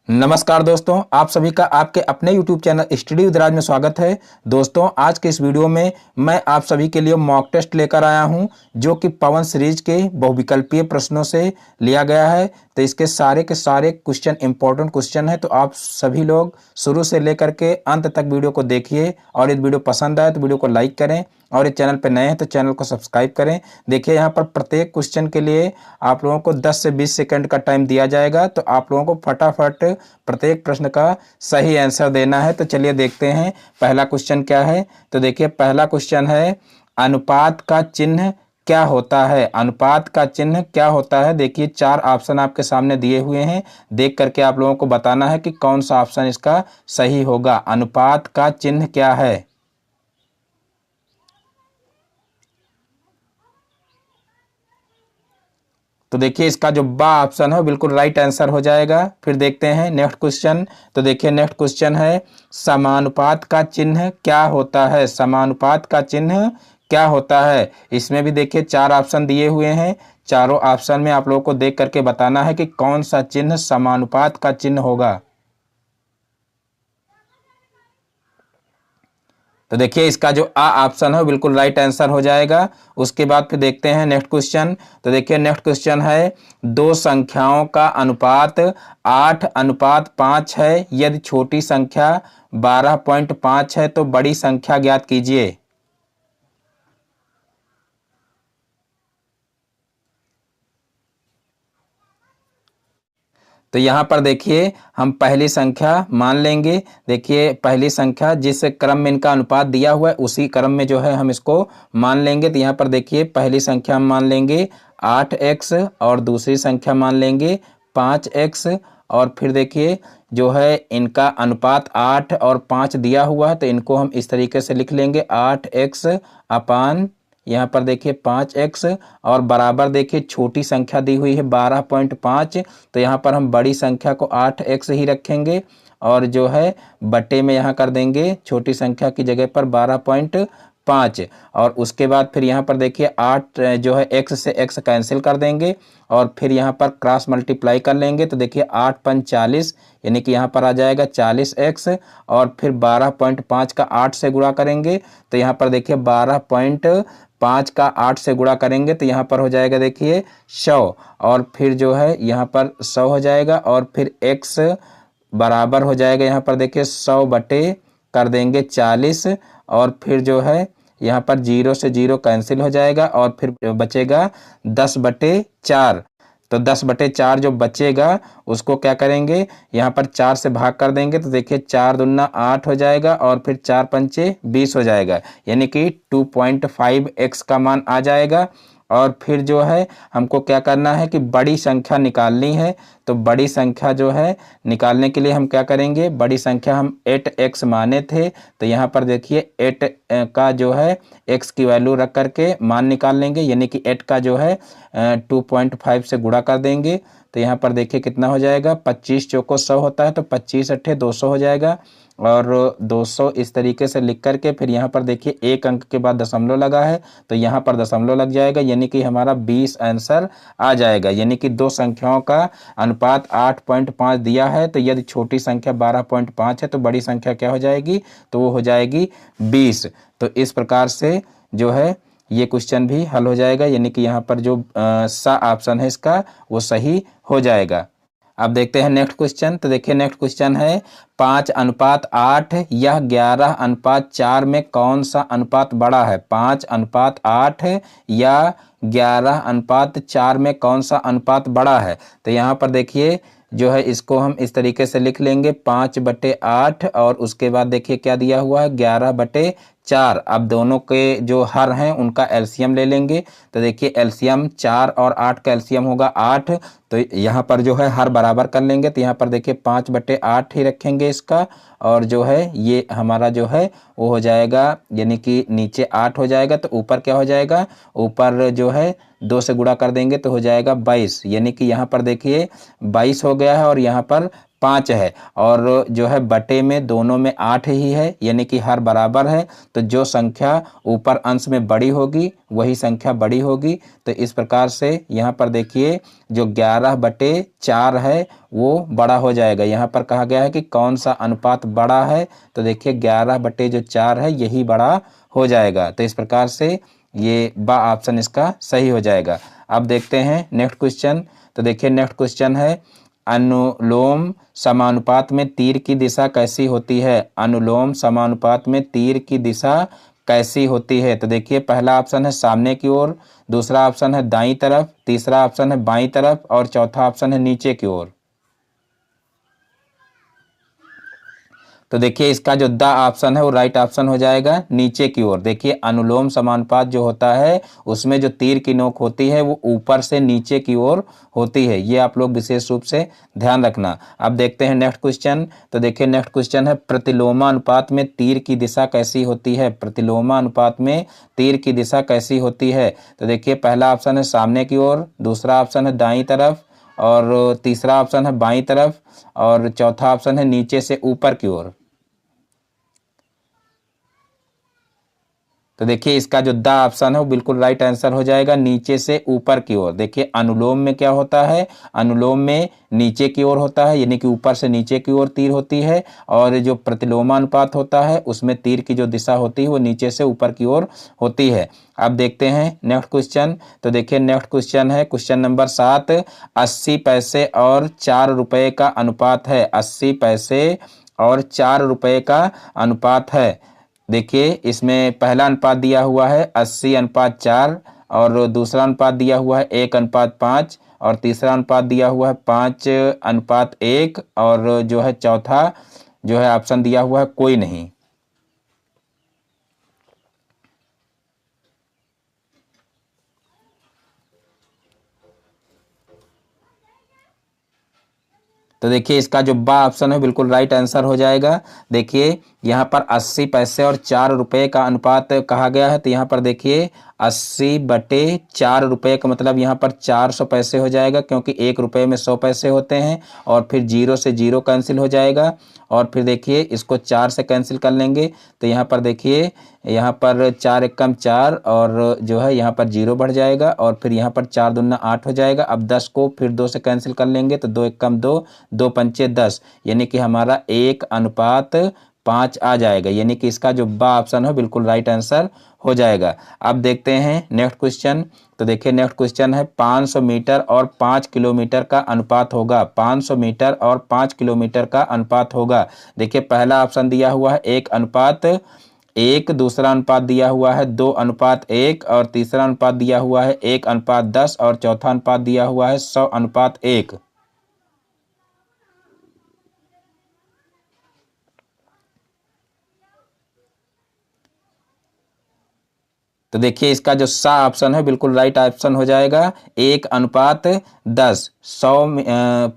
नमस्कार दोस्तों, आप सभी का आपके अपने YouTube चैनल स्टडी विद राज में स्वागत है। दोस्तों, आज के इस वीडियो में मैं आप सभी के लिए मॉक टेस्ट लेकर आया हूं, जो कि पवन सीरीज के बहुविकल्पीय प्रश्नों से लिया गया है। तो इसके सारे के सारे क्वेश्चन इंपॉर्टेंट क्वेश्चन है, तो आप सभी लोग शुरू से लेकर के अंत तक वीडियो को देखिए। और यदि वीडियो पसंद आए तो वीडियो को लाइक करें, और इस चैनल पर नए हैं तो चैनल को सब्सक्राइब करें। देखिए, यहाँ पर प्रत्येक क्वेश्चन के लिए आप लोगों को 10 से 20 सेकंड का टाइम दिया जाएगा, तो आप लोगों को फटाफट प्रत्येक प्रश्न का सही आंसर देना है। तो चलिए देखते हैं पहला क्वेश्चन क्या है। तो देखिए, पहला क्वेश्चन है, अनुपात का चिन्ह क्या होता है। अनुपात का चिन्ह क्या होता है। देखिए, 4 ऑप्शन आपके सामने दिए हुए हैं, देख करके आप लोगों को बताना है कि कौन सा ऑप्शन इसका सही होगा। अनुपात का चिन्ह क्या है। तो देखिए, इसका जो बा ऑप्शन है बिल्कुल राइट आंसर हो जाएगा। फिर देखते हैं नेक्स्ट क्वेश्चन। तो देखिए, नेक्स्ट क्वेश्चन है, समानुपात का चिन्ह क्या होता है। समानुपात का चिन्ह क्या होता है। इसमें भी देखिए 4 ऑप्शन दिए हुए हैं, चारों ऑप्शन में आप लोगों को देख करके बताना है कि कौन सा चिन्ह समानुपात का चिन्ह होगा। तो देखिए, इसका जो आ ऑप्शन है बिल्कुल राइट आंसर हो जाएगा। उसके बाद फिर देखते हैं नेक्स्ट क्वेश्चन। तो देखिए, नेक्स्ट क्वेश्चन है, दो संख्याओं का अनुपात 8:5 है। यदि छोटी संख्या 12.5 है तो बड़ी संख्या ज्ञात कीजिए। तो यहाँ पर देखिए, हम पहली संख्या मान लेंगे। देखिए, पहली संख्या जिस क्रम में इनका अनुपात दिया हुआ है उसी क्रम में जो है हम इसको मान लेंगे। तो यहाँ पर देखिए, पहली संख्या हम मान लेंगे 8x, और दूसरी संख्या मान लेंगे 5x। और फिर देखिए, जो है इनका अनुपात 8 और 5 दिया हुआ है, तो इनको हम इस तरीके से लिख लेंगे 8x अपान यहाँ पर देखिए 5x, और बराबर देखिए छोटी संख्या दी हुई है 12.5, तो यहाँ पर हम बड़ी संख्या को 8x ही रखेंगे, और जो है बटे में यहाँ कर देंगे छोटी संख्या की जगह पर 12.5। और उसके बाद फिर यहाँ पर देखिए 8 जो है x से x कैंसिल कर देंगे, और फिर यहाँ पर क्रॉस मल्टीप्लाई कर लेंगे। तो देखिए 8×5 = 40, यानी कि यहाँ पर आ जाएगा 40x, और फिर 12.5 का 8 से गुणा करेंगे, तो यहाँ पर देखिए 12.5 का 8 से गुणा करेंगे, तो यहाँ पर हो जाएगा देखिए 100, और फिर जो है यहाँ पर 100 हो जाएगा, और फिर x बराबर हो जाएगा यहाँ पर देखिए 100 बटे कर देंगे 40, और फिर जो है यहाँ पर 0 से 0 कैंसिल हो जाएगा, और फिर बचेगा 10/4। तो 10/4 जो बचेगा उसको क्या करेंगे, यहाँ पर 4 से भाग कर देंगे, तो देखिए 4 दूना 8 हो जाएगा, और फिर 4×5 = 20 हो जाएगा, यानी कि 2.5x का मान आ जाएगा। और फिर जो है हमको क्या करना है कि बड़ी संख्या निकालनी है। तो बड़ी संख्या जो है निकालने के लिए हम क्या करेंगे, बड़ी संख्या हम 8x माने थे, तो यहाँ पर देखिए 8 का जो है x की वैल्यू रख करके मान निकाल लेंगे, यानी कि 8 का जो है 2.5 से गुणा कर देंगे। तो यहाँ पर देखिए कितना हो जाएगा, 25 चौको 100 होता है, तो 25×8 = 200 हो जाएगा, और 200 इस तरीके से लिख करके फिर यहाँ पर देखिए एक अंक के बाद दशमलव लगा है, तो यहाँ पर दशमलव लग जाएगा, यानी कि हमारा 20 आंसर आ जाएगा। यानी कि दो संख्याओं का अनुपात 8.5 दिया है, तो यदि छोटी संख्या 12.5 है तो बड़ी संख्या क्या हो जाएगी, तो वो हो जाएगी 20। तो इस प्रकार से जो है ये क्वेश्चन भी हल हो जाएगा, यानी कि यहाँ पर जो सा ऑप्शन है इसका वो सही हो जाएगा। अब देखते हैं नेक्स्ट क्वेश्चन। तो देखिए, नेक्स्ट क्वेश्चन है, 5:8 या 11:4 में कौन सा अनुपात बड़ा है। 5:8 या 11:4 में कौन सा अनुपात बड़ा है। तो यहाँ पर देखिए जो है इसको हम इस तरीके से लिख लेंगे 5/8, और उसके बाद देखिए क्या दिया हुआ है 11/4। अब दोनों के जो हर हैं उनका एलसीएम ले लेंगे। तो देखिए एलसीएम 4 और 8 का एलसीएम होगा 8, तो यहाँ पर जो है हर बराबर कर लेंगे। तो यहाँ पर देखिए 5/8 ही रखेंगे इसका, और जो है ये हमारा जो है वो हो जाएगा, यानी कि नीचे 8 हो जाएगा, तो ऊपर क्या हो जाएगा, ऊपर जो है 2 से गुणा कर देंगे तो हो जाएगा 22, यानी कि यहाँ पर देखिए 22 हो गया है, और यहाँ पर 5 है, और जो है बटे में दोनों में 8 ही है, यानी कि हर बराबर है। तो जो संख्या ऊपर अंश में बड़ी होगी वही संख्या बड़ी होगी। तो इस प्रकार से यहाँ पर देखिए जो 11 11/4 है वो बड़ा हो जाएगा। यहाँ पर कहा गया है कि कौन सा अनुपात बड़ा है, तो देखिए 11/4 है यही बड़ा हो जाएगा। तो इस प्रकार से ये बा ऑप्शन इसका सही हो जाएगा। अब देखते हैं नेक्स्ट क्वेश्चन। तो देखिए नेक्स्ट क्वेश्चन है अनुलोम समानुपात में तीर की दिशा कैसी होती है। अनुलोम समानुपात में तीर की दिशा कैसी होती है। तो देखिए पहला ऑप्शन है सामने की ओर, दूसरा ऑप्शन है दाईं तरफ, तीसरा ऑप्शन है बाईं तरफ और चौथा ऑप्शन है नीचे की ओर। तो देखिए इसका जो द ऑप्शन है वो राइट ऑप्शन हो जाएगा, नीचे की ओर। देखिए अनुलोम समानुपात जो होता है उसमें जो तीर की नोक होती है वो ऊपर से नीचे की ओर होती है, ये आप लोग विशेष रूप से ध्यान रखना। अब देखते हैं नेक्स्ट क्वेश्चन। तो देखिए नेक्स्ट क्वेश्चन है प्रतिलोमानुपात में तीर की दिशा कैसी होती है। प्रतिलोमानुपात में तीर की दिशा कैसी होती है। तो देखिए पहला ऑप्शन है सामने की ओर, दूसरा ऑप्शन है दाईं तरफ और तीसरा ऑप्शन है बाईं तरफ और चौथा ऑप्शन है नीचे से ऊपर की ओर। तो देखिए इसका जो द ऑप्शन है वो बिल्कुल राइट आंसर हो जाएगा, नीचे से ऊपर की ओर। देखिए अनुलोम में क्या होता है, अनुलोम में नीचे की ओर होता है, यानी कि ऊपर से नीचे की ओर तीर होती है, और जो प्रतिलोमानुपात होता है उसमें तीर की जो दिशा होती है वो नीचे से ऊपर की ओर होती है। अब देखते हैं नेक्स्ट क्वेश्चन। तो देखिए नेक्स्ट क्वेश्चन है क्वेश्चन नंबर 7। 80 पैसे और 4 रुपये का अनुपात है। 80 पैसे और 4 रुपये का अनुपात है। देखिए इसमें पहला अनुपात दिया हुआ है 80:4 और दूसरा अनुपात दिया हुआ है 1:5 और तीसरा अनुपात दिया हुआ है 5:1 और जो है चौथा जो है ऑप्शन दिया हुआ है कोई नहीं। तो देखिए इसका जो बा ऑप्शन है बिल्कुल राइट आंसर हो जाएगा। देखिए यहाँ पर 80 पैसे और 4 रुपये का अनुपात कहा गया है, तो यहाँ पर देखिए 80/4 रुपये का मतलब यहाँ पर 400 पैसे हो जाएगा, क्योंकि 1 रुपये में 100 पैसे होते हैं और फिर 0 से 0 कैंसिल हो जाएगा और फिर देखिए इसको 4 से कैंसिल कर लेंगे। तो यहाँ पर देखिए यहाँ पर 4 एकम 4 और जो है यहाँ पर 0 बढ़ जाएगा और फिर यहाँ पर 4 दूना 8 हो जाएगा। अब 10 को फिर 2 से कैंसिल कर लेंगे तो 2 एकम 2, 2 पंचे 10, यानी कि हमारा 1:5 आ जाएगा, यानी कि इसका जो बा ऑप्शन है बिल्कुल राइट आंसर हो जाएगा। अब देखते हैं नेक्स्ट क्वेश्चन। तो देखिए नेक्स्ट क्वेश्चन है 500 मीटर और 5 किलोमीटर का अनुपात होगा। 500 मीटर और 5 किलोमीटर का अनुपात होगा। देखिए पहला ऑप्शन दिया हुआ है 1:1, दूसरा अनुपात दिया हुआ है 2:1 और तीसरा अनुपात दिया हुआ है 1:10 और चौथा अनुपात दिया हुआ है 100:1। तो देखिए इसका जो सा ऑप्शन है बिल्कुल राइट ऑप्शन हो जाएगा, 1:10।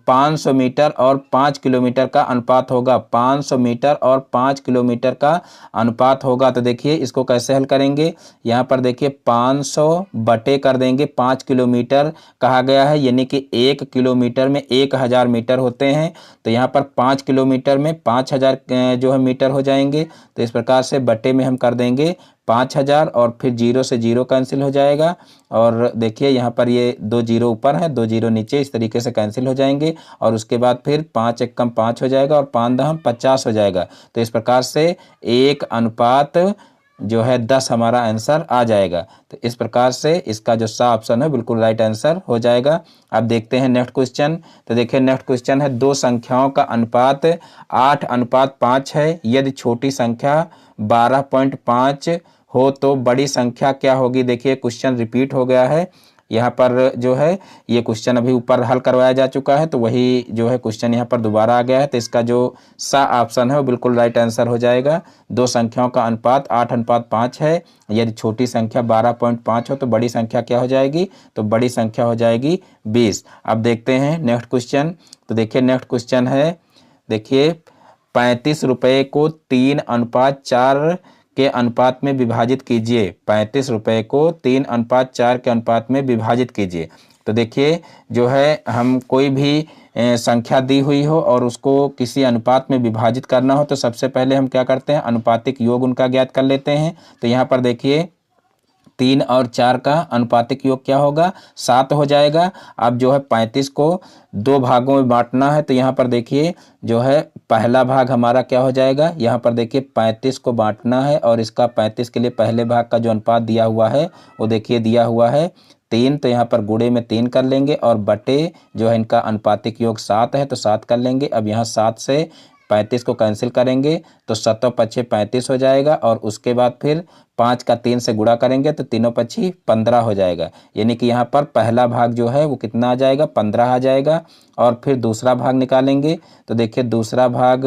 500 मीटर और 5 किलोमीटर का अनुपात होगा। 500 मीटर और 5 किलोमीटर का अनुपात होगा। तो देखिए इसको कैसे हल करेंगे। यहाँ पर देखिए 500 बटे कर देंगे 5 किलोमीटर कहा गया है, यानी कि 1 किलोमीटर में 1000 मीटर होते हैं। तो यहाँ पर 5 किलोमीटर में 5000 जो है मीटर हो जाएंगे। तो इस प्रकार से बटे में हम कर देंगे 5000 और फिर 0 से 0 कैंसिल हो जाएगा और देखिए यहाँ पर ये 2 0 ऊपर है, 2 0 नीचे, इस तरीके से कैंसिल हो जाएंगे और उसके बाद फिर 5 एकम 5 हो जाएगा और 5 50 हो जाएगा। तो इस प्रकार से 1:10 जो है 10 हमारा आंसर आ जाएगा। तो इस प्रकार से इसका जो सा ऑप्शन है बिल्कुल राइट आंसर हो जाएगा। अब देखते हैं नेक्स्ट क्वेश्चन। तो देखिए नेक्स्ट क्वेश्चन है 2 संख्याओं का अनुपात 8:5 है। यदि छोटी संख्या 12.5 हो तो बड़ी संख्या क्या होगी। देखिए क्वेश्चन रिपीट हो गया है यहाँ पर, जो है ये क्वेश्चन अभी ऊपर हल करवाया जा चुका है, तो वही जो है क्वेश्चन यहाँ पर दोबारा आ गया है। तो इसका जो सा ऑप्शन है वो बिल्कुल राइट आंसर हो जाएगा। 2 संख्याओं का अनुपात 8:5 है। यदि छोटी संख्या 12.5 हो तो बड़ी संख्या क्या हो जाएगी, तो बड़ी संख्या हो जाएगी 20। अब देखते हैं नेक्स्ट क्वेश्चन। तो देखिए नेक्स्ट क्वेश्चन है, देखिए 35 रुपये को 3:4 के अनुपात में विभाजित कीजिए। 35 रुपये को 3:4 के अनुपात में विभाजित कीजिए। तो देखिए जो है हम कोई भी संख्या दी हुई हो और उसको किसी अनुपात में विभाजित करना हो तो सबसे पहले हम क्या करते हैं, अनुपातिक योग उनका ज्ञात कर लेते हैं। तो यहाँ पर देखिए 3 और 4 का अनुपातिक योग क्या होगा, 7 हो जाएगा। अब जो है 35 को 2 भागों में बांटना है, तो यहाँ पर देखिए जो है पहला भाग हमारा क्या हो जाएगा, यहाँ पर देखिए 35 को बांटना है और इसका 35 के लिए पहले भाग का जो अनुपात दिया हुआ है वो देखिए दिया हुआ है 3, तो यहाँ पर गुणे में 3 कर लेंगे और बटे जो है इनका अनुपातिक योग 7 है तो 7 कर लेंगे। अब यहाँ 7 से 35 को कैंसिल करेंगे तो 7 पच्छे 35 हो जाएगा और उसके बाद फिर 5 का 3 से गुणा करेंगे तो तीनों पच्छी 15 हो जाएगा। यानी कि यहाँ पर पहला भाग जो है वो कितना आ जाएगा, 15 आ जाएगा। और फिर दूसरा भाग निकालेंगे तो देखिए दूसरा भाग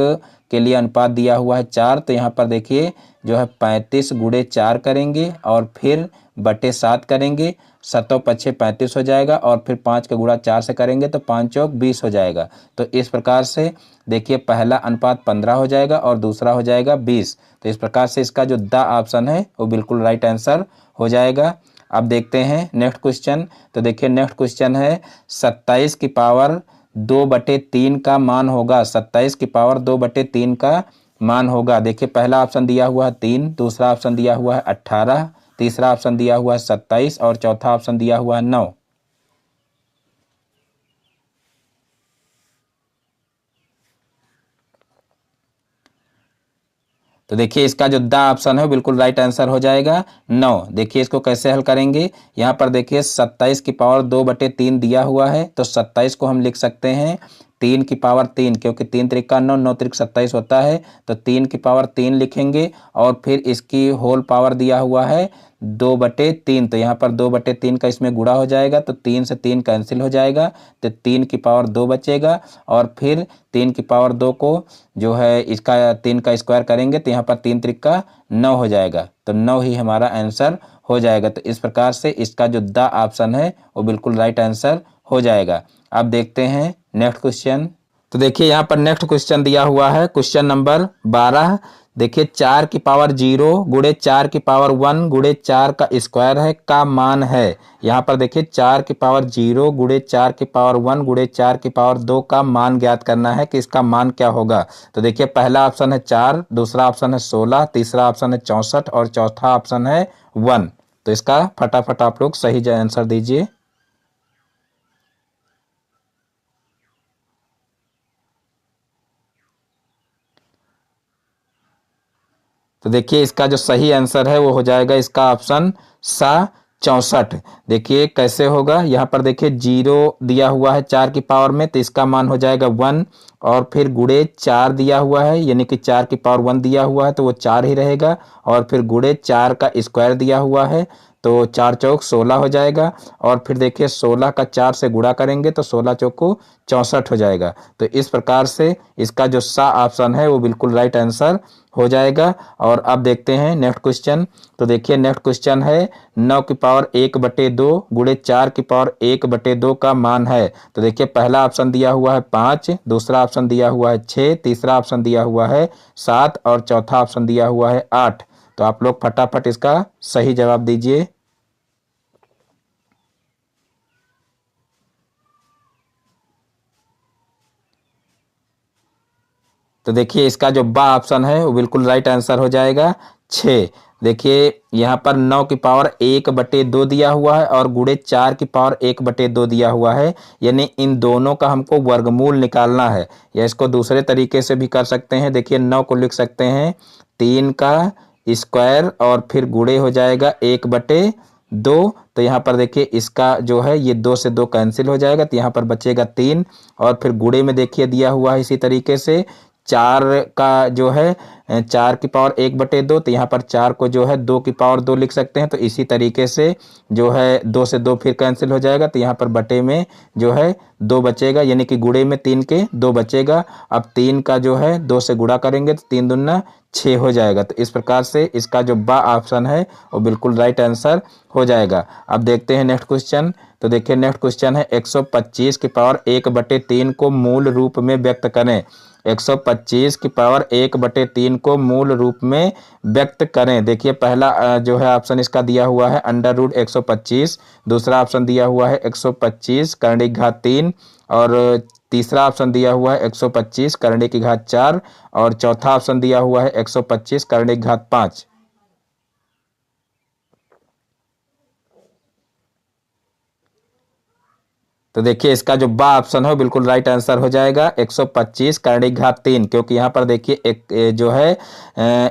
के लिए अनुपात दिया हुआ है 4, तो यहाँ पर देखिए जो है 35 गुणे 4 करेंगे और फिर बटे 7 करेंगे, 7 पच्छे 35 हो जाएगा और फिर 5 का गुणा 4 से करेंगे तो 5 चौक 20 हो जाएगा। तो इस प्रकार से देखिए पहला अनुपात 15 हो जाएगा और दूसरा हो जाएगा 20। तो इस प्रकार से इसका जो द ऑप्शन है वो बिल्कुल राइट आंसर हो जाएगा। अब देखते हैं नेक्स्ट क्वेश्चन। तो देखिए नेक्स्ट क्वेश्चन है 27 की पावर 2/3 का मान होगा, 27 की पावर 2/3 का मान होगा। देखिए पहला ऑप्शन दिया हुआ है 3, दूसरा ऑप्शन दिया हुआ है 18, तीसरा ऑप्शन दिया हुआ है 27 और चौथा ऑप्शन दिया हुआ है 9। तो देखिए इसका जो द ऑप्शन है बिल्कुल राइट आंसर हो जाएगा 9। देखिए इसको कैसे हल करेंगे, यहाँ पर देखिए 27 की पावर 2/3 दिया हुआ है तो 27 को हम लिख सकते हैं 3 की पावर 3, क्योंकि 3 त्रिका 9, 9 त्रिक 27 होता है तो 3 की पावर 3 लिखेंगे और फिर इसकी होल पावर दिया हुआ है 2/3, तो यहाँ पर 2/3 का इसमें गुणा हो जाएगा तो 3 से 3 कैंसिल हो जाएगा तो 3 की पावर 2 बचेगा और फिर 3 की पावर 2 को जो है इसका 3 का स्क्वायर करेंगे तो यहाँ पर 3 त्रिका 9 हो जाएगा, तो 9 ही हमारा आंसर हो जाएगा। तो इस प्रकार से इसका जो द ऑप्शन है वो बिल्कुल राइट आंसर हो जाएगा। अब देखते हैं नेक्स्ट क्वेश्चन। तो देखिए यहाँ पर नेक्स्ट क्वेश्चन दिया हुआ है क्वेश्चन नंबर 12। देखिए 4 की पावर 0 गुणे 4 की पावर 1 गुणे 4 का स्क्वायर है का मान है। यहाँ पर देखिए 4 की पावर 0 गुणे 4 की पावर 1 गुणे 4 की पावर 2 का मान ज्ञात करना है कि इसका मान क्या होगा। तो देखिए पहला ऑप्शन है 4, दूसरा ऑप्शन है 16, तीसरा ऑप्शन है 64 और चौथा ऑप्शन है 1। तो इसका फटाफट आप लोग सही आंसर दीजिए। तो देखिए इसका जो सही आंसर है वो हो जाएगा इसका ऑप्शन सा 64। देखिए कैसे होगा, यहाँ पर देखिए 0 दिया हुआ है 4 की पावर में तो इसका मान हो जाएगा 1 और फिर गुणे 4 दिया हुआ है यानी कि 4 की पावर 1 दिया हुआ है तो वो 4 ही रहेगा और फिर गुणे 4 का स्क्वायर दिया हुआ है तो 4 चौक 16 हो जाएगा और फिर देखिए 16 का 4 से गुणा करेंगे तो 16 चौक को 64 हो जाएगा। तो इस प्रकार से इसका जो सा ऑप्शन है वो बिल्कुल राइट आंसर हो जाएगा। और अब देखते हैं नेक्स्ट क्वेश्चन। तो देखिए नेक्स्ट क्वेश्चन है 9 की पावर 1/2 गुणे 4 की पावर 1/2 का मान है। तो देखिए पहला ऑप्शन दिया हुआ है 5, दूसरा ऑप्शन दिया हुआ है 6, तीसरा ऑप्शन दिया हुआ है 7 और चौथा ऑप्शन दिया हुआ है 8। तो आप लोग फटाफट इसका सही जवाब दीजिए। तो देखिए इसका जो बा ऑप्शन है वो बिल्कुल राइट आंसर हो जाएगा 6। देखिए यहाँ पर 9 की पावर 1/2 दिया हुआ है और गुणे 4 की पावर 1/2 दिया हुआ है, यानी इन दोनों का हमको वर्गमूल निकालना है। या इसको दूसरे तरीके से भी कर सकते हैं। देखिए 9 को लिख सकते हैं 3 का स्क्वायर और फिर गुणे हो जाएगा 1/2। तो यहाँ पर देखिए इसका जो है ये 2 से 2 कैंसिल हो जाएगा तो यहाँ पर बचेगा 3 और फिर गुणे में देखिए दिया हुआ है इसी तरीके से 4 का जो है 4 की पावर 1/2 तो यहाँ पर 4 को जो है 2 की पावर 2 लिख सकते हैं। तो इसी तरीके से जो है 2 से 2 फिर कैंसिल हो जाएगा तो यहाँ पर बटे में जो है 2 बचेगा यानी कि गुणे में 3 के 2 बचेगा। अब 3 का जो है 2 से गुणा करेंगे तो 3 दूना 6 हो जाएगा। तो इस प्रकार से इसका जो बा ऑप्शन है वो बिल्कुल राइट आंसर हो जाएगा। अब देखते हैं नेक्स्ट क्वेश्चन। तो देखिए नेक्स्ट क्वेश्चन है 125 की पावर 1/3 को मूल रूप में व्यक्त करें। 125 की पावर 1/3 को मूल रूप में व्यक्त करें। देखिए पहला जो है ऑप्शन इसका दिया हुआ है √125, दूसरा ऑप्शन दिया हुआ है 125 करने की घात 3 और तीसरा ऑप्शन दिया हुआ है 125 करने की घात 4 और चौथा ऑप्शन दिया हुआ है 125 करने की घात 5। तो देखिए इसका जो बा ऑप्शन है बिल्कुल राइट आंसर हो जाएगा 125 करणी घात 3, क्योंकि यहाँ पर देखिए एक जो है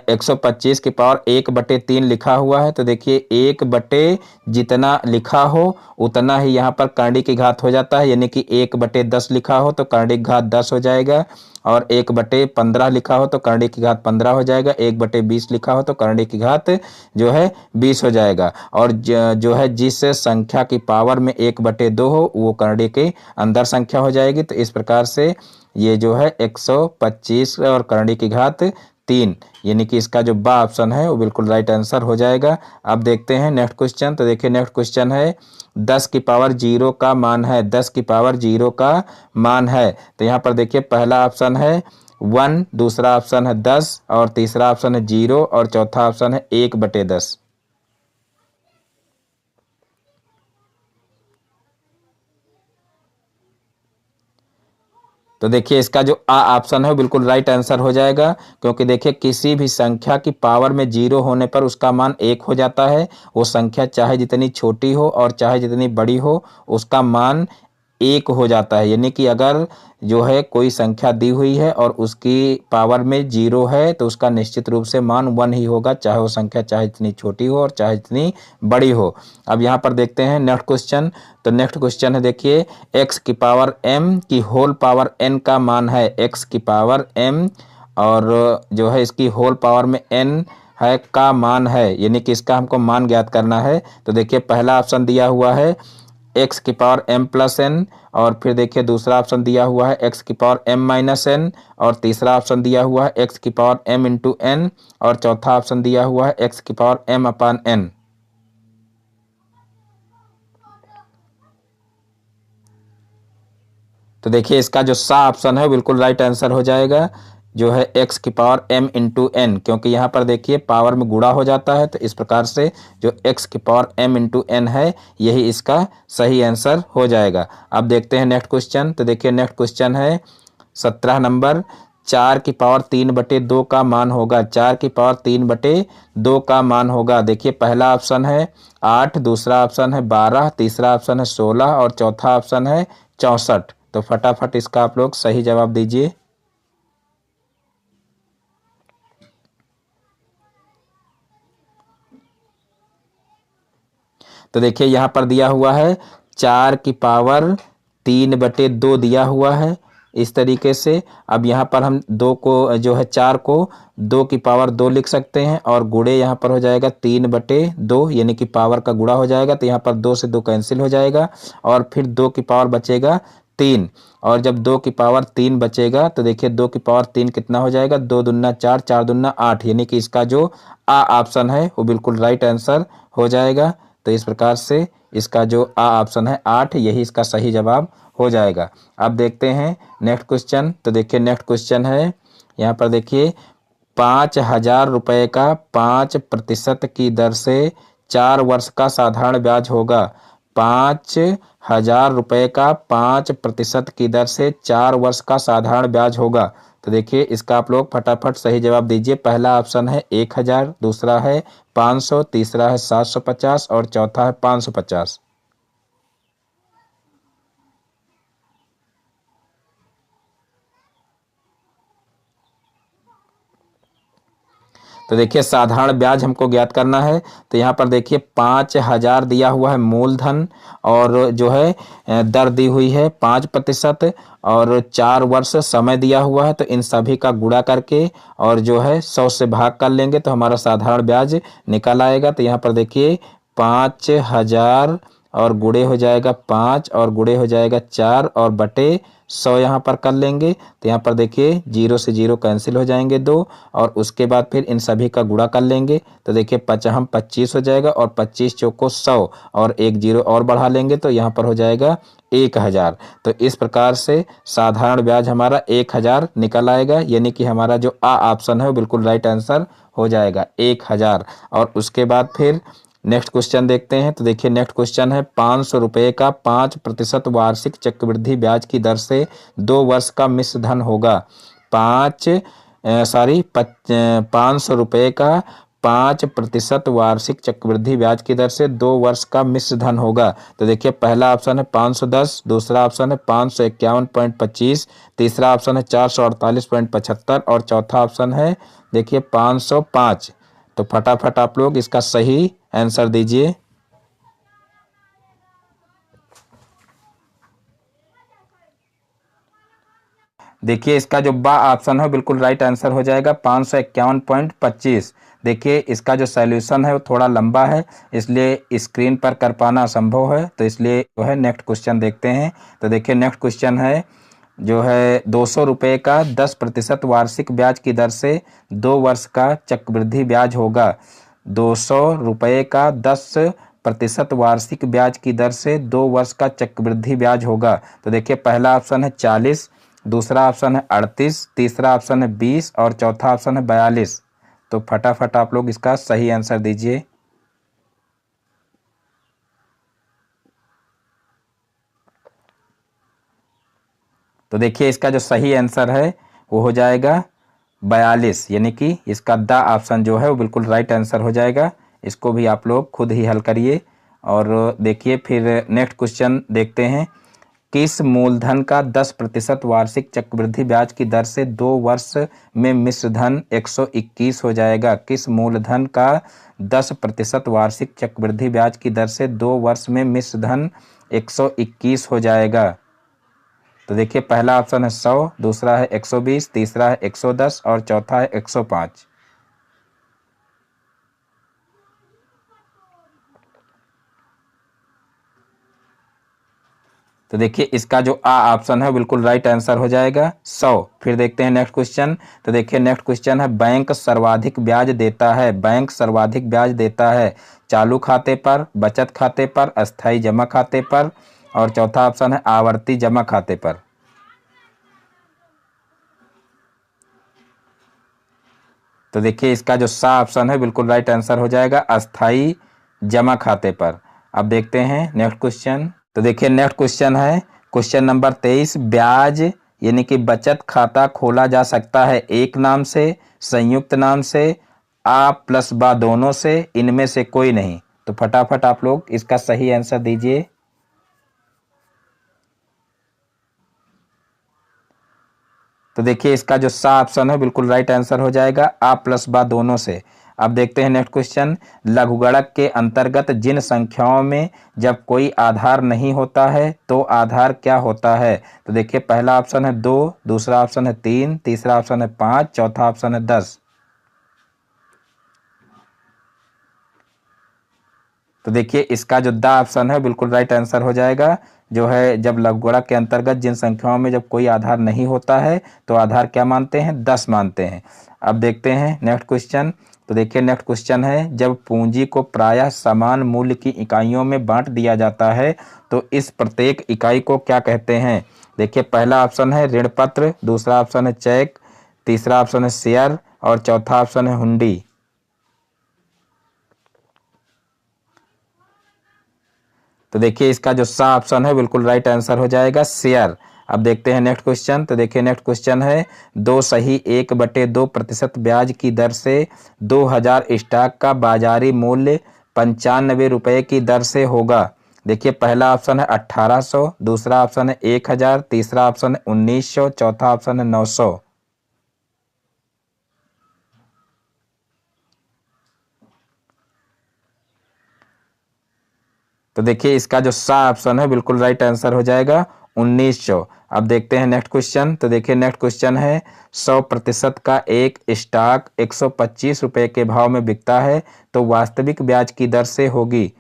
125 की पावर 1/3 लिखा हुआ है। तो देखिए 1 जितना लिखा हो उतना ही यहाँ पर करणी की घात हो जाता है, यानी कि 1/10 लिखा हो तो करणी की घात 10 हो जाएगा, और 1/15 लिखा हो तो करणी की घात 15 हो जाएगा, 1/20 लिखा हो तो करणी की घात जो है 20 हो जाएगा। और जो है जिस संख्या की पावर में 1/2 हो वो करणी के अंदर संख्या हो जाएगी। तो इस प्रकार से ये जो है 125 और करणी की घात 3, यानी कि इसका जो बा ऑप्शन है वो बिल्कुल राइट आंसर हो जाएगा। अब देखते हैं नेक्स्ट क्वेश्चन। तो देखिए नेक्स्ट क्वेश्चन है 10 की पावर 0 का मान है, 10 की पावर 0 का मान है। तो यहाँ पर देखिए पहला ऑप्शन है 1, दूसरा ऑप्शन है 10, और तीसरा ऑप्शन है 0, और चौथा ऑप्शन है 1/10। तो देखिए इसका जो आ ऑप्शन है बिल्कुल राइट आंसर हो जाएगा, क्योंकि देखिए किसी भी संख्या की पावर में 0 होने पर उसका मान 1 हो जाता है। वो संख्या चाहे जितनी छोटी हो और चाहे जितनी बड़ी हो उसका मान 1 हो जाता है। यानी कि अगर जो है कोई संख्या दी हुई है और उसकी पावर में 0 है तो उसका निश्चित रूप से मान 1 ही होगा, चाहे वो संख्या चाहे जितनी छोटी हो और चाहे जितनी बड़ी हो। अब यहाँ पर देखते हैं नेक्स्ट क्वेश्चन। तो नेक्स्ट क्वेश्चन है देखिए x की पावर m की होल पावर n का मान है, x की पावर m और जो है इसकी होल पावर में n है का मान है, यानी कि इसका हमको मान ज्ञात करना है। तो देखिए पहला ऑप्शन दिया हुआ है x की पावर m प्लस n, और फिर देखिए दूसरा ऑप्शन दिया हुआ है x की पावर m माइनस n, और तीसरा ऑप्शन दिया हुआ है x की पावर m इंटू n, और चौथा ऑप्शन दिया हुआ है x की पावर m अपान n। तो देखिए इसका जो सा ऑप्शन है बिल्कुल राइट आंसर हो जाएगा, जो है x की पावर m इंटू एन, क्योंकि यहाँ पर देखिए पावर में गुणा हो जाता है। तो इस प्रकार से जो x की पावर m इंटू एन है यही इसका सही आंसर हो जाएगा। अब देखते हैं नेक्स्ट क्वेश्चन। तो देखिए नेक्स्ट क्वेश्चन है 17 नंबर, 4 की पावर 3/2 का मान होगा, 4 की पावर 3/2 का मान होगा। देखिए पहला ऑप्शन है 8, दूसरा ऑप्शन है 12, तीसरा ऑप्शन है 16, और चौथा ऑप्शन है 64। तो फटाफट इसका आप लोग सही जवाब दीजिए। तो देखिए यहाँ पर दिया हुआ है 4 की पावर 3/2 दिया हुआ है इस तरीके से। अब यहाँ पर हम 2 को जो है 4 को 2 की पावर 2 लिख सकते हैं, और गुणे यहाँ पर हो जाएगा 3/2, यानी कि पावर का गुणा हो जाएगा। तो यहाँ पर 2 से 2 कैंसिल हो जाएगा, और फिर 2 की पावर बचेगा 3, और जब 2 की पावर 3 बचेगा तो देखिए 2 की पावर 3 कितना हो जाएगा, 2 दूना 4, 4 दूना 8, यानी कि इसका जो आ ऑप्शन है वो बिल्कुल राइट आंसर हो जाएगा। तो इस प्रकार से इसका जो आ ऑप्शन है 8, यही इसका सही जवाब हो जाएगा। अब देखते हैं नेक्स्ट क्वेश्चन। तो देखिए नेक्स्ट क्वेश्चन है यहाँ पर देखिए 5,000 रुपये का 5% की दर से 4 वर्ष का साधारण ब्याज होगा। 5,000 रुपये का 5% की दर से 4 वर्ष का साधारण ब्याज होगा। तो देखिए इसका आप लोग फटाफट सही जवाब दीजिए। पहला ऑप्शन है 1,000, दूसरा है 500, तीसरा है 750, और चौथा है 550। तो देखिए साधारण ब्याज हमको ज्ञात करना है। तो यहाँ पर देखिए 5,000 दिया हुआ है मूलधन, और जो है दर दी हुई है 5%, और 4 वर्ष समय दिया हुआ है। तो इन सभी का गुणा करके और जो है 100 से भाग कर लेंगे तो हमारा साधारण ब्याज निकल आएगा। तो यहाँ पर देखिए 5,000 और गुणे हो जाएगा 5, और गुणे हो जाएगा 4, और बटे 100 यहाँ पर कर लेंगे। तो यहाँ पर देखिए 0 से 0 कैंसिल हो जाएंगे 2, और उसके बाद फिर इन सभी का गुणा कर लेंगे। तो देखिए 25 हो जाएगा, और 25 चौको 100, और एक 0 और बढ़ा लेंगे तो यहाँ पर हो जाएगा 1,000। तो इस प्रकार से साधारण ब्याज हमारा 1,000 निकल आएगा, यानी कि हमारा जो आ ऑप्शन है वो बिल्कुल राइट आंसर हो जाएगा 1,000। और उसके बाद फिर नेक्स्ट क्वेश्चन देखते हैं। तो देखिए नेक्स्ट क्वेश्चन है 500 रुपये का 5% वार्षिक चक्रवृद्धि ब्याज की दर से 2 वर्ष का मिश्र धन होगा। 500 रुपये का 5% वार्षिक चक्रवृद्धि ब्याज की दर से 2 वर्ष का मिश्र धन होगा। तो देखिए पहला ऑप्शन है 510, दूसरा ऑप्शन है 551.25, तीसरा ऑप्शन है 448.75 और चौथा ऑप्शन है देखिए 505। तो फटाफट आप लोग इसका सही आंसर दीजिए। देखिए इसका जो बा ऑप्शन है बिल्कुल राइट आंसर हो जाएगा 551.25। देखिए इसका जो सॉल्यूशन है वो थोड़ा लंबा है, इसलिए स्क्रीन पर कर पाना असंभव है, तो इसलिए जो है नेक्स्ट क्वेश्चन देखते हैं। तो देखिए नेक्स्ट क्वेश्चन है जो है 200 रुपये का 10% वार्षिक ब्याज की दर से 2 वर्ष का चक्रवृद्धि ब्याज होगा। 200 रुपये का 10% वार्षिक ब्याज की दर से 2 वर्ष का चक्रवृद्धि ब्याज होगा। तो देखिए पहला ऑप्शन है 40, दूसरा ऑप्शन है 38, तीसरा ऑप्शन है 20 और चौथा ऑप्शन है 42। तो फटाफट आप लोग इसका सही आंसर दीजिए। तो देखिए इसका जो सही आंसर है वो हो जाएगा 42, यानी कि इसका द ऑप्शन जो है वो बिल्कुल राइट आंसर हो जाएगा। इसको भी आप लोग खुद ही हल करिए। और देखिए फिर नेक्स्ट क्वेश्चन देखते हैं। किस मूलधन का 10% वार्षिक चक्रवृद्धि ब्याज की दर से 2 वर्ष में मिश्र धन 121 हो जाएगा? किस मूलधन का 10% वार्षिक चक्रवृद्धि ब्याज की दर से 2 वर्ष में मिश्र धन 121 हो जाएगा? तो देखिए पहला ऑप्शन है 100, दूसरा है 120, तीसरा है 110 और चौथा है 105। तो देखिए इसका जो आ ऑप्शन है बिल्कुल राइट आंसर हो जाएगा 100। फिर देखते हैं नेक्स्ट क्वेश्चन। तो देखिए नेक्स्ट क्वेश्चन है बैंक सर्वाधिक ब्याज देता है। बैंक सर्वाधिक ब्याज देता है चालू खाते पर, बचत खाते पर, अस्थायी जमा खाते पर और चौथा ऑप्शन है आवर्ती जमा खाते पर। तो देखिए इसका जो सा ऑप्शन है बिल्कुल राइट आंसर हो जाएगा अस्थायी जमा खाते पर। अब देखते हैं नेक्स्ट क्वेश्चन। तो देखिए नेक्स्ट क्वेश्चन है क्वेश्चन नंबर 23। ब्याज यानी कि बचत खाता खोला जा सकता है एक नाम से, संयुक्त नाम से, आ प्लस बा दोनों से, इनमें से कोई नहीं। तो फटाफट आप लोग इसका सही आंसर दीजिए। तो देखिए इसका जो सा ऑप्शन है बिल्कुल राइट आंसर हो जाएगा आ प्लस बा दोनों से। अब देखते हैं नेक्स्ट क्वेश्चन। लघुगणक के अंतर्गत जिन संख्याओं में जब कोई आधार नहीं होता है तो आधार क्या होता है? तो देखिए पहला ऑप्शन है 2, दूसरा ऑप्शन है 3, तीसरा ऑप्शन है 5, चौथा ऑप्शन है 10। तो देखिए इसका जो दा ऑप्शन है बिल्कुल राइट आंसर हो जाएगा। जो है जब लघुगणक के अंतर्गत जिन संख्याओं में जब कोई आधार नहीं होता है तो आधार क्या मानते हैं? 10 मानते हैं। अब देखते हैं नेक्स्ट क्वेश्चन। तो देखिए नेक्स्ट क्वेश्चन है जब पूंजी को प्रायः समान मूल्य की इकाइयों में बांट दिया जाता है तो इस प्रत्येक इकाई को क्या कहते हैं? देखिए पहला ऑप्शन है ऋण पत्र, दूसरा ऑप्शन है चेक, तीसरा ऑप्शन है शेयर और चौथा ऑप्शन है हुंडी। तो देखिए इसका जो सा ऑप्शन है बिल्कुल राइट आंसर हो जाएगा शेयर। अब देखते हैं नेक्स्ट क्वेश्चन। तो देखिए नेक्स्ट क्वेश्चन है 2/1/2% ब्याज की दर से 2000 स्टॉक का बाजारी मूल्य 95 रुपये की दर से होगा। देखिए पहला ऑप्शन है 1800, दूसरा ऑप्शन है 1000, तीसरा ऑप्शन है 1900, चौथा ऑप्शन है 900। तो देखिए इसका जो सा ऑप्शन है बिल्कुल राइट आंसर हो जाएगा 1900। अब देखते हैं नेक्स्ट क्वेश्चन। तो देखिए नेक्स्ट क्वेश्चन है 100% का एक स्टॉक 125 रुपये के भाव में बिकता है तो वास्तविक ब्याज की दर से होगी।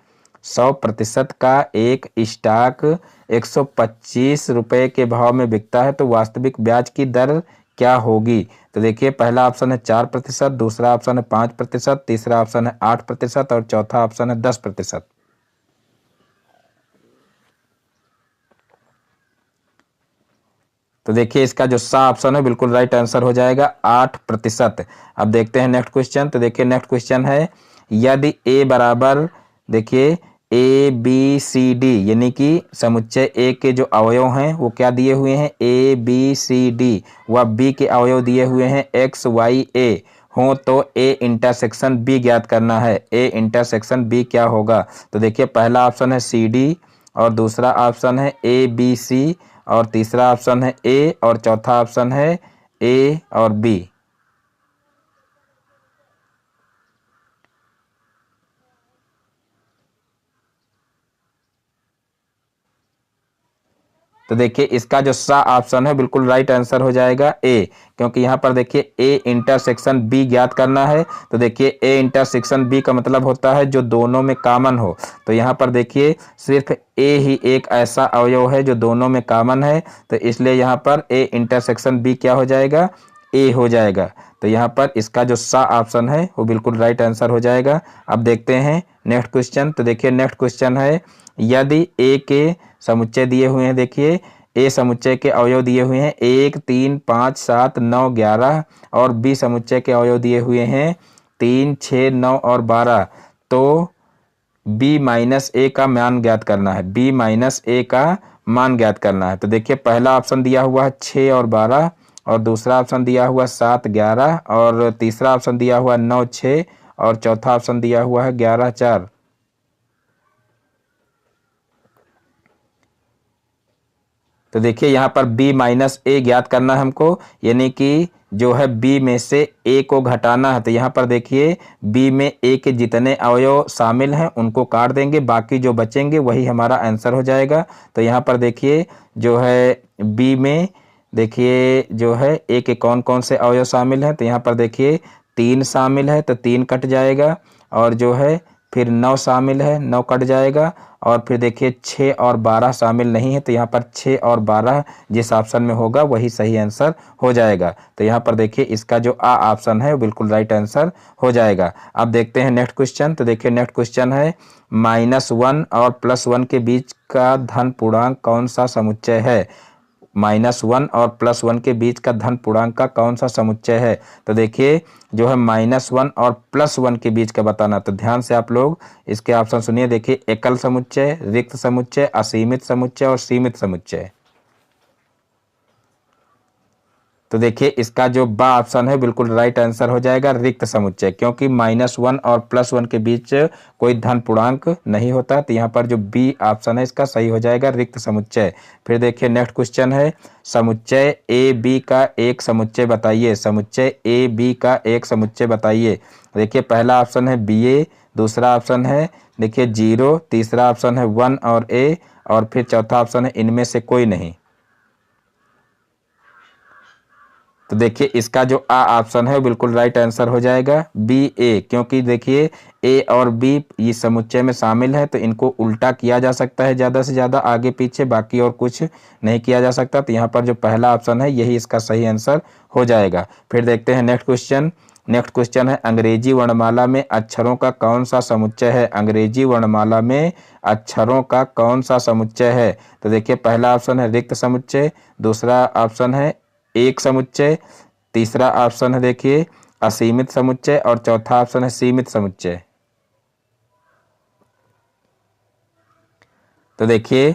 100% का एक स्टॉक 125 रुपये के भाव में बिकता है तो वास्तविक ब्याज की दर क्या होगी? तो देखिए पहला ऑप्शन है 4%, दूसरा ऑप्शन है 5%, तीसरा ऑप्शन है 8% और चौथा ऑप्शन है 10%। तो देखिए इसका जो सा ऑप्शन है बिल्कुल राइट आंसर हो जाएगा 8%। अब देखते हैं नेक्स्ट क्वेश्चन। तो देखिए नेक्स्ट क्वेश्चन है यदि ए बराबर देखिए ABCD यानी कि समुच्चय ए के जो अवयव हैं वो क्या दिए हुए हैं ABCD व बी के अवयव दिए हुए हैं XYA। हो तो ए इंटरसेक्शन बी ज्ञात करना है। ए इंटरसेक्शन बी क्या होगा? तो देखिए पहला ऑप्शन है सी डी, और दूसरा ऑप्शन है ए बी सी, और तीसरा ऑप्शन है ए, और चौथा ऑप्शन है ए और बी। तो देखिए इसका जो सा ऑप्शन है बिल्कुल राइट आंसर हो जाएगा ए, क्योंकि यहाँ पर देखिए ए इंटरसेक्शन बी ज्ञात करना है। तो देखिए ए इंटरसेक्शन बी का मतलब होता है जो दोनों में कॉमन हो। तो यहाँ पर देखिए सिर्फ ए ही एक ऐसा अवयव है जो दोनों में कॉमन है, तो इसलिए यहाँ पर ए इंटरसेक्शन बी क्या हो जाएगा? ए हो जाएगा। तो यहाँ पर इसका जो सा ऑप्शन है वो बिल्कुल राइट आंसर हो जाएगा। अब देखते हैं नेक्स्ट क्वेश्चन। तो देखिए नेक्स्ट क्वेश्चन है, यदि ए के समुच्चय दिए हुए हैं, देखिए ए समुच्चय के अवयव दिए हुए हैं 1 3 5 7 9 11, और बी समुच्चय के अवयव दिए हुए हैं 3 6 9 और 12, तो बी माइनस ए का मान ज्ञात करना है। बी माइनस ए का मान ज्ञात करना है। तो देखिए पहला ऑप्शन दिया हुआ है 6 और 12, और दूसरा ऑप्शन दिया हुआ 7 11, और तीसरा ऑप्शन दिया हुआ 9 6, और चौथा ऑप्शन दिया हुआ है 11 4। तो देखिए यहाँ पर b माइनस ए ज्ञात करना है हमको, यानी कि जो है b में से a को घटाना है। तो यहाँ पर देखिए b में a के जितने अवयव शामिल हैं उनको काट देंगे, बाकी जो बचेंगे वही हमारा आंसर हो जाएगा। तो यहाँ पर देखिए जो है b में देखिए जो है a के कौन कौन से अवयव शामिल हैं। तो यहाँ पर देखिए 3 शामिल है तो 3 कट जाएगा, और जो है फिर 9 शामिल है 9 कट जाएगा, और फिर देखिए 6 और 12 शामिल नहीं है। तो यहाँ पर 6 और 12 जिस ऑप्शन में होगा वही सही आंसर हो जाएगा। तो यहाँ पर देखिए इसका जो आ ऑप्शन है वो बिल्कुल राइट आंसर हो जाएगा। अब देखते हैं नेक्स्ट क्वेश्चन। तो देखिए नेक्स्ट क्वेश्चन है, -1 और +1 के बीच का धन पूर्णांक कौन सा समुच्चय है? -1 और +1 के बीच का धन पूर्णांक का कौन सा समुच्चय है? तो देखिए जो है -1 और +1 के बीच का बताना। तो ध्यान से आप लोग इसके ऑप्शन सुनिए। देखिए एकल समुच्चय, रिक्त समुच्चय, असीमित समुच्चय और सीमित समुच्चय। तो देखिए इसका जो बा ऑप्शन है बिल्कुल राइट आंसर हो जाएगा रिक्त समुच्चय, क्योंकि -1 और +1 के बीच कोई धन पूर्णांक नहीं होता। तो यहाँ पर जो बी ऑप्शन है इसका सही हो जाएगा रिक्त समुच्चय। फिर देखिए नेक्स्ट क्वेश्चन है, समुच्चय ए बी का एक समुच्चय बताइए। समुच्चय ए बी का एक समुच्चय बताइए। देखिए पहला ऑप्शन है बी ए, दूसरा ऑप्शन है देखिए 0, तीसरा ऑप्शन है 1 और ए, और फिर चौथा ऑप्शन है इनमें से कोई नहीं। तो देखिए इसका जो आ ऑप्शन है बिल्कुल राइट आंसर हो जाएगा बी ए, क्योंकि देखिए ए और बी ये समुच्चय में शामिल है, तो इनको उल्टा किया जा सकता है ज़्यादा से ज़्यादा आगे पीछे, बाकी और कुछ नहीं किया जा सकता। तो यहाँ पर जो पहला ऑप्शन है यही इसका सही आंसर हो जाएगा। फिर देखते हैं नेक्स्ट क्वेश्चन। नेक्स्ट क्वेश्चन है, अंग्रेजी वर्णमाला में अक्षरों का कौन सा समुच्चय है? अंग्रेजी वर्णमाला में अक्षरों का कौन सा समुच्चय है? तो देखिए पहला ऑप्शन है रिक्त समुच्चय, दूसरा ऑप्शन है एक समुच्चय, तीसरा ऑप्शन है देखिए असीमित समुच्चय, और चौथा ऑप्शन है सीमित समुच्चय। तो देखिए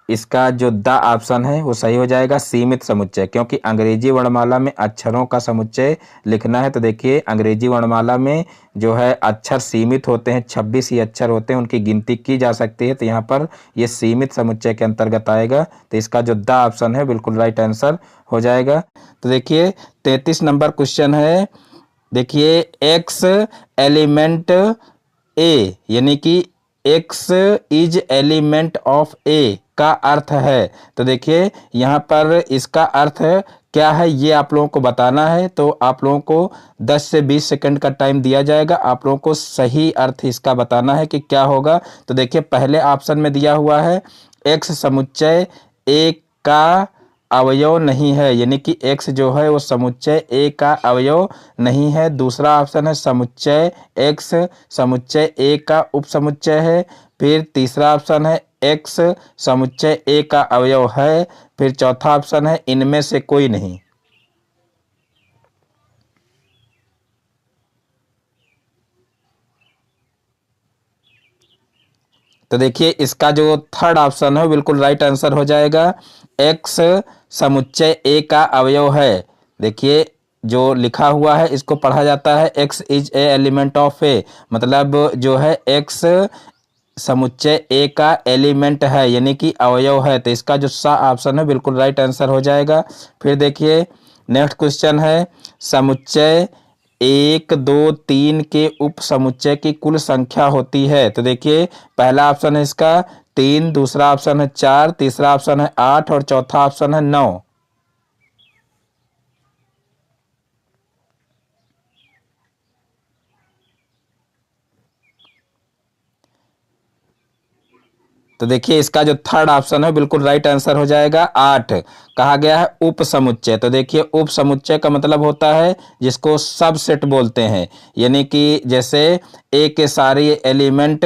इसका जो द ऑप्शन है वो सही हो जाएगा सीमित समुच्चय, क्योंकि अंग्रेजी वर्णमाला में अक्षरों का समुच्चय लिखना है। तो देखिए अंग्रेजी वर्णमाला में जो है अक्षर सीमित होते हैं, 26 ही अक्षर होते हैं, उनकी गिनती की जा सकती है। तो यहाँ पर ये सीमित समुच्चय के अंतर्गत आएगा। तो इसका जो द ऑप्शन है बिल्कुल राइट आंसर हो जाएगा। तो देखिए 33 नंबर क्वेश्चन है, देखिए एक्स एलिमेंट ए, यानी कि एक्स इज एलिमेंट ऑफ ए का अर्थ है। तो देखिए यहाँ पर इसका अर्थ क्या है ये आप लोगों को बताना है। तो आप लोगों को 10 से 20 सेकंड का टाइम दिया जाएगा, आप लोगों को सही अर्थ इसका बताना है कि क्या होगा। तो देखिए पहले ऑप्शन में दिया हुआ है एक्स समुच्चय ए का अवयव नहीं है, यानी कि x जो है वो समुच्चय a का अवयव नहीं है। दूसरा ऑप्शन है समुच्चय x समुच्चय a का उपसमुच्चय है। फिर तीसरा ऑप्शन है x समुच्चय a का अवयव है। फिर चौथा ऑप्शन है इनमें से कोई नहीं। तो देखिए इसका जो थर्ड ऑप्शन है बिल्कुल राइट आंसर हो जाएगा, x समुच्चय a का अवयव है। देखिए जो लिखा हुआ है इसको पढ़ा जाता है x is a element of a, मतलब जो है x समुच्चय ए का एलिमेंट है यानी कि अवयव है। तो इसका जो सा ऑप्शन है बिल्कुल राइट आंसर हो जाएगा। फिर देखिए नेक्स्ट क्वेश्चन है, समुच्चय 1 2 3 के उप समुच्चय की कुल संख्या होती है। तो देखिए पहला ऑप्शन है इसका 3, दूसरा ऑप्शन है 4, तीसरा ऑप्शन है 8 और चौथा ऑप्शन है 9। तो देखिए इसका जो थर्ड ऑप्शन है बिल्कुल राइट आंसर हो जाएगा 8। कहा गया है उप समुच्चय। तो देखिए उप समुच्चय का मतलब होता है जिसको सबसेट बोलते हैं, यानी कि जैसे ए के सारे एलिमेंट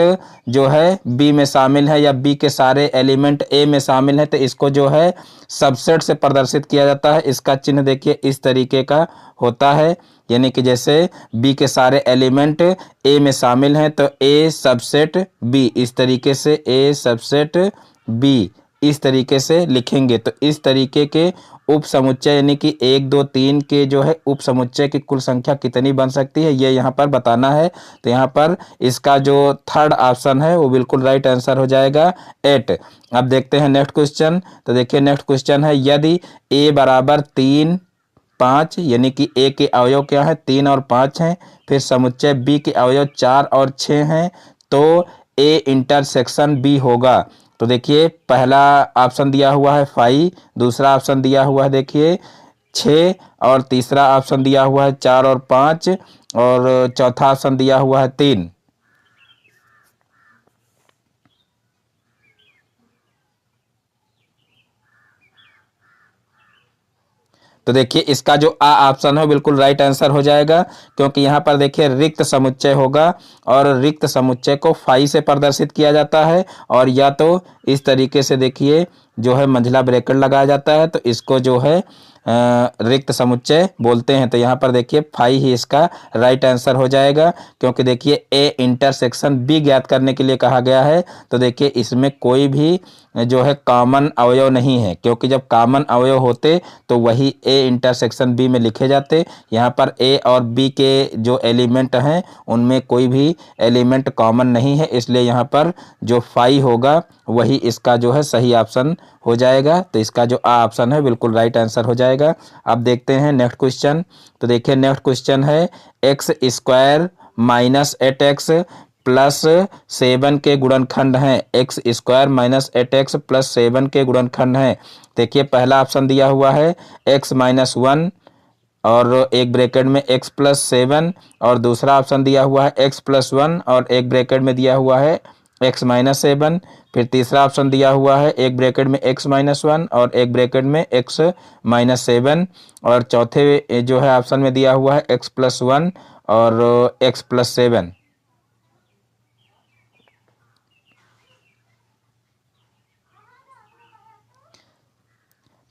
जो है बी में शामिल है या बी के सारे एलिमेंट ए में शामिल है, तो इसको जो है सबसेट से प्रदर्शित किया जाता है। इसका चिन्ह देखिए इस तरीके का होता है, यानी कि जैसे बी के सारे एलिमेंट ए में शामिल हैं तो ए सबसेट बी, इस तरीके से ए सबसेट बी इस तरीके से लिखेंगे। तो इस तरीके के उप समुच्चय यानी कि 1 2 3 के जो है उप समुच्चय की कुल संख्या कितनी बन सकती है ये यहाँ पर बताना है। तो यहाँ पर इसका जो थर्ड ऑप्शन है वो बिल्कुल राइट आंसर हो जाएगा 8। अब देखते हैं नेक्स्ट क्वेश्चन। तो देखिए नेक्स्ट क्वेश्चन है, यदि ए बराबर 3 5 यानी कि ए के अवयव क्या है 3 और 5 हैं, फिर समुच्चय बी के अवयव 4 और 6 हैं, तो ए इंटरसेक्शन बी होगा। तो देखिए पहला ऑप्शन दिया हुआ है 5, दूसरा ऑप्शन दिया हुआ है देखिए 6 और तीसरा ऑप्शन दिया हुआ है 4 और 5 और चौथा ऑप्शन दिया हुआ है 3। तो देखिए इसका जो आ ऑप्शन है बिल्कुल राइट आंसर हो जाएगा, क्योंकि यहाँ पर देखिए रिक्त समुच्चय होगा और रिक्त समुच्चय को फाई से प्रदर्शित किया जाता है, और या तो इस तरीके से देखिए जो है मंझला ब्रैकेट लगाया जाता है, तो इसको जो है रिक्त समुच्चय बोलते हैं। तो यहाँ पर देखिए फाई ही इसका राइट आंसर हो जाएगा, क्योंकि देखिए ए इंटरसेक्शन बी ज्ञात करने के लिए कहा गया है। तो देखिए इसमें कोई भी जो है कॉमन अवयव नहीं है, क्योंकि जब कॉमन अवयव होते तो वही ए इंटरसेक्शन बी में लिखे जाते। यहाँ पर ए और बी के जो एलिमेंट हैं उनमें कोई भी एलिमेंट कॉमन नहीं है, इसलिए यहाँ पर जो फाई होगा वही इसका जो है सही ऑप्शन हो जाएगा। तो इसका जो आ ऑप्शन है बिल्कुल राइट आंसर हो जाएगा। अब देखते हैं नेक्स्ट क्वेश्चन। तो देखिए नेक्स्ट क्वेश्चन है, x square minus 8x plus 7 के गुणनखंड हैं। X square minus 8x plus 7 के गुणनखंड हैं। देखिए पहला ऑप्शन दिया हुआ है x माइनस 1 और एक ब्रैकेट में x प्लस 7, और दूसरा ऑप्शन दिया हुआ है x प्लस 1 और एक ब्रैकेट में दिया हुआ है x माइनस 7। फिर तीसरा ऑप्शन दिया हुआ है एक ब्रैकेट में x माइनस 1 और एक ब्रैकेट में x माइनस 7, और चौथे जो है ऑप्शन में दिया हुआ है x प्लस 1 और x प्लस 7।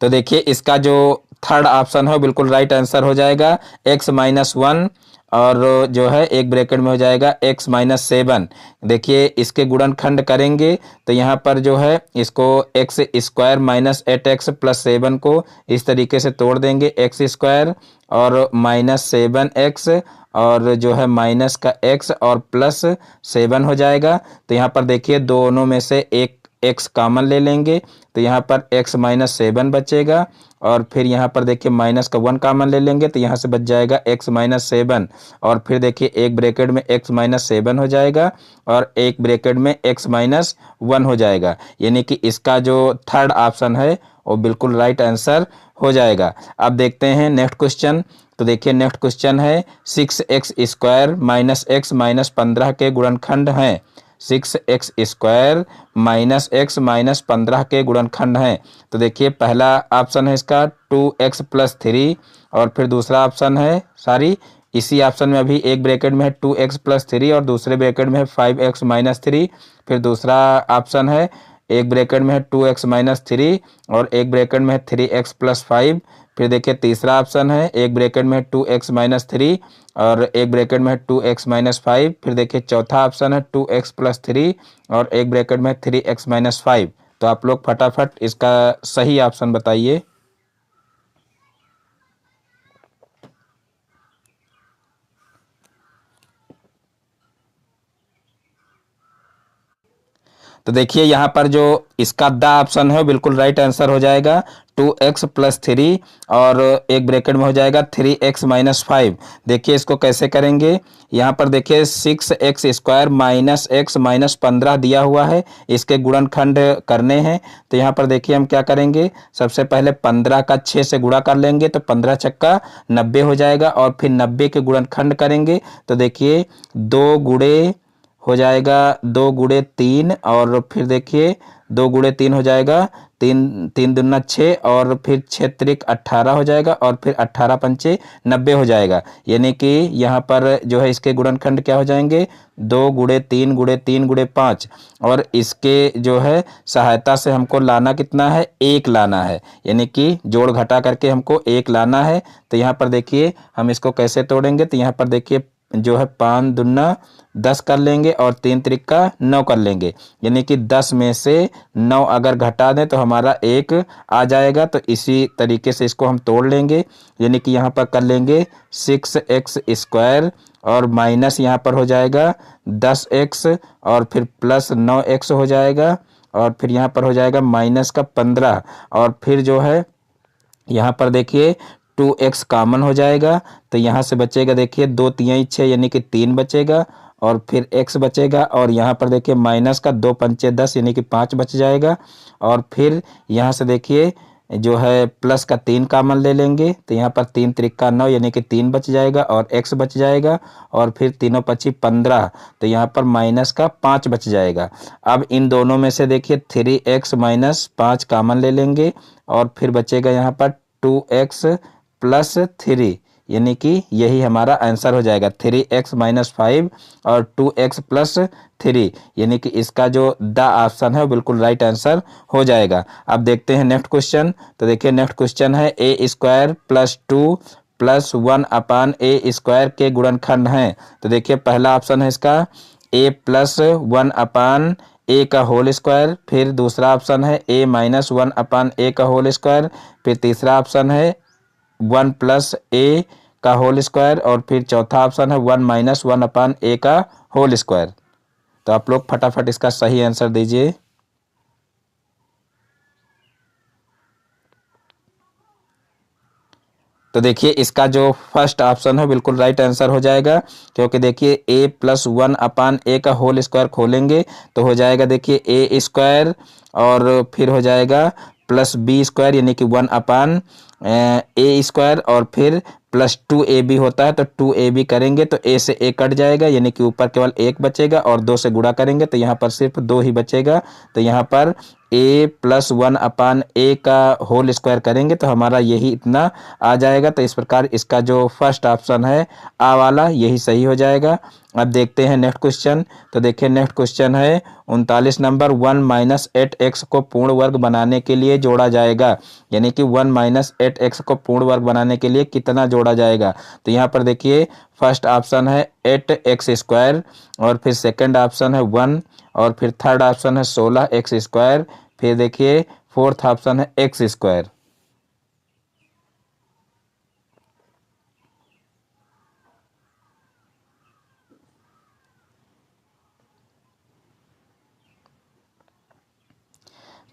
तो देखिए इसका जो थर्ड ऑप्शन है बिल्कुल राइट आंसर हो जाएगा x माइनस 1 और जो है एक ब्रैकेट में हो जाएगा x माइनस 7। देखिए इसके गुणनखंड करेंगे तो यहाँ पर जो है इसको x square minus 8x plus 7 को इस तरीके से तोड़ देंगे, x स्क्वायर और माइनस 7x और जो है माइनस का x और प्लस 7 हो जाएगा। तो यहाँ पर देखिए दोनों में से एक x कॉमन ले लेंगे, तो यहाँ पर x माइनस 7 बचेगा, और फिर यहाँ पर देखिए माइनस का 1 कॉमन ले लेंगे तो यहाँ से बच जाएगा x माइनस 7, और फिर देखिए एक ब्रैकेट में x माइनस 7 हो जाएगा और एक ब्रैकेट में x माइनस 1 हो जाएगा, यानी कि इसका जो थर्ड ऑप्शन है वो बिल्कुल राइट आंसर हो जाएगा। अब देखते हैं नेक्स्ट क्वेश्चन। तो देखिए नेक्स्ट क्वेश्चन है 6x square minus x minus 15 के गुणनखंड हैं। 6x square minus x minus 15 के गुणनखंड हैं। तो देखिए पहला ऑप्शन है इसका 2x प्लस 3, और फिर दूसरा ऑप्शन है इसी ऑप्शन में अभी एक ब्रैकेट में है 2x प्लस 3 और दूसरे ब्रैकेट में है 5x माइनस 3। फिर दूसरा ऑप्शन है एक ब्रैकेट में है 2x माइनस 3 और एक ब्रैकेट में है 3x प्लस 5। फिर देखिए तीसरा ऑप्शन है एक ब्रैकेट में 2x माइनस 3 और एक ब्रैकेट में 2x माइनस 5। फिर देखिए चौथा ऑप्शन है 2x प्लस 3 और एक ब्रैकेट में 3x माइनस 5। तो आप लोग फटाफट इसका सही ऑप्शन बताइए। तो देखिए यहाँ पर जो इसका द ऑप्शन है बिल्कुल राइट आंसर हो जाएगा 2x प्लस 3 और एक ब्रैकेट में हो जाएगा 3x माइनस 5। देखिए इसको कैसे करेंगे, यहाँ पर देखिए 6x square minus x minus 15 दिया हुआ है, इसके गुणनखंड करने हैं। तो यहाँ पर देखिए हम क्या करेंगे, सबसे पहले 15 का 6 से गुणा कर लेंगे तो 15 छक्का 90 हो जाएगा और फिर 90 के गुणनखंड करेंगे तो देखिए 2 गुणे हो जाएगा 2 गुणे 3 और फिर देखिए 2 गुणे 3 हो जाएगा 3 दूना 6 और फिर 6 त्रिक 18 हो जाएगा और फिर 18 पंचे 90 हो जाएगा। यानी कि यहाँ पर जो है इसके गुणनखंड क्या हो जाएंगे, 2 गुणे 3 गुणे 3 गुणे 5 और इसके जो है सहायता से हमको लाना कितना है, 1 लाना है, यानी कि जोड़ घटा करके हमको 1 लाना है। तो यहाँ पर देखिए हम इसको कैसे तोड़ेंगे, तो यहाँ पर देखिए जो है 5 दूना 10 कर लेंगे और 3 त्रिका 9 कर लेंगे, यानी कि 10 में से 9 अगर घटा दें तो हमारा 1 आ जाएगा। तो इसी तरीके से इसको हम तोड़ लेंगे, यानी कि यहाँ पर कर लेंगे 6x स्क्वायर और माइनस यहाँ पर हो जाएगा 10x और फिर प्लस 9x हो जाएगा और फिर यहाँ पर हो जाएगा माइनस का 15 और फिर जो है यहाँ पर देखिए 2x कॉमन हो जाएगा तो यहाँ से बचेगा देखिए 2 तियाई 6 यानी कि 3 बचेगा और फिर x बचेगा और यहाँ पर देखिए माइनस का 2 पंचे 10 यानी कि 5 बच जाएगा और फिर यहाँ से देखिए जो है प्लस का 3 कॉमन ले लेंगे तो यहाँ पर 3 त्रिका 9 यानी कि 3 बच जाएगा और x बच जाएगा और फिर तीनों पची 15 तो यहाँ पर माइनस का 5 बच जाएगा। अब इन दोनों में से देखिए 3x माइनस 5 कॉमन ले लेंगे और फिर बचेगा यहाँ पर 2x प्लस 3 यानी कि यही हमारा आंसर हो जाएगा 3x माइनस 5 और 2x प्लस 3 यानी कि इसका जो द ऑप्शन है वो बिल्कुल राइट आंसर हो जाएगा। अब देखते हैं नेक्स्ट क्वेश्चन। तो देखिए नेक्स्ट क्वेश्चन है ए स्क्वायर प्लस 2 प्लस 1 अपान ए स्क्वायर के गुणनखंड हैं। तो देखिए पहला ऑप्शन है इसका a प्लस 1 अपान ए का होल स्क्वायर, फिर दूसरा ऑप्शन है a माइनस 1 अपान ए का होल स्क्वायर, फिर तीसरा ऑप्शन है 1 प्लस ए का होल स्क्वायर और फिर चौथा ऑप्शन है 1 माइनस 1 अपान ए का होल स्क्वायर। तो आप लोग फटाफट इसका सही आंसर दीजिए। तो देखिए इसका जो फर्स्ट ऑप्शन है बिल्कुल राइट आंसर हो जाएगा, क्योंकि देखिए a प्लस 1 अपान ए का होल स्क्वायर खोलेंगे तो हो जाएगा देखिए ए स्क्वायर और फिर हो जाएगा प्लस बी स्क्वायर यानी कि 1 अपान ए स्क्वायर और फिर प्लस 2ab होता है तो 2ab करेंगे तो a से a कट जाएगा यानी कि ऊपर केवल 1 बचेगा और 2 से गुणा करेंगे तो यहाँ पर सिर्फ 2 ही बचेगा। तो यहाँ पर a प्लस 1 अपान ए का होल स्क्वायर करेंगे तो हमारा यही इतना आ जाएगा। तो इस प्रकार इसका जो फर्स्ट ऑप्शन है आ वाला यही सही हो जाएगा। अब देखते हैं नेक्स्ट क्वेश्चन। तो देखिए नेक्स्ट क्वेश्चन है 39 नंबर 1 माइनस 8x को पूर्ण वर्ग बनाने के लिए जोड़ा जाएगा, यानी कि 1 माइनस 8x को पूर्ण वर्ग बनाने के लिए कितना जोड़ा जाएगा। तो यहाँ पर देखिए फर्स्ट ऑप्शन है 8x स्क्वायर और फिर सेकंड ऑप्शन है 1 और फिर थर्ड ऑप्शन है 16x स्क्वायर, फिर देखिए फोर्थ ऑप्शन है x स्क्वायर।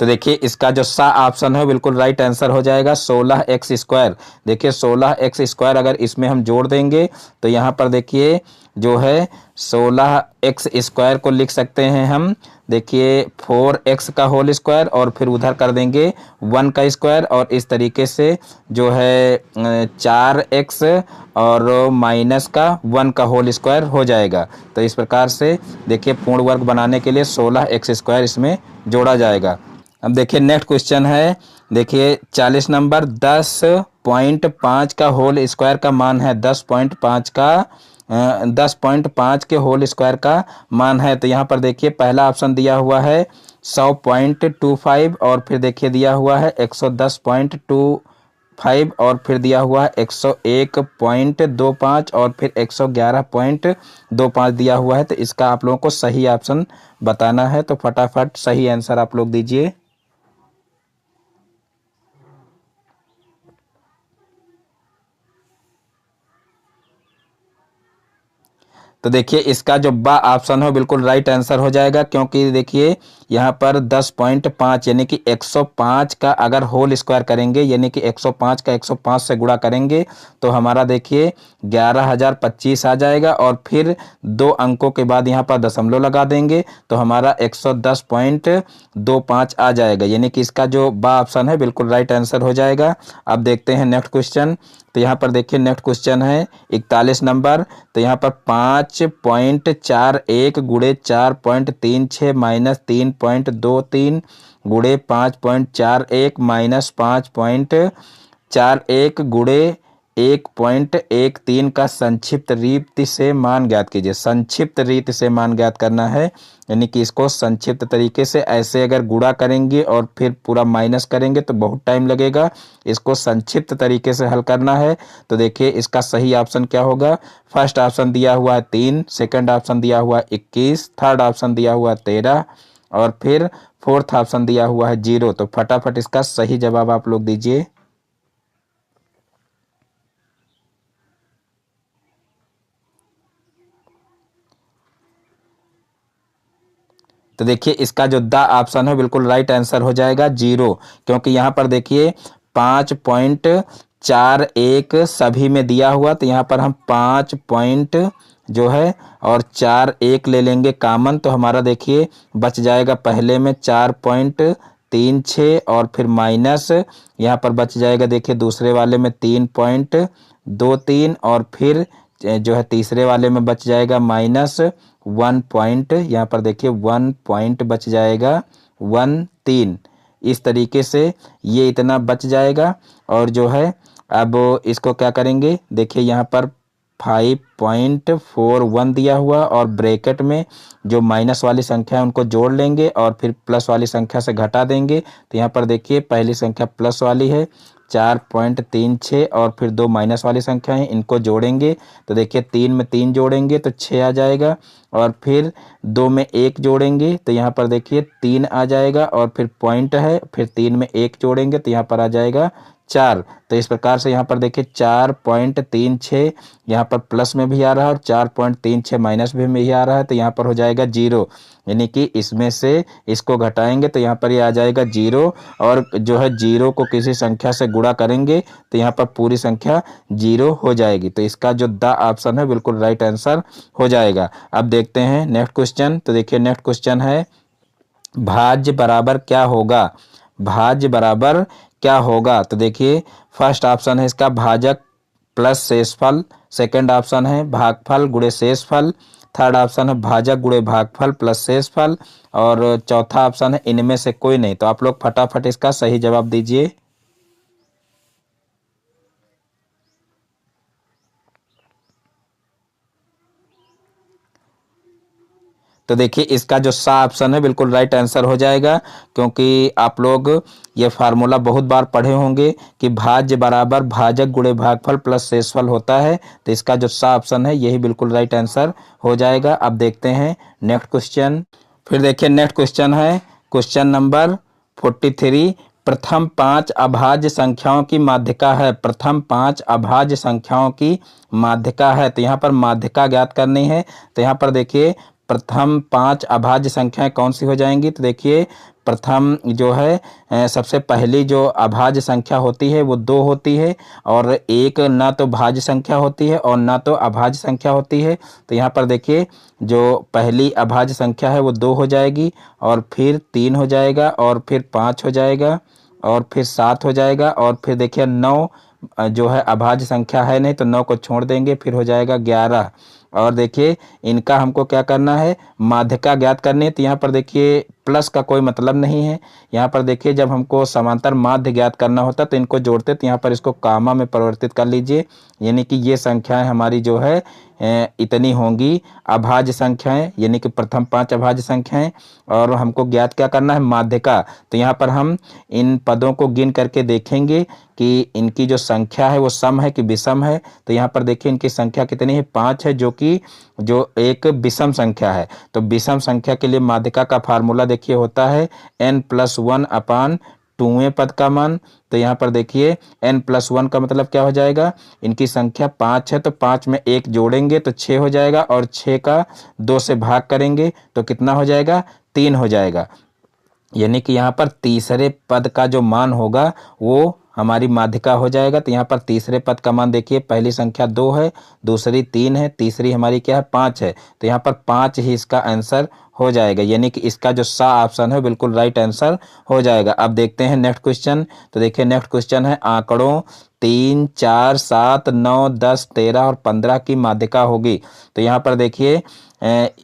तो देखिए इसका जो सा ऑप्शन है बिल्कुल राइट आंसर हो जाएगा 16x स्क्वायर। देखिए 16x स्क्वायर अगर इसमें हम जोड़ देंगे तो यहाँ पर देखिए जो है 16x स्क्वायर को लिख सकते हैं हम देखिए 4x का होल स्क्वायर और फिर उधर कर देंगे 1 का स्क्वायर और इस तरीके से जो है 4x और माइनस का 1 का होल स्क्वायर हो जाएगा। तो इस प्रकार से देखिए पूर्ण वर्ग बनाने के लिए 16x स्क्वायर इसमें जोड़ा जाएगा। अब देखिए नेक्स्ट क्वेश्चन है देखिए 40 नंबर 10.5 का होल स्क्वायर का मान है 10.5 का 10.5 के होल स्क्वायर का मान है। तो यहाँ पर देखिए पहला ऑप्शन दिया हुआ है 100.25 और फिर देखिए दिया हुआ है 110.25 और फिर दिया हुआ है 101.25 और फिर 111.25 दिया हुआ है। तो इसका आप लोगों को सही ऑप्शन बताना है, तो फटाफट सही आंसर आप लोग दीजिए। तो देखिए इसका जो बा ऑप्शन हो बिल्कुल राइट आंसर हो जाएगा, क्योंकि देखिए यहाँ पर 10.5 यानी कि 105 का अगर होल स्क्वायर करेंगे, यानी कि 105 का 105 से गुणा करेंगे तो हमारा देखिए 11,025 आ जाएगा, और फिर 2 अंकों के बाद यहाँ पर दशमलव लगा देंगे तो हमारा 110.25 आ जाएगा, यानी कि इसका जो बा ऑप्शन है बिल्कुल राइट आंसर हो जाएगा। अब देखते हैं नेक्स्ट क्वेश्चन। तो यहाँ पर देखिए नेक्स्ट क्वेश्चन है 41 नंबर। तो यहाँ पर 5.41 गुणे 4.36 माइनस 3.23 गुणे 5.41 माइनस 5.41 गुणे 1.13 का संक्षिप्त रीति से मान ज्ञात कीजिए। संक्षिप्त रीति से मान ज्ञात करना है, यानी कि इसको संक्षिप्त तरीके से ऐसे अगर गुणा करेंगे और फिर पूरा माइनस करेंगे तो बहुत टाइम लगेगा। इसको संक्षिप्त तरीके से हल करना है। तो देखिए इसका सही ऑप्शन क्या होगा। फर्स्ट ऑप्शन दिया हुआ है 3, सेकंड ऑप्शन दिया हुआ है 21, थर्ड ऑप्शन दिया हुआ है 13 और फिर फोर्थ ऑप्शन दिया हुआ है 0। तो फटाफट इसका सही जवाब आप लोग दीजिए। तो देखिए इसका जो द ऑप्शन है बिल्कुल राइट आंसर हो जाएगा 0, क्योंकि यहाँ पर देखिए 5.41 सभी में दिया हुआ, तो यहाँ पर हम 5 पॉइंट जो है और 4 ले लेंगे कॉमन, तो हमारा देखिए बच जाएगा पहले में 4.36 और फिर माइनस यहाँ पर बच जाएगा देखिए दूसरे वाले में 3.23 और फिर जो है तीसरे वाले में बच जाएगा माइनस 1 पॉइंट, यहाँ पर देखिए 1 पॉइंट बच जाएगा 13। इस तरीके से ये इतना बच जाएगा। और जो है अब इसको क्या करेंगे, देखिए यहाँ पर 5.41 दिया हुआ और ब्रैकेट में जो माइनस वाली संख्या है उनको जोड़ लेंगे और फिर प्लस वाली संख्या से घटा देंगे। तो यहाँ पर देखिए पहली संख्या प्लस वाली है 4.36 और फिर 2 माइनस वाली संख्या है, इनको जोड़ेंगे तो देखिए 3 में 3 जोड़ेंगे तो 6 आ जाएगा और फिर 2 में 1 जोड़ेंगे तो यहाँ पर देखिए 3 आ जाएगा और फिर पॉइंट है, फिर 3 में 1 जोड़ेंगे तो यहाँ पर आ जाएगा 4। तो इस प्रकार से यहाँ पर देखिए 4.36 यहाँ पर प्लस में भी आ रहा है और 4.36 माइनस में भी आ रहा है, तो यहाँ पर हो जाएगा 0, यानी कि इसमें से इसको घटाएंगे तो यहाँ पर ये आ जाएगा 0 और जो है 0 को किसी संख्या से गुणा करेंगे तो यहाँ पर पूरी संख्या 0 हो जाएगी। तो इसका जो द ऑप्शन है बिल्कुल राइट आंसर हो जाएगा। अब देखते हैं नेक्स्ट क्वेश्चन। तो देखिए नेक्स्ट क्वेश्चन है भाज्य बराबर क्या होगा। भाज्य बराबर क्या होगा, तो देखिए फर्स्ट ऑप्शन है इसका भाजक प्लस शेषफल, सेकंड ऑप्शन है भागफल गुणे शेषफल, थर्ड ऑप्शन है भाजक गुणे भागफल प्लस शेषफल और चौथा ऑप्शन है इनमें से कोई नहीं। तो आप लोग फटाफट इसका सही जवाब दीजिए। तो देखिए इसका जो सा ऑप्शन है बिल्कुल राइट आंसर हो जाएगा, क्योंकि आप लोग ये फार्मूला बहुत बार पढ़े होंगे कि भाज्य बराबर भाजक गुणे भागफल प्लस शेषफल होता है। तो इसका जो सा ऑप्शन है यही बिल्कुल राइट आंसर हो जाएगा। अब देखते हैं नेक्स्ट क्वेश्चन। फिर देखिए नेक्स्ट क्वेश्चन है क्वेश्चन नंबर 43। प्रथम 5 अभाज्य संख्याओं की माध्यिका है। प्रथम 5 अभाज्य संख्याओं की माध्यिका है, तो यहाँ पर माध्यिका ज्ञात करनी है। तो यहाँ पर देखिए प्रथम 5 अभाज्य संख्याएं कौन सी हो जाएंगी, तो देखिए प्रथम जो है सबसे पहली जो अभाज्य संख्या होती है वो 2 होती है और एक ना तो भाज्य संख्या होती है और ना तो अभाज्य संख्या होती है। तो यहाँ पर देखिए जो पहली अभाज्य संख्या है वो 2 हो जाएगी और फिर 3 हो जाएगा और फिर 5 हो जाएगा और फिर 7 हो जाएगा और फिर देखिए 9 जो है अभाज्य संख्या है नहीं तो 9 को छोड़ देंगे, फिर हो जाएगा 11। और देखिए इनका हमको क्या करना है, माध्यिका ज्ञात करनी है। तो यहाँ पर देखिए प्लस का कोई मतलब नहीं है। यहाँ पर देखिए जब हमको समांतर माध्य ज्ञात करना होता तो इनको जोड़ते, तो यहाँ पर इसको कामा में परिवर्तित कर लीजिए, यानी कि ये संख्याएं हमारी जो है इतनी होंगी अभाज्य संख्याएं, यानी कि प्रथम 5 अभाज्य संख्याएं। और हमको ज्ञात क्या करना है, माध्यिका। तो यहाँ पर हम इन पदों को गिन करके देखेंगे कि इनकी जो संख्या है वो सम है कि विषम है। तो यहाँ पर देखिए इनकी संख्या कितनी है, 5 है, जो कि जो एक विषम संख्या है। तो विषम संख्या के लिए माध्यिका का फार्मूला देखिए होता है n+1 2वें पद का मान। तो यहाँ पर देखिए n+1 का मतलब क्या हो जाएगा, इनकी संख्या 5 है तो 5 में 1 जोड़ेंगे तो 6 हो जाएगा और 6 का 2 से भाग करेंगे तो कितना हो जाएगा, 3 हो जाएगा। यानी कि यहाँ पर तीसरे पद का जो मान होगा वो हमारी माध्यिका हो जाएगा। तो यहाँ पर तीसरे पद का मान देखिए, पहली संख्या 2 है, दूसरी 3 है, तीसरी हमारी क्या है 5 है। तो यहाँ पर 5 ही इसका आंसर हो जाएगा, यानी कि इसका जो सा ऑप्शन है बिल्कुल राइट आंसर हो जाएगा। अब देखते हैं नेक्स्ट क्वेश्चन। तो देखिए नेक्स्ट क्वेश्चन है आंकड़ों 3, 4, 7, 9, 10, 13 और 15 की माध्यिका होगी। तो यहाँ पर देखिए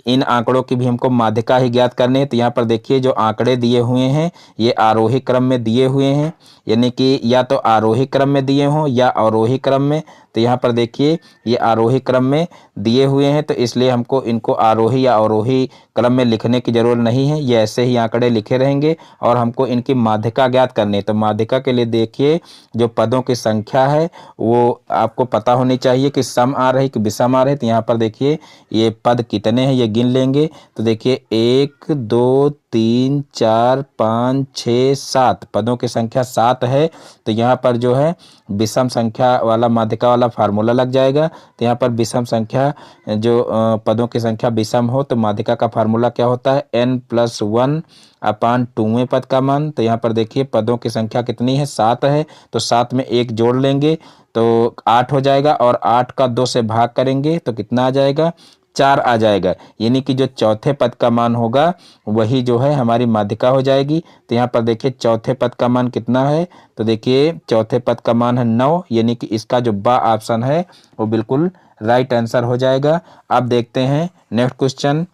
इन आंकड़ों की भी हमको माध्यिका ही ज्ञात करनी है। तो यहाँ पर देखिए जो आंकड़े दिए हुए हैं ये आरोही क्रम में दिए हुए हैं, यानी कि या तो आरोही क्रम में दिए हों या अवरोही क्रम में। तो यहाँ पर देखिए ये आरोही क्रम में दिए हुए हैं, तो इसलिए हमको इनको आरोही या अवरोही क्रम में लिखने की जरूरत नहीं है, ये ऐसे ही आंकड़े लिखे रहेंगे और हमको इनकी माध्यिका ज्ञात करनी है। तो माध्यिका के लिए देखिए जो पदों की संख्या है वो आपको पता होनी चाहिए कि सम आ रही कि विषम आ रही। तो यहाँ पर देखिए ये पद कितने हैं ये गिन लेंगे। तो देखिए 1, 2, 3, 4, 5, 6, 7 पदों की संख्या 7 है। तो यहाँ पर जो है विषम संख्या वाला माध्यिका वाला फार्मूला लग जाएगा। तो यहाँ पर विषम संख्या जो पदों की संख्या विषम हो तो माध्यिका का फार्मूला क्या होता है, n+1/2वें पद का मान। तो यहाँ पर देखिए पदों की संख्या कितनी है 7 है, तो 7 में 1 जोड़ लेंगे तो 8 हो जाएगा और 8 का 2 से भाग करेंगे तो कितना आ जाएगा, 4 आ जाएगा। यानी कि जो चौथे पद का मान होगा वही जो है हमारी माध्यिका हो जाएगी। तो यहाँ पर देखिए चौथे पद का मान कितना है, तो देखिए चौथे पद का मान है 9, यानी कि इसका जो बा ऑप्शन है वो बिल्कुल राइट आंसर हो जाएगा। अब देखते हैं नेक्स्ट क्वेश्चन।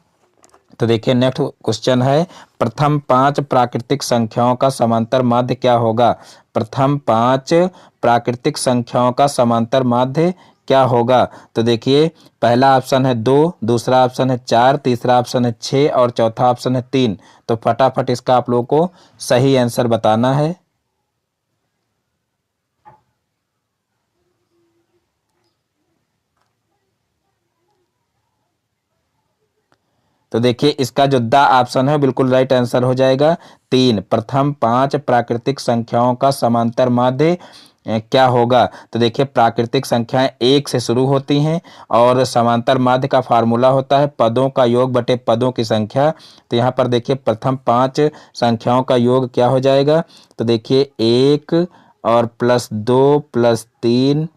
तो देखिए नेक्स्ट क्वेश्चन है प्रथम 5 प्राकृतिक संख्याओं का समांतर माध्य क्या होगा। प्रथम 5 प्राकृतिक संख्याओं का समांतर माध्य क्या होगा। तो देखिए पहला ऑप्शन है 2, दूसरा ऑप्शन है 4, तीसरा ऑप्शन है 6 और चौथा ऑप्शन है 3। तो फटाफट इसका आप लोगों को सही आंसर बताना है। तो देखिए इसका जो द ऑप्शन है बिल्कुल राइट आंसर हो जाएगा 3। प्रथम 5 प्राकृतिक संख्याओं का समांतर माध्य क्या होगा। तो देखिए प्राकृतिक संख्याएं 1 से शुरू होती हैं और समांतर माध्य का फार्मूला होता है पदों का योग बटे पदों की संख्या। तो यहाँ पर देखिए प्रथम 5 संख्याओं का योग क्या हो जाएगा। तो देखिए 1 और +2 +3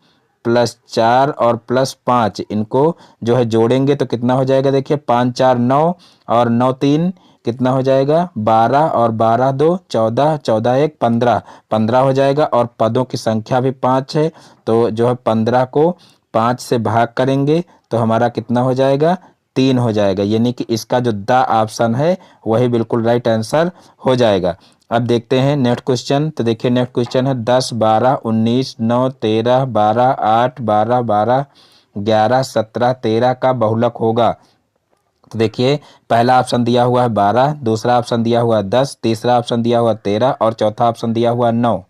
+4 और +5 इनको जो है जोड़ेंगे तो कितना हो जाएगा। देखिए 5 4 9 और 9 3 कितना हो जाएगा 12 और 12 2 14, 14 1 15, 15 हो जाएगा और पदों की संख्या भी 5 है। तो जो है 15 को 5 से भाग करेंगे तो हमारा कितना हो जाएगा 3 हो जाएगा, यानी कि इसका जो द ऑप्शन है वही बिल्कुल राइट आंसर हो जाएगा। अब देखते हैं नेक्स्ट क्वेश्चन। तो देखिए नेक्स्ट क्वेश्चन है 10 12 19 9 13 12 8 12 12 11 17 13 का बहुलक होगा। तो देखिए पहला ऑप्शन दिया हुआ है 12, दूसरा ऑप्शन दिया हुआ है 10, तीसरा ऑप्शन दिया हुआ 13 और चौथा ऑप्शन दिया हुआ 9।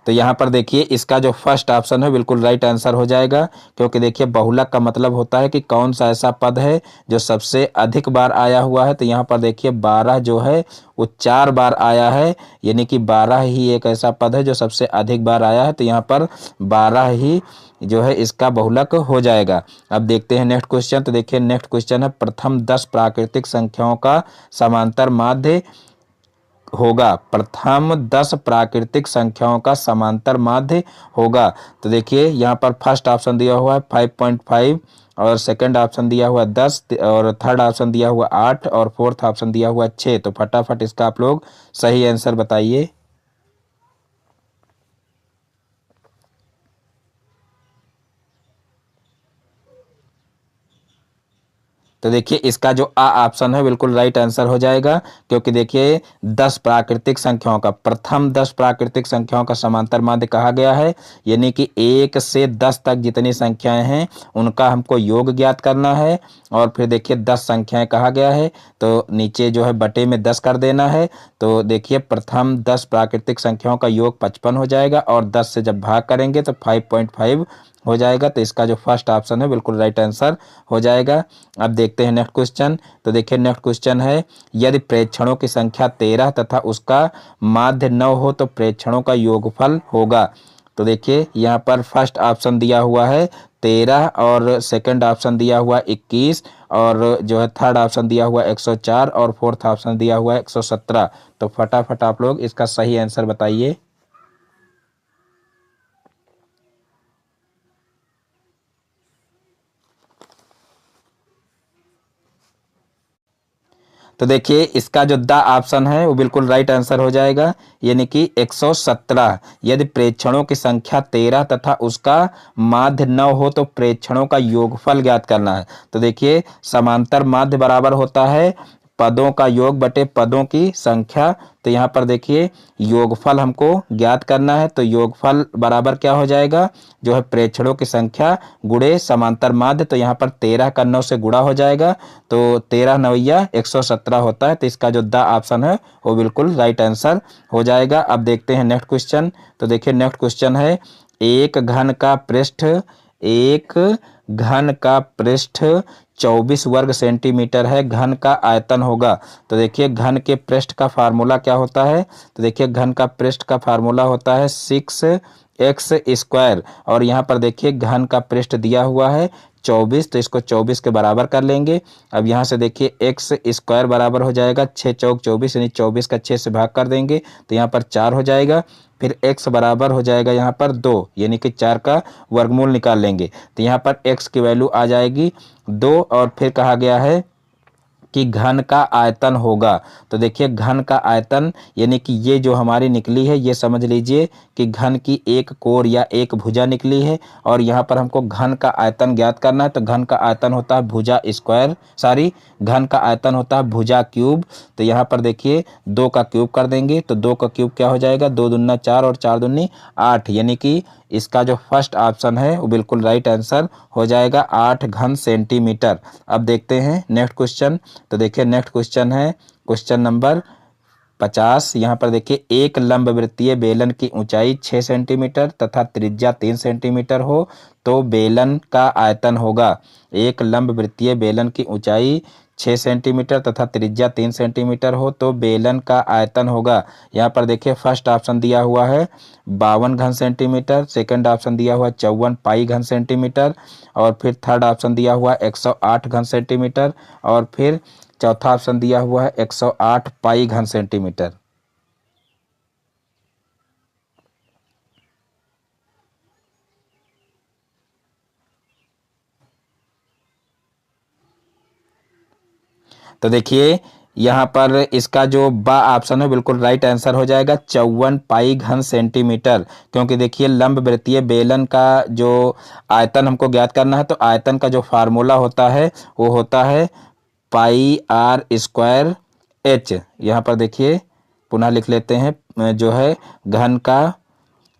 तो यहाँ पर देखिए इसका जो फर्स्ट ऑप्शन है बिल्कुल राइट आंसर हो जाएगा, क्योंकि देखिए बहुलक का मतलब होता है कि कौन सा ऐसा पद है जो सबसे अधिक बार आया हुआ है। तो यहाँ पर देखिए 12 जो है वो 4 बार आया है, यानी कि 12 ही एक ऐसा पद है जो सबसे अधिक बार आया है। तो यहाँ पर 12 ही जो है इसका बहुलक हो जाएगा। अब देखते हैं नेक्स्ट क्वेश्चन। तो देखिए नेक्स्ट क्वेश्चन है प्रथम 10 प्राकृतिक संख्याओं का समांतर माध्य होगा। प्रथम 10 प्राकृतिक संख्याओं का समांतर माध्य होगा। तो देखिए यहाँ पर फर्स्ट ऑप्शन दिया हुआ है 5.5 और सेकंड ऑप्शन दिया हुआ 10 और थर्ड ऑप्शन दिया हुआ 8 और फोर्थ ऑप्शन दिया हुआ 6। तो फटाफट इसका आप लोग सही आंसर बताइए। तो देखिए इसका जो आ ऑप्शन है बिल्कुल राइट आंसर हो जाएगा, क्योंकि देखिए 10 प्राकृतिक संख्याओं का प्रथम 10 प्राकृतिक संख्याओं का समांतर माध्य कहा गया है, यानी कि 1 से 10 तक जितनी संख्याएं हैं उनका हमको योग ज्ञात करना है। और फिर देखिए 10 संख्याएं कहा गया है तो नीचे जो है बटे में 10 कर देना है। तो देखिए प्रथम 10 प्राकृतिक संख्याओं का योग 55 हो जाएगा और 10 से जब भाग करेंगे तो 5.5 हो जाएगा। तो इसका जो फर्स्ट ऑप्शन है बिल्कुल राइट आंसर हो जाएगा। अब देखते हैं नेक्स्ट क्वेश्चन। तो देखिए नेक्स्ट क्वेश्चन है यदि प्रेक्षणों की संख्या 13 तथा उसका माध्य 9 हो तो प्रेक्षणों का योगफल होगा। तो देखिए यहाँ पर फर्स्ट ऑप्शन दिया हुआ है 13 और सेकंड ऑप्शन दिया हुआ 21 और जो है थर्ड ऑप्शन दिया हुआ 104 और फोर्थ ऑप्शन दिया हुआ 117। तो फटाफट आप लोग इसका सही आंसर बताइए। तो देखिए इसका जो द ऑप्शन है वो बिल्कुल राइट आंसर हो जाएगा, यानी कि 117। यदि प्रेक्षणों की संख्या 13 तथा उसका माध्य 9 हो तो प्रेक्षणों का योगफल ज्ञात करना है। तो देखिए समांतर माध्य बराबर होता है पदों का योग बटे पदों की संख्या। तो यहाँ पर देखिए योगफल हमको ज्ञात करना है, तो योगफल बराबर क्या हो जाएगा, जो है प्रेक्षणों की संख्या गुणे समांतर माध्य। तो यहाँ पर 13 का 9 से गुणा हो जाएगा, तो 13 नवैया 117 होता है। तो इसका जो द ऑप्शन है वो बिल्कुल राइट आंसर हो जाएगा। अब देखते हैं नेक्स्ट क्वेश्चन। तो देखिए नेक्स्ट क्वेश्चन है एक घन का पृष्ठ 24 वर्ग सेंटीमीटर है, घन का आयतन होगा। तो देखिए घन के पृष्ठ का फार्मूला क्या होता है, तो देखिए घन का पृष्ठ का फार्मूला होता है 6x²। और यहाँ पर देखिए घन का पृष्ठ दिया हुआ है 24, तो इसको 24 के बराबर कर लेंगे। अब यहाँ से देखिए x² बराबर हो जाएगा 6 चौक 24, यानी 24 का 6 से भाग कर देंगे तो यहाँ पर 4 हो जाएगा। फिर x बराबर हो जाएगा यहाँ पर 2, यानी कि 4 का वर्गमूल निकाल लेंगे तो यहाँ पर x की वैल्यू आ जाएगी 2। और फिर कहा गया है कि घन का आयतन होगा। तो देखिए घन का आयतन यानी कि ये जो हमारी निकली है, ये समझ लीजिए कि घन की एक कोर या एक भुजा निकली है और यहाँ पर हमको घन का आयतन ज्ञात करना है। तो घन का आयतन होता है भुजा स्क्वायर, घन का आयतन होता है भुजा क्यूब। तो यहाँ पर देखिए 2 का क्यूब कर देंगे तो 2 का क्यूब क्या हो जाएगा, 2 दूना 4 और 4 दूनी 8, यानी कि इसका जो फर्स्ट ऑप्शन है वो बिल्कुल राइट आंसर हो जाएगा 8 घन सेंटीमीटर। अब देखते हैं नेक्स्ट क्वेश्चन। तो देखिए नेक्स्ट क्वेश्चन है क्वेश्चन नंबर 50। यहाँ पर देखिए एक लंबवृत्तीय बेलन की ऊंचाई 6 सेंटीमीटर तथा त्रिज्या 3 सेंटीमीटर हो तो बेलन का आयतन होगा। एक लंबवृत्तीय बेलन की ऊंचाई 6 सेंटीमीटर तथा त्रिज्या 3 सेंटीमीटर हो तो बेलन का आयतन होगा। यहाँ पर देखिए फर्स्ट ऑप्शन दिया हुआ है 52 घन सेंटीमीटर, सेकंड ऑप्शन दिया हुआ 54 पाई घन सेंटीमीटर और फिर थर्ड ऑप्शन दिया हुआ 108 घन सेंटीमीटर और फिर चौथा ऑप्शन दिया हुआ है 108 पाई घन सेंटीमीटर। तो देखिए यहाँ पर इसका जो बा ऑप्शन है बिल्कुल राइट आंसर हो जाएगा 54 पाई घन सेंटीमीटर, क्योंकि देखिए लंबवृत्तीय बेलन का जो आयतन हमको ज्ञात करना है तो आयतन का जो फार्मूला होता है वो होता है पाई आर स्क्वायर एच। यहाँ पर देखिए पुनः लिख लेते हैं, जो है घन का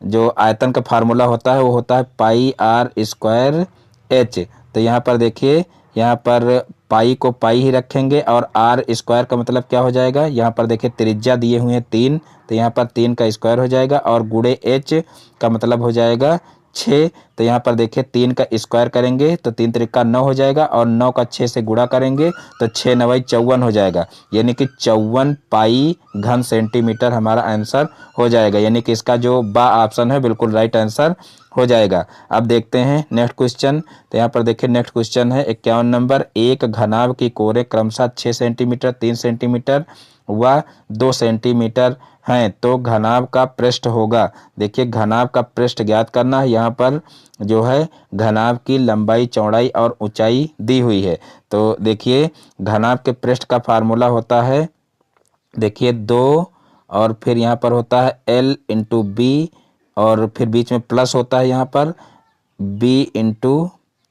जो आयतन का फार्मूला होता है वो होता है पाई आर स्क्वायर एच। तो यहाँ पर देखिए यहाँ पर पाई को पाई ही रखेंगे और आर स्क्वायर का मतलब क्या हो जाएगा, यहाँ पर देखिए त्रिज्या दिए हुए हैं 3 तो यहाँ पर 3 का स्क्वायर हो जाएगा और गुणे एच का मतलब हो जाएगा 6। तो यहाँ पर देखिए 3 का स्क्वायर करेंगे तो 3 त्रिका 9 हो जाएगा और 9 का 6 से गुणा करेंगे तो 6 9 54 हो जाएगा, यानी कि 54 पाई घन सेंटीमीटर हमारा आंसर हो जाएगा। यानी कि इसका जो बा ऑप्शन है बिल्कुल राइट आंसर हो जाएगा। अब देखते हैं नेक्स्ट क्वेश्चन। तो यहाँ पर देखिए नेक्स्ट क्वेश्चन है 51 नंबर। एक घनाभ की कोरें क्रमशः 6 सेंटीमीटर 3 सेंटीमीटर व 2 सेंटीमीटर हैं तो घनाभ का पृष्ठ होगा। देखिए घनाभ का पृष्ठ ज्ञात करना है। यहाँ पर जो है घनाभ की लंबाई चौड़ाई और ऊंचाई दी हुई है। तो देखिए घनाभ के पृष्ठ का फार्मूला होता है देखिए 2 और फिर यहाँ पर होता है L इंटू बी और फिर बीच में प्लस होता है यहाँ पर B इंटू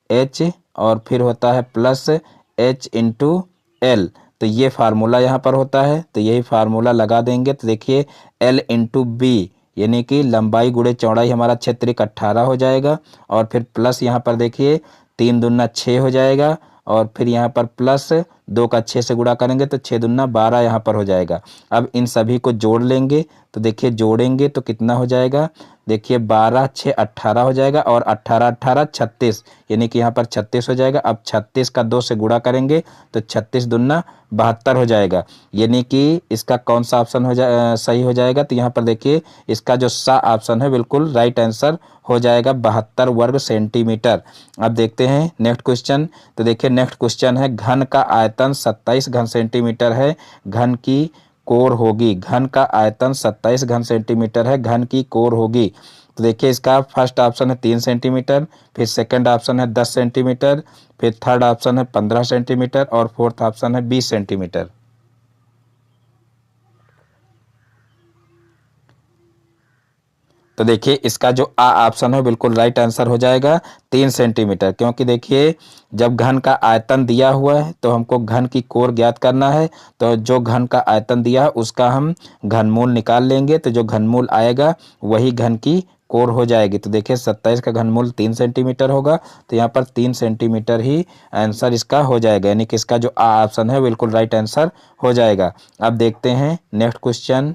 एच और फिर होता है प्लस H इंटू एल। तो ये फार्मूला यहाँ पर होता है तो यही फार्मूला लगा देंगे। तो देखिए L इंटू बी यानी कि लंबाई गुणे चौड़ाई हमारा क्षेत्रिक 18 हो जाएगा और फिर प्लस यहाँ पर देखिए 3 दूना 6 हो जाएगा और फिर यहाँ पर प्लस 2 का 6 से गुणा करेंगे तो 6 दूना 12 यहाँ पर हो जाएगा। अब इन सभी को जोड़ लेंगे तो देखिए जोड़ेंगे तो कितना हो जाएगा, देखिए 12 6 18 हो जाएगा और 18 18 36, यानी कि यहाँ पर 36 हो जाएगा। अब 36 का 2 से गुणा करेंगे तो 36 दूना 72 हो जाएगा, यानी कि इसका कौन सा ऑप्शन सही हो जाएगा। तो यहाँ पर देखिए इसका जो सा ऑप्शन है बिल्कुल राइट आंसर हो जाएगा 72 वर्ग सेंटीमीटर। अब देखते हैं नेक्स्ट क्वेश्चन। तो देखिए नेक्स्ट क्वेश्चन है, घन का आयतन 27 घन सेंटीमीटर है, घन की कोर होगी। घन का आयतन 27 घन सेंटीमीटर है, घन की कोर होगी। तो देखिए इसका फर्स्ट ऑप्शन है 3 सेंटीमीटर, फिर सेकंड ऑप्शन है 10 सेंटीमीटर, फिर थर्ड ऑप्शन है 15 सेंटीमीटर और फोर्थ ऑप्शन है 20 सेंटीमीटर। तो देखिए इसका जो आ ऑप्शन है बिल्कुल राइट आंसर हो जाएगा 3 सेंटीमीटर, क्योंकि देखिए जब घन का आयतन दिया हुआ है तो हमको घन की कोर ज्ञात करना है। तो जो घन का आयतन दिया है उसका हम घनमूल निकाल लेंगे, तो जो घनमूल आएगा वही घन की कोर हो जाएगी। तो देखिए 27 का घनमूल 3 सेंटीमीटर होगा, तो यहाँ पर 3 सेंटीमीटर ही आंसर इसका हो जाएगा, यानी कि इसका जो आ ऑप्शन है बिल्कुल राइट आंसर हो जाएगा। अब देखते हैं नेक्स्ट क्वेश्चन।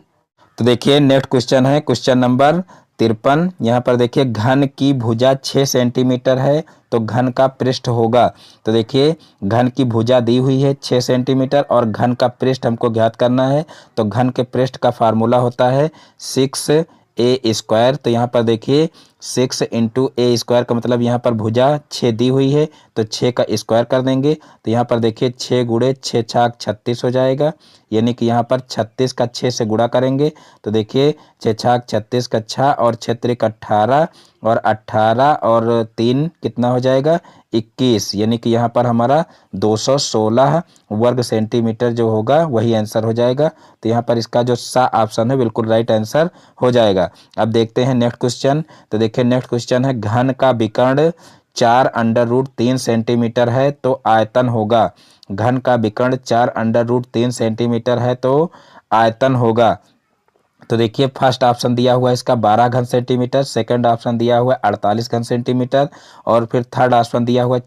तो देखिए नेक्स्ट क्वेश्चन है क्वेश्चन नंबर 53। यहाँ पर देखिए घन की भुजा 6 सेंटीमीटर है तो घन का पृष्ठ होगा। तो देखिए घन की भुजा दी हुई है 6 सेंटीमीटर और घन का पृष्ठ हमको ज्ञात करना है। तो घन के पृष्ठ का फार्मूला होता है 6a²। तो यहाँ पर देखिए 6 इंटू ए स्क्वायर का मतलब यहाँ पर भुजा 6 दी हुई है तो 6 का स्क्वायर कर देंगे। तो यहाँ पर देखिए 6 गुणे 6 छाक 36 हो जाएगा, यानी कि यहाँ पर 36 का 6 से गुणा करेंगे तो देखिए 6 छाक 36 का 6 और 6 त्रिक 18 और 18 और 3 कितना हो जाएगा 21, यानी कि यहाँ पर हमारा 216 वर्ग सेंटीमीटर जो होगा वही आंसर हो जाएगा। तो यहाँ पर इसका जो सा ऑप्शन है बिल्कुल राइट आंसर हो जाएगा। अब देखते हैं नेक्स्ट क्वेश्चन। तो देखिए नेक्स्ट क्वेश्चन है, घन का विकर्ण 4√3 सेंटीमीटर है तो आयतन होगा। घन का विकर्ण 4√3 सेंटीमीटर है तो आयतन होगा। तो देखिए फर्स्ट ऑप्शन दिया हुआ है इसका 12 घन सेंटीमीटर, सेकंड ऑप्शन दिया हुआ है 48 घन सेंटीमीटर और फिर थर्ड ऑप्शन दिया हुआ है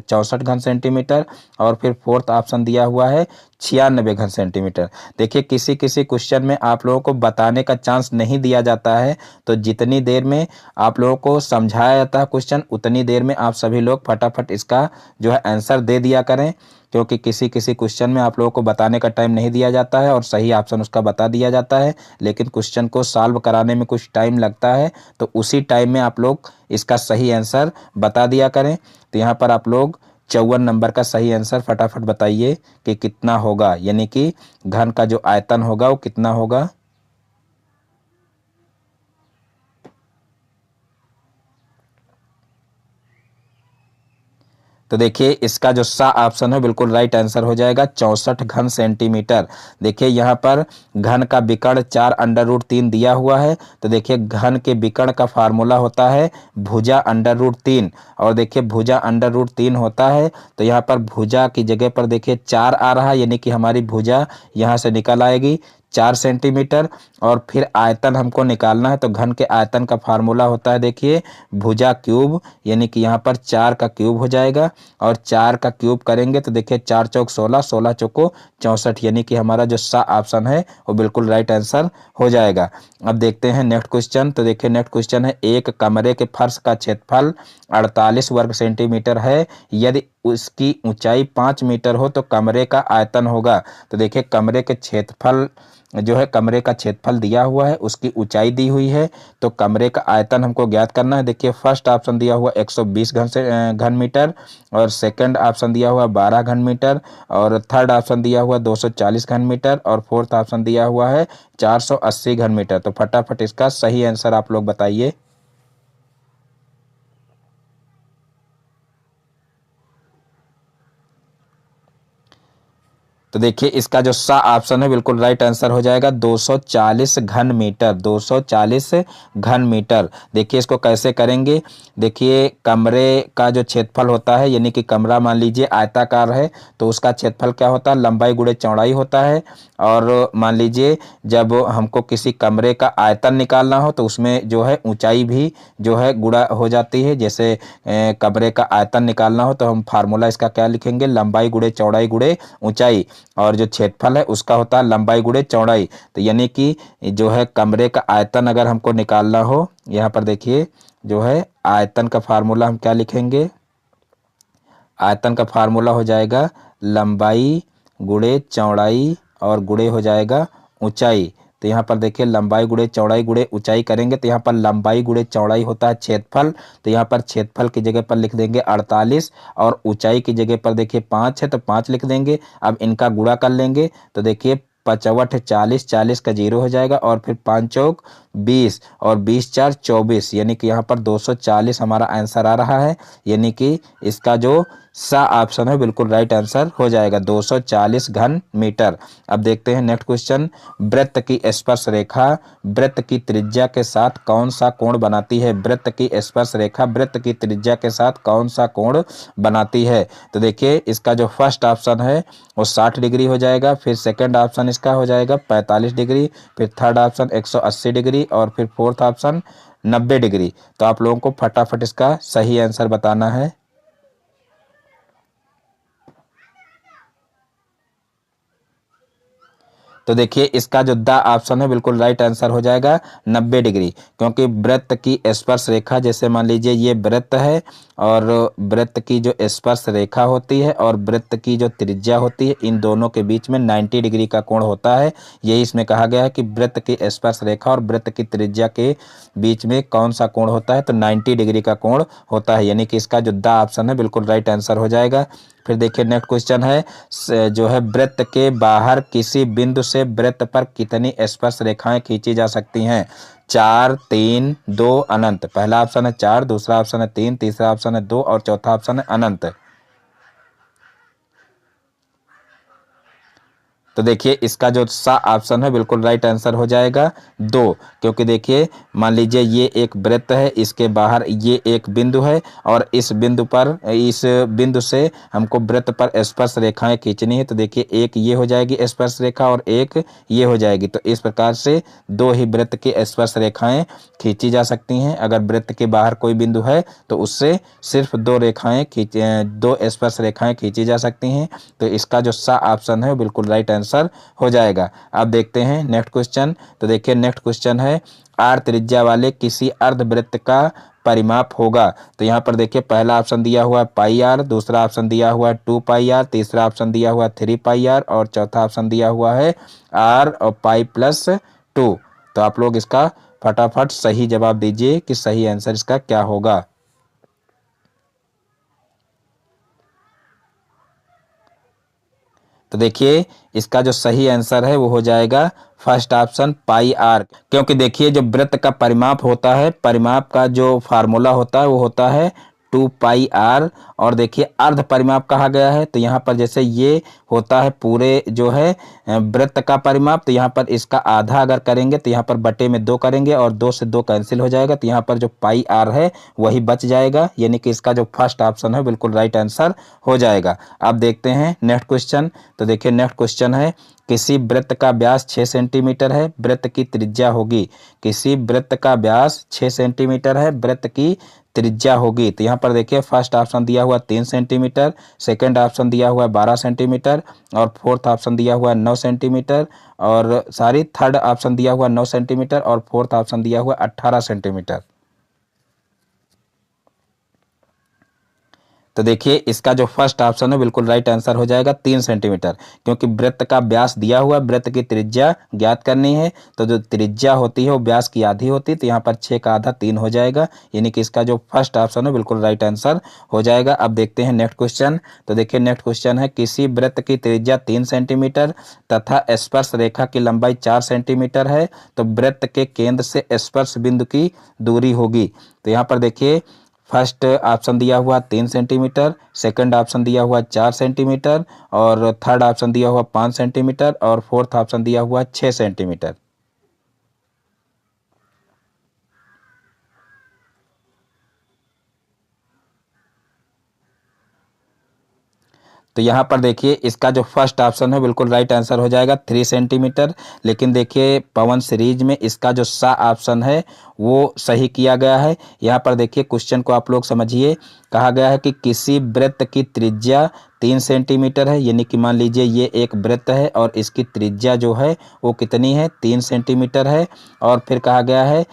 64 घन सेंटीमीटर और फिर फोर्थ ऑप्शन दिया हुआ है 96 घन सेंटीमीटर। देखिए किसी किसी क्वेश्चन में आप लोगों को बताने का चांस नहीं दिया जाता है, तो जितनी देर में आप लोगों को समझाया जाता है क्वेश्चन उतनी देर में आप सभी लोग फटाफट इसका जो है आंसर दे दिया करें, क्योंकि किसी किसी क्वेश्चन में आप लोगों को बताने का टाइम नहीं दिया जाता है और सही ऑप्शन उसका बता दिया जाता है, लेकिन क्वेश्चन को सॉल्व कराने में कुछ टाइम लगता है, तो उसी टाइम में आप लोग इसका सही आंसर बता दिया करें। तो यहाँ पर आप लोग 54 नंबर का सही आंसर फटाफट बताइए कि कितना होगा, यानी कि घन का जो आयतन होगा वो कितना होगा। तो देखिए इसका जो सा ऑप्शन है बिल्कुल राइट आंसर हो जाएगा 64 घन सेंटीमीटर। देखिए यहाँ पर घन का विकर्ण 4√3 दिया हुआ है, तो देखिए घन के विकर्ण का फार्मूला होता है भुजा √3 और देखिए भुजा √3 होता है तो यहाँ पर भुजा की जगह पर देखिए 4 आ रहा है, यानी कि हमारी भुजा यहाँ से निकल आएगी 4 सेंटीमीटर और फिर आयतन हमको निकालना है। तो घन के आयतन का फार्मूला होता है देखिए भुजा क्यूब, यानी कि यहाँ पर 4 का क्यूब हो जाएगा और 4 का क्यूब करेंगे तो देखिए 4 चौक 16, 16 चौको 64, यानी कि हमारा जो सा ऑप्शन है वो बिल्कुल राइट आंसर हो जाएगा। अब देखते हैं नेक्स्ट क्वेश्चन। तो देखिए नेक्स्ट क्वेश्चन है, एक कमरे के फर्श का क्षेत्रफल 48 वर्ग सेंटीमीटर है, यदि उसकी ऊंचाई 5 मीटर हो तो कमरे का आयतन होगा। तो देखिए कमरे के क्षेत्रफल जो है कमरे का क्षेत्रफल दिया हुआ है, उसकी ऊंचाई दी हुई है, तो कमरे का आयतन हमको ज्ञात करना है। देखिए फर्स्ट ऑप्शन दिया हुआ 120 घन मीटर और सेकंड ऑप्शन दिया हुआ 12 घन मीटर और थर्ड ऑप्शन दिया हुआ 240 घन मीटर और फोर्थ ऑप्शन दिया हुआ है 480 घन मीटर। तो फटाफट इसका सही आंसर आप लोग बताइए। तो देखिए इसका जो सा ऑप्शन है बिल्कुल राइट आंसर हो जाएगा 240 घन मीटर, 240 घन मीटर। देखिए इसको कैसे करेंगे, देखिए कमरे का जो क्षेत्रफल होता है, यानी कि कमरा मान लीजिए आयताकार है तो उसका क्षेत्रफल क्या होता है, लंबाई गुणे चौड़ाई होता है। और मान लीजिए जब हमको किसी कमरे का आयतन निकालना हो तो उसमें जो है ऊंचाई भी जो है गुणा हो जाती है। जैसे कमरे का आयतन निकालना हो तो हम फार्मूला इसका क्या लिखेंगे, लंबाई गुणे चौड़ाई गुणे ऊंचाई। और जो क्षेत्रफल है उसका होता है लंबाई गुणे चौड़ाई। तो यानी कि जो है कमरे का आयतन अगर हमको निकालना हो, यहाँ पर देखिए जो है आयतन का फार्मूला हम क्या लिखेंगे, आयतन का फार्मूला हो जाएगा लंबाई गुणे चौड़ाई और गुणे हो जाएगा ऊंचाई। तो यहाँ पर देखिए लंबाई गुणे चौड़ाई गुणे ऊंचाई करेंगे तो यहाँ पर लंबाई गुणे चौड़ाई होता है क्षेत्रफल, तो यहाँ पर क्षेत्रफल की जगह पर लिख देंगे 48 और ऊंचाई की जगह पर देखिए 5 है तो 5 लिख देंगे। अब इनका गुणा कर लेंगे तो देखिए 55 40, 40 का 0 हो जाएगा और फिर 5 चौक 20 और 20 4 24, यानी कि यहाँ पर 240 हमारा आंसर आ रहा है। यानी कि इसका जो सा ऑप्शन है बिल्कुल राइट आंसर हो जाएगा 240 घन मीटर। अब देखते हैं नेक्स्ट क्वेश्चन, वृत्त की स्पर्श रेखा वृत्त की त्रिज्या के साथ कौन सा कोण बनाती है। वृत्त की स्पर्श रेखा वृत्त की त्रिज्या के साथ कौन सा कोण बनाती है। तो देखिए इसका जो फर्स्ट ऑप्शन है वो 60 डिग्री हो जाएगा, फिर सेकंड ऑप्शन इसका हो जाएगा 45 डिग्री, फिर थर्ड ऑप्शन 180 डिग्री और फिर फोर्थ ऑप्शन 90 डिग्री। तो आप लोगों को फटाफट इसका सही आंसर बताना है। तो देखिए इसका जो द ऑप्शन है बिल्कुल राइट आंसर हो जाएगा 90 डिग्री, क्योंकि वृत्त की स्पर्श रेखा, जैसे मान लीजिए ये वृत्त है और वृत्त की जो स्पर्श रेखा होती है और वृत्त की जो त्रिज्या होती है इन दोनों के बीच में 90 डिग्री का कोण होता है। यही इसमें कहा गया है कि वृत्त की स्पर्श रेखा और वृत्त की त्रिज्या के बीच में कौन सा कोण होता है, तो 90 डिग्री का कोण होता है। यानी कि इसका जो द ऑप्शन है बिल्कुल राइट आंसर हो जाएगा। फिर देखिए नेक्स्ट क्वेश्चन है जो है वृत्त के बाहर किसी बिंदु से वृत्त पर कितनी स्पर्श रेखाएं खींची जा सकती हैं। 4 3 2 अनंत। पहला ऑप्शन है 4, दूसरा ऑप्शन है 3, तीसरा ऑप्शन है 2 और चौथा ऑप्शन है अनंत। तो देखिए इसका जो सा ऑप्शन है बिल्कुल राइट आंसर हो जाएगा 2, क्योंकि देखिए मान लीजिए ये एक वृत्त है, इसके बाहर ये एक बिंदु है और इस बिंदु से हमको वृत्त पर स्पर्श रेखाएं खींचनी है। तो देखिए एक ये हो जाएगी स्पर्श रेखा और एक ये हो जाएगी। तो इस प्रकार से दो ही वृत्त की स्पर्श रेखाएं खींची जा सकती हैं। अगर वृत्त के बाहर कोई बिंदु है तो उससे सिर्फ दो स्पर्श रेखाएं खींची जा सकती हैं। तो इसका जो सा ऑप्शन है बिल्कुल राइट आंसर हो जाएगा। अब देखते हैं नेक्स्ट क्वेश्चन। तो देखिए नेक्स्ट क्वेश्चन है आर त्रिज्या वाले किसी अर्धवृत्त का परिमाप होगा। तो यहाँ पर देखिए पहला ऑप्शन दिया हुआ है पाई आर, दूसरा ऑप्शन दिया हुआ है 2 पाई आर, तीसरा ऑप्शन दिया हुआ है 3 पाई आर और चौथा ऑप्शन दिया हुआ है आर और पाई प्लस 2। तो आप लोग इसका फटाफट सही जवाब दीजिए कि सही आंसर इसका क्या होगा। तो देखिए इसका जो सही आंसर है वो हो जाएगा फर्स्ट ऑप्शन पाई आर, क्योंकि देखिए जो वृत्त का परिमाप होता है, परिमाप का जो फार्मूला होता है वो होता है 2 पाई आर। और देखिए अर्ध परिमाप कहा गया है, तो यहाँ पर जैसे ये होता है पूरे जो है वृत्त का परिमाप, तो यहाँ पर इसका आधा अगर करेंगे तो यहाँ पर बटे में 2 करेंगे और 2 से 2 कैंसिल हो जाएगा, तो यहाँ पर जो पाई आर है वही बच जाएगा। यानी कि इसका जो फर्स्ट ऑप्शन है बिल्कुल राइट आंसर हो जाएगा। अब देखते हैं नेक्स्ट क्वेश्चन। तो देखिए नेक्स्ट क्वेश्चन है किसी वृत्त का व्यास 6 सेंटीमीटर है, वृत्त की त्रिज्या होगी। किसी वृत्त का व्यास 6 सेंटीमीटर है, वृत्त की त्रिज्या होगी। तो यहाँ पर देखिए फर्स्ट ऑप्शन दिया हुआ 3 सेंटीमीटर, सेकंड ऑप्शन दिया हुआ 12 सेंटीमीटर और फोर्थ ऑप्शन दिया हुआ 9 सेंटीमीटर और थर्ड ऑप्शन दिया हुआ 9 सेंटीमीटर और फोर्थ ऑप्शन दिया हुआ 18 सेंटीमीटर। तो देखिए इसका जो फर्स्ट ऑप्शन है बिल्कुल राइट आंसर हो जाएगा 3 सेंटीमीटर, क्योंकि वृत्त का व्यास दिया हुआ, वृत्त की त्रिज्या ज्ञात करनी है। तो जो त्रिज्या होती है वो व्यास की आधी होती है, तो यहाँ पर 6 का आधा 3 हो जाएगा। यानी कि इसका जो फर्स्ट ऑप्शन है बिल्कुल राइट आंसर हो जाएगा। अब देखते हैं नेक्स्ट क्वेश्चन। तो देखिए नेक्स्ट क्वेश्चन है किसी वृत्त की त्रिज्या 3 सेंटीमीटर तथा स्पर्श रेखा की लंबाई 4 सेंटीमीटर है, तो वृत्त के केंद्र से स्पर्श बिंदु की दूरी होगी। तो यहाँ पर देखिए फर्स्ट ऑप्शन दिया हुआ 3 सेंटीमीटर, सेकंड ऑप्शन दिया हुआ 4 सेंटीमीटर और थर्ड ऑप्शन दिया हुआ 5 सेंटीमीटर और फोर्थ ऑप्शन दिया हुआ 6 सेंटीमीटर। तो यहाँ पर देखिए इसका जो फर्स्ट ऑप्शन है बिल्कुल राइट आंसर हो जाएगा 3 सेंटीमीटर। लेकिन देखिए पवन सीरीज में इसका जो सा ऑप्शन है वो सही किया गया है। यहाँ पर देखिए क्वेश्चन को आप लोग समझिए। कहा गया है कि किसी वृत्त की त्रिज्या 3 सेंटीमीटर है, यानी कि मान लीजिए ये एक वृत्त है और इसकी त्रिज्या जो है वो कितनी है, 3 सेंटीमीटर है। और फिर कहा गया है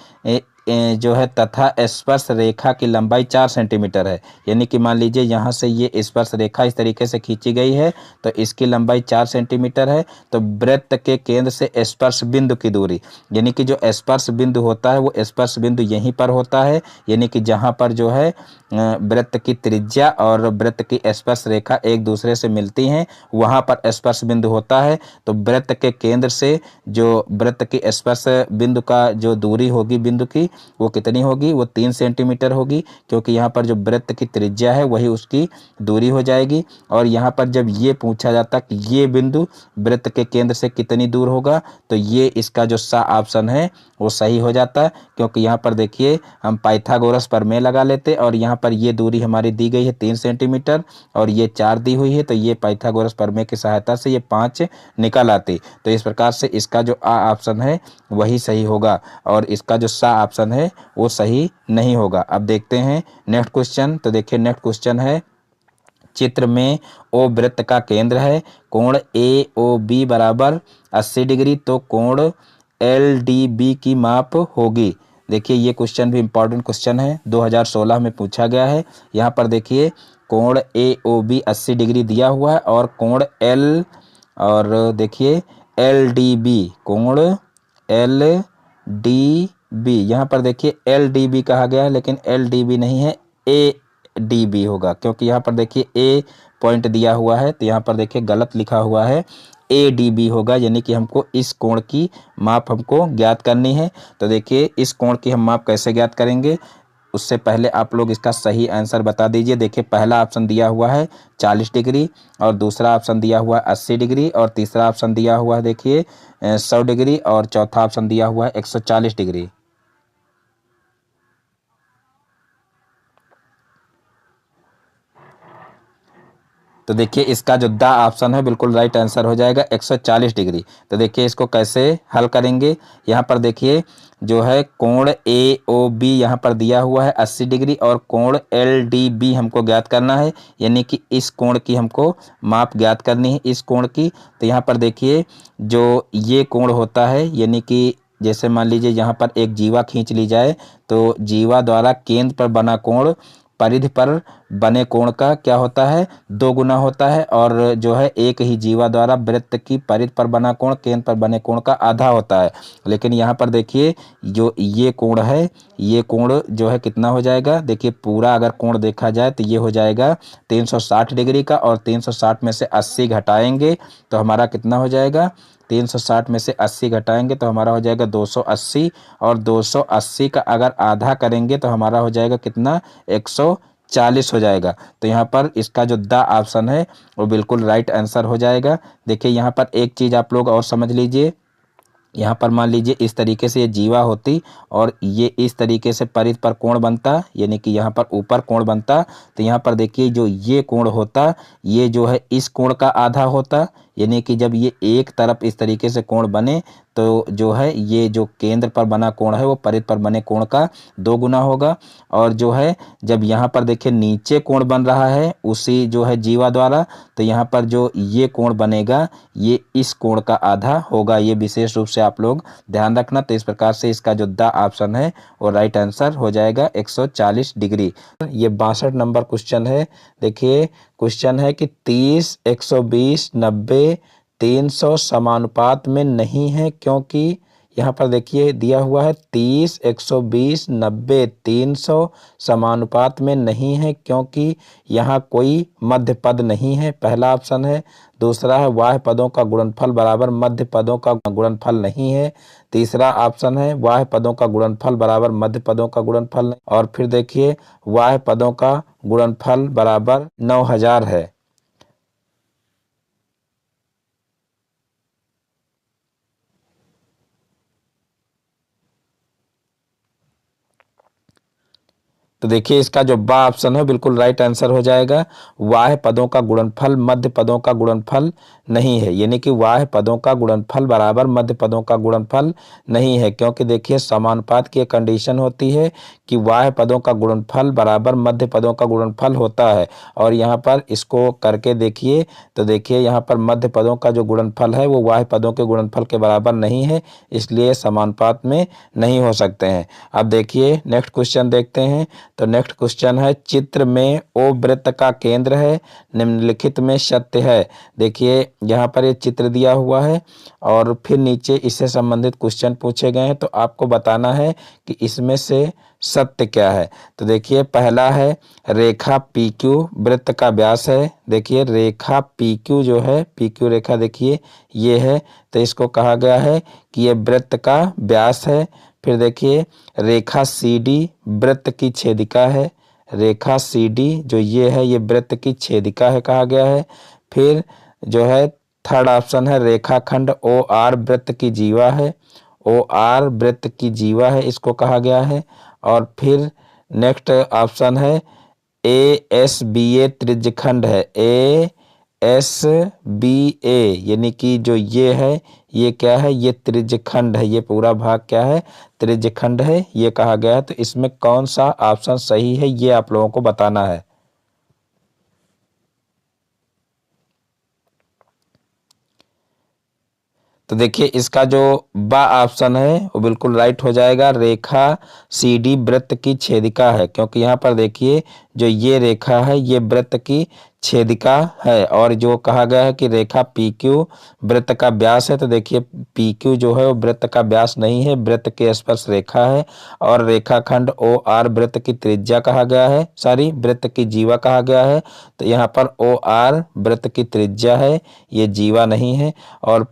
जो है तथा स्पर्श रेखा की लंबाई 4 सेंटीमीटर है, यानी कि मान लीजिए यहाँ से ये स्पर्श रेखा इस तरीके से खींची गई है तो इसकी लंबाई 4 सेंटीमीटर है। तो वृत्त के केंद्र से स्पर्श बिंदु की दूरी, यानी कि जो स्पर्श बिंदु होता है वो स्पर्श बिंदु यहीं पर होता है, यानी कि जहाँ पर जो है वृत्त की त्रिज्या और वृत्त की स्पर्श रेखा एक दूसरे से मिलती हैं वहाँ पर स्पर्श बिंदु होता है। तो वृत्त के केंद्र से जो वृत्त की स्पर्श बिंदु का जो दूरी होगी बिंदु की वो कितनी होगी, वो 3 सेंटीमीटर होगी, क्योंकि यहाँ पर जो वृत्त की त्रिज्या है वही उसकी दूरी हो जाएगी। और यहाँ पर जब ये पूछा जाता कि ये बिंदु वृत्त के केंद्र से कितनी दूर होगा तो ये इसका जो सा ऑप्शन है वो सही हो जाता है, क्योंकि यहाँ पर देखिए हम पाइथागोरस प्रमेय लगा लेते और यहाँ पर ये दूरी हमारी दी गई है 3 सेंटीमीटर और ये 4 दी हुई है, तो ये पाइथागोरस प्रमेय की सहायता से ये 5 निकल आती। तो इस प्रकार से इसका जो आ ऑप्शन है वही सही होगा और इसका जो सा ऑप्शन है वो सही नहीं होगा। अब देखते हैं नेक्स्ट क्वेश्चन। तो देखिए नेक्स्ट क्वेश्चन है, चित्र में ओ वृत्त का केंद्र है, कोण ए ओ बी बराबर 80 डिग्री, तो कोण एल डी बी की माप होगी। देखिए ये क्वेश्चन भी इम्पोर्टेंट क्वेश्चन है, 2016 में पूछा गया है। यहाँ पर देखिए कोण ए ओ बी 80 डिग्री दिया हुआ है और कोण एल, और देखिए एल डी बी, कोण एल डी बी, यहाँ पर देखिए एल डी बी कहा गया है लेकिन एल डी बी नहीं है, ए डी बी होगा, क्योंकि यहाँ पर देखिए ए पॉइंट दिया हुआ है तो यहाँ पर देखिए गलत लिखा हुआ है, ए डी बी होगा, यानी कि हमको इस कोण की माप हमको ज्ञात करनी है। तो देखिए इस कोण की हम माप कैसे ज्ञात करेंगे, उससे पहले आप लोग इसका सही आंसर बता दीजिए। देखिए पहला ऑप्शन दिया हुआ है 40 डिग्री और दूसरा ऑप्शन दिया हुआ है 80 डिग्री और तीसरा ऑप्शन दिया हुआ है देखिए 100 डिग्री और चौथा ऑप्शन दिया हुआ है 140 डिग्री। तो देखिए इसका जो दा ऑप्शन है बिल्कुल राइट आंसर हो जाएगा 140 डिग्री। तो देखिए इसको कैसे हल करेंगे, यहाँ पर देखिए जो है कोण ए ओ बी यहाँ पर दिया हुआ है 80 डिग्री और कोण एल डी बी हमको ज्ञात करना है, यानी कि इस कोण की हमको माप ज्ञात करनी है इस कोण की। तो यहाँ पर देखिए जो ये कोण होता है, यानी कि जैसे मान लीजिए यहाँ पर एक जीवा खींच ली जाए तो जीवा द्वारा केंद्र पर बना कोण परिधि पर बने कोण का क्या होता है, 2 गुना होता है, और जो है एक ही जीवा द्वारा वृत्त की परिधि पर बना कोण केंद्र पर बने कोण का आधा होता है। लेकिन यहाँ पर देखिए जो ये कोण है, ये कोण जो है कितना हो जाएगा, देखिए पूरा अगर कोण देखा जाए तो ये हो जाएगा 360 डिग्री का, और 360 में से 80 घटाएंगे तो हमारा कितना हो जाएगा, 360 में से 80 घटाएंगे तो हमारा हो जाएगा 280, और 280 का अगर आधा करेंगे तो हमारा हो जाएगा कितना, 140 हो जाएगा। तो यहाँ पर इसका जो द ऑप्शन है वो बिल्कुल राइट आंसर हो जाएगा। देखिए यहाँ पर एक चीज़ आप लोग और समझ लीजिए, यहाँ पर मान लीजिए इस तरीके से ये जीवा होती और ये इस तरीके से परिधि पर कोण बनता, यानी कि यहाँ पर ऊपर कोण बनता, तो यहाँ पर देखिए जो ये कोण होता ये जो है इस कोण का आधा होता, यानी कि जब ये एक तरफ इस तरीके से कोण बने तो जो है ये जो केंद्र पर बना कोण है वो परिधि पर बने कोण का 2 गुना होगा। और जो है जब यहाँ पर देखिए नीचे कोण बन रहा है उसी जो है जीवा द्वारा, तो यहाँ पर जो ये कोण बनेगा ये इस कोण का आधा होगा, ये विशेष रूप से आप लोग ध्यान रखना। तो इस प्रकार से इसका जो द ऑप्शन है वो राइट आंसर हो जाएगा 140 डिग्री। ये 62 नंबर क्वेश्चन है। देखिए क्वेश्चन है कि 30, 120, 90, 300 समानुपात में नहीं है, क्योंकि यहाँ पर देखिए दिया हुआ है 30, 120, 90, 300 समानुपात में नहीं है क्योंकि यहाँ कोई मध्य पद नहीं है, पहला ऑप्शन है। दूसरा है वाह्य पदों का गुणनफल बराबर मध्य पदों का गुणनफल नहीं है। तीसरा ऑप्शन है वाह्य पदों का गुणनफल बराबर मध्य पदों का गुणनफल नहीं। और फिर देखिए वाह्य पदों का गुणनफल बराबर 9000 है। तो देखिए इसका जो बा ऑप्शन है बिल्कुल राइट आंसर हो जाएगा। वाह्य पदों का गुणनफल मध्य पदों का गुणनफल नहीं है, यानी कि वाह्य पदों का गुणनफल बराबर मध्य पदों का गुणनफल नहीं है, क्योंकि देखिए समानुपात की एक कंडीशन होती है कि वाह्य पदों का गुणनफल बराबर मध्य पदों का गुणनफल होता है। और यहाँ पर इसको करके देखिए तो देखिए यहाँ पर मध्य पदों का जो गुणनफल है वो वाह्य पदों के गुणनफल के बराबर नहीं है, इसलिए समानुपात में नहीं हो सकते हैं। अब देखिए नेक्स्ट क्वेश्चन देखते हैं। तो नेक्स्ट क्वेश्चन है, चित्र में ओ वृत्त का केंद्र है, निम्नलिखित में सत्य है। देखिए यहाँ पर ये चित्र दिया हुआ है और फिर नीचे इससे संबंधित क्वेश्चन पूछे गए हैं, तो आपको बताना है कि इसमें से सत्य क्या है। तो देखिए पहला है, रेखा पी क्यू वृत्त का व्यास है। देखिए रेखा पी क्यू जो है, पी क्यू रेखा देखिए ये है, तो इसको कहा गया है कि ये वृत्त का व्यास है। फिर देखिए रेखा सी डी वृत्त की छेदिका है। रेखा सी डी जो ये है ये वृत्त की छेदिका है कहा गया है। फिर जो है थर्ड ऑप्शन है, रेखाखंड ओ आर वृत्त की जीवा है। ओ आर वृत्त की जीवा है इसको कहा गया है। और फिर नेक्स्ट ऑप्शन है, ए एस बी ए त्रिज्यखंड है। ए एस बी ए यानी कि जो ये है ये क्या है, ये त्रिज्यखंड है, ये पूरा भाग क्या है, त्रिज्यखंड है ये कहा गया है। तो इसमें कौन सा ऑप्शन सही है ये आप लोगों को बताना है। तो देखिए इसका जो बा ऑप्शन है वो बिल्कुल राइट हो जाएगा। रेखा सी डी वृत्त की छेदिका है, क्योंकि यहाँ पर देखिए जो ये रेखा है ये वृत्त की छेदिका है। और जो कहा गया है कि रेखा पी क्यू वृत्त का व्यास है, तो देखिए पी क्यू जो है वो वृत्त का व्यास नहीं है, वृत्त के स्पर्श रेखा है। और रेखाखंड ओ आर वृत्त की त्रिज्या कहा गया है, सॉरी वृत्त की जीवा कहा गया है। तो यहाँ पर ओ आर वृत्त की त्रिज्या है, ये जीवा नहीं है। और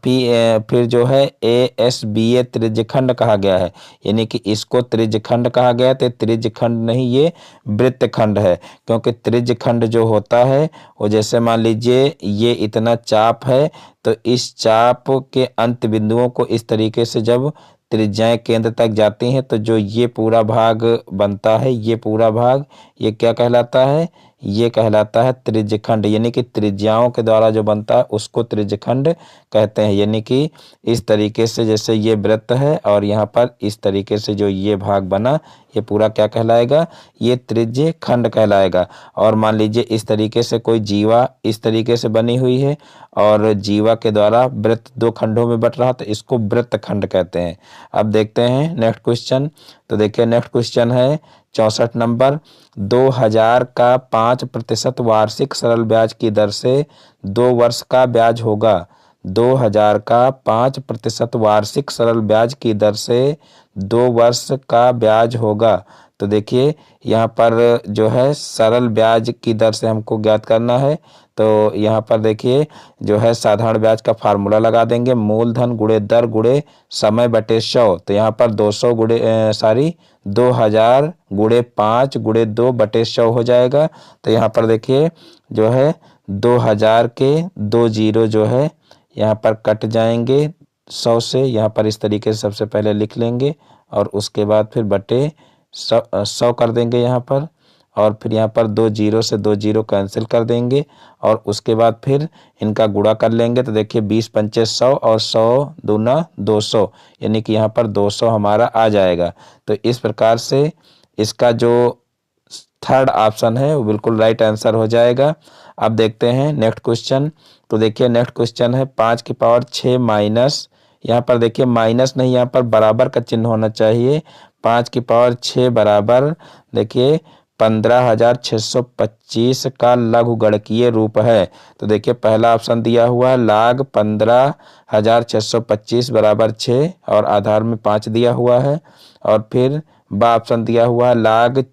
फिर जो है ए एस बी ए त्रिज्यखंड कहा गया है, यानी कि इसको त्रिज्यखंड कहा गया है। तो त्रिज्यखंड नहीं, ये वृत्तखंड है, क्योंकि त्रिज्यखंड जो होता है वो जैसे मान लीजिए ये इतना चाप है, तो इस चाप के अंत बिंदुओं को इस तरीके से जब त्रिज्याएं केंद्र तक जाती हैं तो जो ये पूरा भाग बनता है, ये पूरा भाग ये क्या कहलाता है, ये कहलाता है त्रिज्यखंड। यानी कि त्रिज्याओं के द्वारा जो बनता है उसको त्रिज्यखंड कहते हैं। यानी कि इस तरीके से जैसे ये वृत्त है और यहाँ पर इस तरीके से जो ये भाग बना ये पूरा क्या कहलाएगा, ये त्रिज्यखंड कहलाएगा। और मान लीजिए इस तरीके से कोई जीवा इस तरीके से बनी हुई है और जीवा के द्वारा वृत्त दो खंडों में बट रहा, तो इसको वृत्तखंड कहते हैं। अब देखते हैं नेक्स्ट क्वेश्चन। तो देखिए नेक्स्ट क्वेश्चन है 64 नंबर, 2000 का 5% वार्षिक सरल ब्याज की दर से 2 वर्ष का ब्याज होगा। 2000 का 5% वार्षिक सरल ब्याज की दर से 2 वर्ष का ब्याज होगा। तो देखिए यहाँ पर जो है सरल ब्याज की दर से हमको ज्ञात करना है। तो यहाँ पर देखिए जो है साधारण ब्याज का फार्मूला लगा देंगे, मूलधन गुणे दर गुणे समय बटे 100। तो यहाँ पर 200 गुणे 2000 गुणे 5 गुणे 2 बटे 100 हो जाएगा। तो यहाँ पर देखिए जो है 2000 के 2 जीरो जो है यहाँ पर कट जाएंगे 100 से, यहाँ पर इस तरीके से सबसे पहले लिख लेंगे और उसके बाद फिर बटे 100 कर देंगे यहाँ पर। और फिर यहाँ पर 2 जीरो से 2 जीरो कैंसिल कर देंगे और उसके बाद फिर इनका गुणा कर लेंगे। तो देखिए 20 पंचे 100 और 100 दूना 200, यानी कि यहाँ पर 200 हमारा आ जाएगा। तो इस प्रकार से इसका जो थर्ड ऑप्शन है वो बिल्कुल राइट आंसर हो जाएगा। अब देखते हैं नेक्स्ट क्वेश्चन। तो देखिए नेक्स्ट क्वेश्चन है 5 की पावर 6 माइनस, यहाँ पर देखिए माइनस नहीं, यहाँ पर बराबर का चिन्ह होना चाहिए। 5 की पावर 6 बराबर देखिए 15,625 का लघुगणकीय रूप है। तो देखिए पहला ऑप्शन दिया हुआ है लाग 15,625 बराबर 6 और आधार में 5 दिया हुआ है। और फिर बा ऑप्शन दिया हुआ है लाग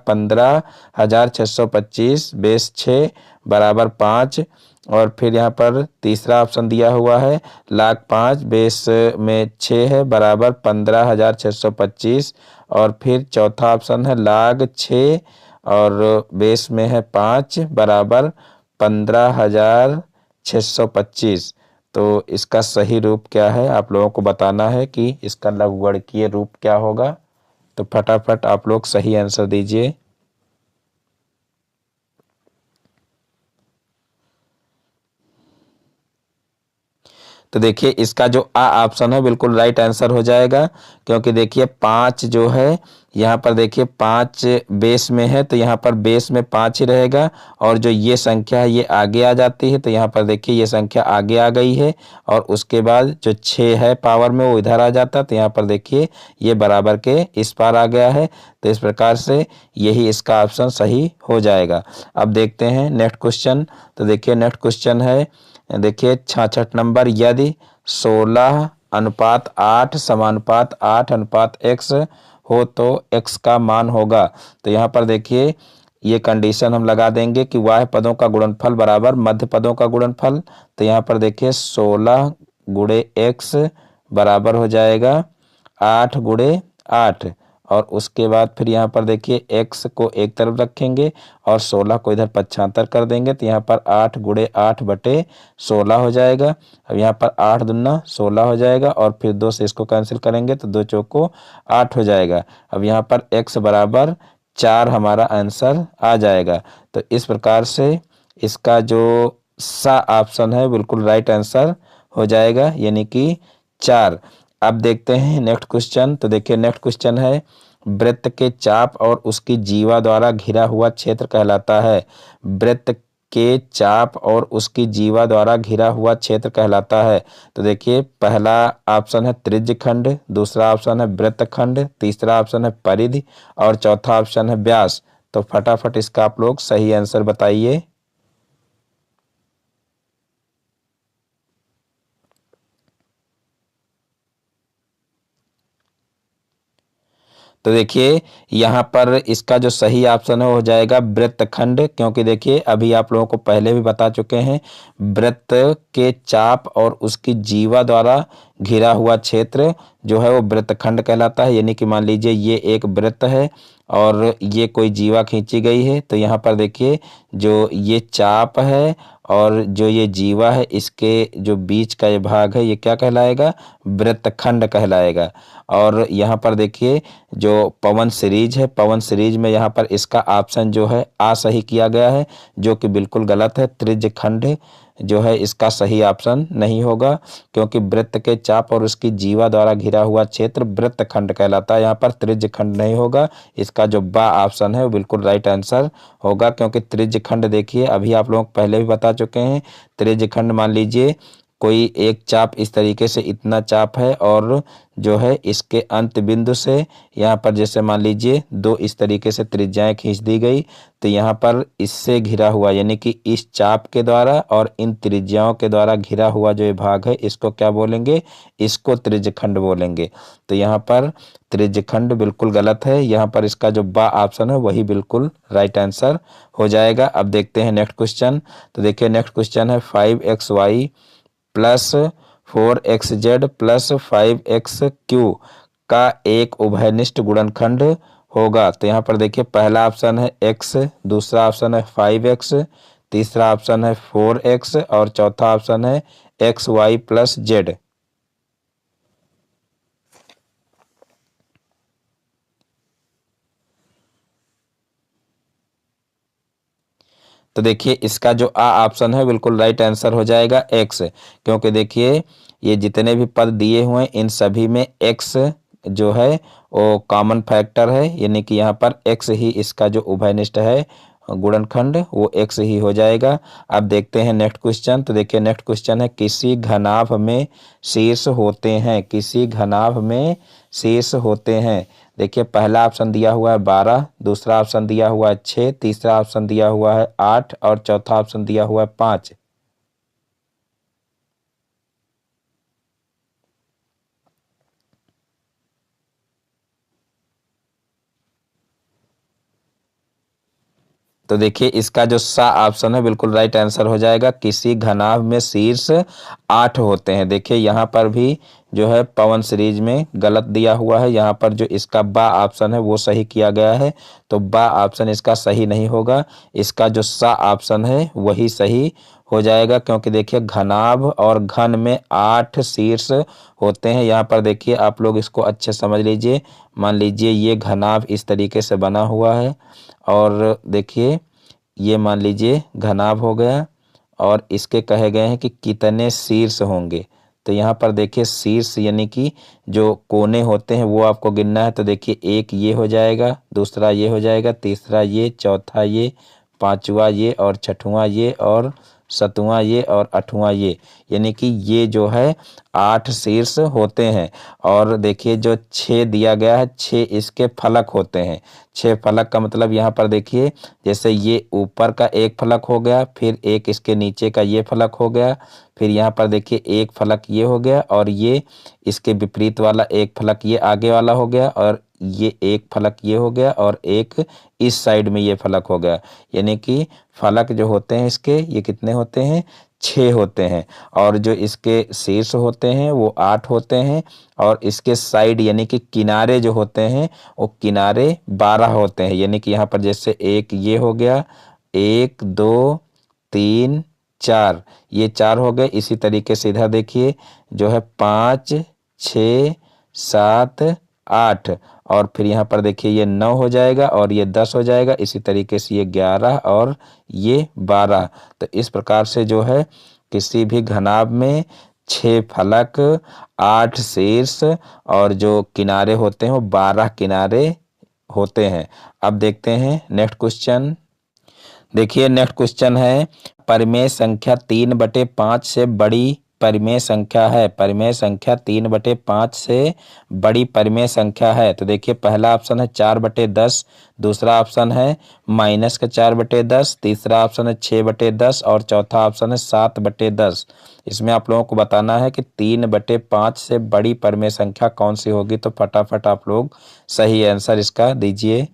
15,625 बेस 6 बराबर 5। और फिर यहाँ पर तीसरा ऑप्शन दिया हुआ है लाग 5 बेस में 6 है बराबर 15,625। और फिर चौथा ऑप्शन है लाग 6 और बेस में है 5 बराबर 15,625। तो इसका सही रूप क्या है आप लोगों को बताना है कि इसका लघुगणकीय रूप क्या होगा। तो फटाफट आप लोग सही आंसर दीजिए। तो देखिए इसका जो आ ऑप्शन है बिल्कुल राइट आंसर हो जाएगा, क्योंकि देखिए 5 जो है यहाँ पर देखिए 5 बेस में है, तो यहाँ पर बेस में 5 ही रहेगा, और जो ये संख्या है ये आगे आ जाती है, तो यहाँ पर देखिए ये संख्या आगे आ गई है, और उसके बाद जो 6 है पावर में वो इधर आ जाता, तो यहाँ पर देखिए ये बराबर के इस पार आ गया है। तो इस प्रकार से यही इसका ऑप्शन सही हो जाएगा। अब देखते हैं नेक्स्ट क्वेश्चन। तो देखिए नेक्स्ट क्वेश्चन है, देखिए 66 नंबर, यदि 16:8 समानुपात 8:x हो तो x का मान होगा। तो यहाँ पर देखिए ये कंडीशन हम लगा देंगे कि बाह्य पदों का गुणनफल बराबर मध्य पदों का गुणनफल। तो यहाँ पर देखिए 16 गुणे x बराबर हो जाएगा 8 गुणे 8, और उसके बाद फिर यहाँ पर देखिए x को एक तरफ रखेंगे और 16 को इधर पक्षांतर कर देंगे, तो यहाँ पर 8 गुणे 8 बटे 16 हो जाएगा। अब यहाँ पर 8 दूना 16 हो जाएगा, और फिर 2 से इसको कैंसिल करेंगे तो 2 चौको 8 हो जाएगा। अब यहाँ पर x बराबर 4 हमारा आंसर आ जाएगा। तो इस प्रकार से इसका जो सा ऑप्शन है बिल्कुल राइट आंसर हो जाएगा, यानी कि 4। अब देखते हैं नेक्स्ट क्वेश्चन। तो देखिए नेक्स्ट क्वेश्चन है, वृत्त के चाप और उसकी जीवा द्वारा घिरा हुआ क्षेत्र कहलाता है। वृत्त के चाप और उसकी जीवा द्वारा घिरा हुआ क्षेत्र कहलाता है। तो देखिए पहला ऑप्शन है त्रिज्यखंड, दूसरा ऑप्शन है वृत्तखंड, तीसरा ऑप्शन है परिधि, और चौथा ऑप्शन है व्यास। तो फटाफट इसका आप लोग सही आंसर बताइए। तो देखिए यहाँ पर इसका जो सही ऑप्शन है हो जाएगा वृत्तखंड, क्योंकि देखिए अभी आप लोगों को पहले भी बता चुके हैं वृत्त के चाप और उसकी जीवा द्वारा घिरा हुआ क्षेत्र जो है वो वृत्तखंड कहलाता है। यानी कि मान लीजिए ये एक वृत्त है और ये कोई जीवा खींची गई है, तो यहाँ पर देखिए जो ये चाप है और जो ये जीवा है इसके जो बीच का ये भाग है ये क्या कहलाएगा, वृत्तखंड कहलाएगा। और यहाँ पर देखिए जो पवन सीरीज है, पवन सीरीज में यहाँ पर इसका ऑप्शन जो है आ सही किया गया है, जो कि बिल्कुल गलत है। त्रिज्यखंड जो है इसका सही ऑप्शन नहीं होगा, क्योंकि वृत्त के चाप और उसकी जीवा द्वारा घिरा हुआ क्षेत्र वृत्तखंड कहलाता है। यहाँ पर त्रिज्यखंड नहीं होगा। इसका जो बा ऑप्शन है वो बिल्कुल राइट आंसर होगा, क्योंकि त्रिज्यखंड देखिए अभी आप लोग पहले भी बता चुके हैं। त्रिज्यखंड मान लीजिए कोई एक चाप इस तरीके से इतना चाप है, और जो है इसके अंत बिंदु से यहाँ पर जैसे मान लीजिए 2 इस तरीके से त्रिज्याएं खींच दी गई, तो यहाँ पर इससे घिरा हुआ यानी कि इस चाप के द्वारा और इन त्रिज्याओं के द्वारा घिरा हुआ जो ये भाग है इसको क्या बोलेंगे, इसको त्रिज्यखंड बोलेंगे। तो यहाँ पर त्रिज्यखंड बिल्कुल गलत है। यहाँ पर इसका जो बा ऑप्शन है वही बिल्कुल राइट आंसर हो जाएगा। अब देखते हैं नेक्स्ट क्वेश्चन। तो देखिए नेक्स्ट क्वेश्चन है 5xy plus 4xz plus 5xq का एक उभयनिष्ठ गुणनखंड होगा। तो यहाँ पर देखिए पहला ऑप्शन है x, दूसरा ऑप्शन है 5x, तीसरा ऑप्शन है 4x, और चौथा ऑप्शन है xy प्लस z। तो देखिए इसका जो आ ऑप्शन है बिल्कुल राइट आंसर हो जाएगा x, क्योंकि देखिए ये जितने भी पद दिए हुए हैं इन सभी में x जो है वो कॉमन फैक्टर है, यानी कि यहाँ पर x ही इसका जो उभयनिष्ठ है गुणनखंड वो x ही हो जाएगा। अब देखते हैं नेक्स्ट क्वेश्चन। तो देखिए नेक्स्ट क्वेश्चन है, किसी घनाभ में शीर्ष होते हैं, किसी घनाभ में शीर्ष होते हैं। देखिए पहला ऑप्शन दिया हुआ है 12, दूसरा ऑप्शन दिया हुआ है 6, तीसरा ऑप्शन दिया हुआ है 8, और चौथा ऑप्शन दिया हुआ है 5। तो देखिए इसका जो सा ऑप्शन है बिल्कुल राइट आंसर हो जाएगा। किसी घनाभ में शीर्ष 8 होते हैं। देखिए यहाँ पर भी जो है पवन सीरीज में गलत दिया हुआ है। यहाँ पर जो इसका बा ऑप्शन है वो सही किया गया है, तो बा ऑप्शन इसका सही नहीं होगा। इसका जो सा ऑप्शन है वही सही हो जाएगा, क्योंकि देखिए घनाभ और घन में 8 शीर्ष होते हैं। यहाँ पर देखिए आप लोग इसको अच्छे समझ लीजिए। मान लीजिए ये घनाभ इस तरीके से बना हुआ है, और देखिए ये मान लीजिए घनाभ हो गया, और इसके कहे गए हैं कि कितने शीर्ष होंगे। तो यहाँ पर देखिए शीर्ष यानी कि जो कोने होते हैं वो आपको गिनना है। तो देखिए एक ये हो जाएगा, दूसरा ये हो जाएगा, तीसरा ये, चौथा ये, पांचवा ये, और छठवां ये, और सतवां ये, और आठवां ये, यानी कि ये जो है 8 शीर्ष होते हैं। और देखिए जो 6 दिया गया है, 6 इसके फलक होते हैं। 6 फलक का मतलब यहाँ पर देखिए जैसे ये ऊपर का एक फलक हो गया, फिर एक इसके नीचे का ये फलक हो गया, फिर यहाँ पर देखिए एक फलक ये हो गया, और ये इसके विपरीत वाला एक फलक ये आगे वाला हो गया, और ये एक फलक ये हो गया, और एक इस साइड में ये फलक हो गया। यानी कि फलक जो होते हैं इसके ये कितने होते हैं, 6 होते हैं। और जो इसके शीर्ष होते हैं वो 8 होते हैं, और इसके साइड यानी कि किनारे जो होते हैं वो किनारे 12 होते हैं। यानी कि यहाँ पर जैसे एक ये हो गया, 1 2 3 4, ये 4 हो गए। इसी तरीके से इधर देखिए जो है 5 6 7 8, और फिर यहाँ पर देखिए ये 9 हो जाएगा, और ये 10 हो जाएगा। इसी तरीके से ये 11 और ये 12। तो इस प्रकार से जो है किसी भी घनाभ में 6 फलक, 8 शीर्ष, और जो किनारे होते हैं वो 12 किनारे होते हैं। अब देखते हैं नेक्स्ट क्वेश्चन। देखिए नेक्स्ट क्वेश्चन है, परिमेय संख्या 3/5 से बड़ी परिमेय संख्या है। परिमेय संख्या 3/5 से बड़ी परिमेय संख्या है। तो देखिए पहला ऑप्शन है 4/10, दूसरा ऑप्शन है -4/10, तीसरा ऑप्शन है 6/10, और चौथा ऑप्शन है 7/10। इसमें आप लोगों को बताना है कि 3/5 से बड़ी परिमेय संख्या कौन सी होगी। तो फटाफट आप लोग सही आंसर इसका दीजिए।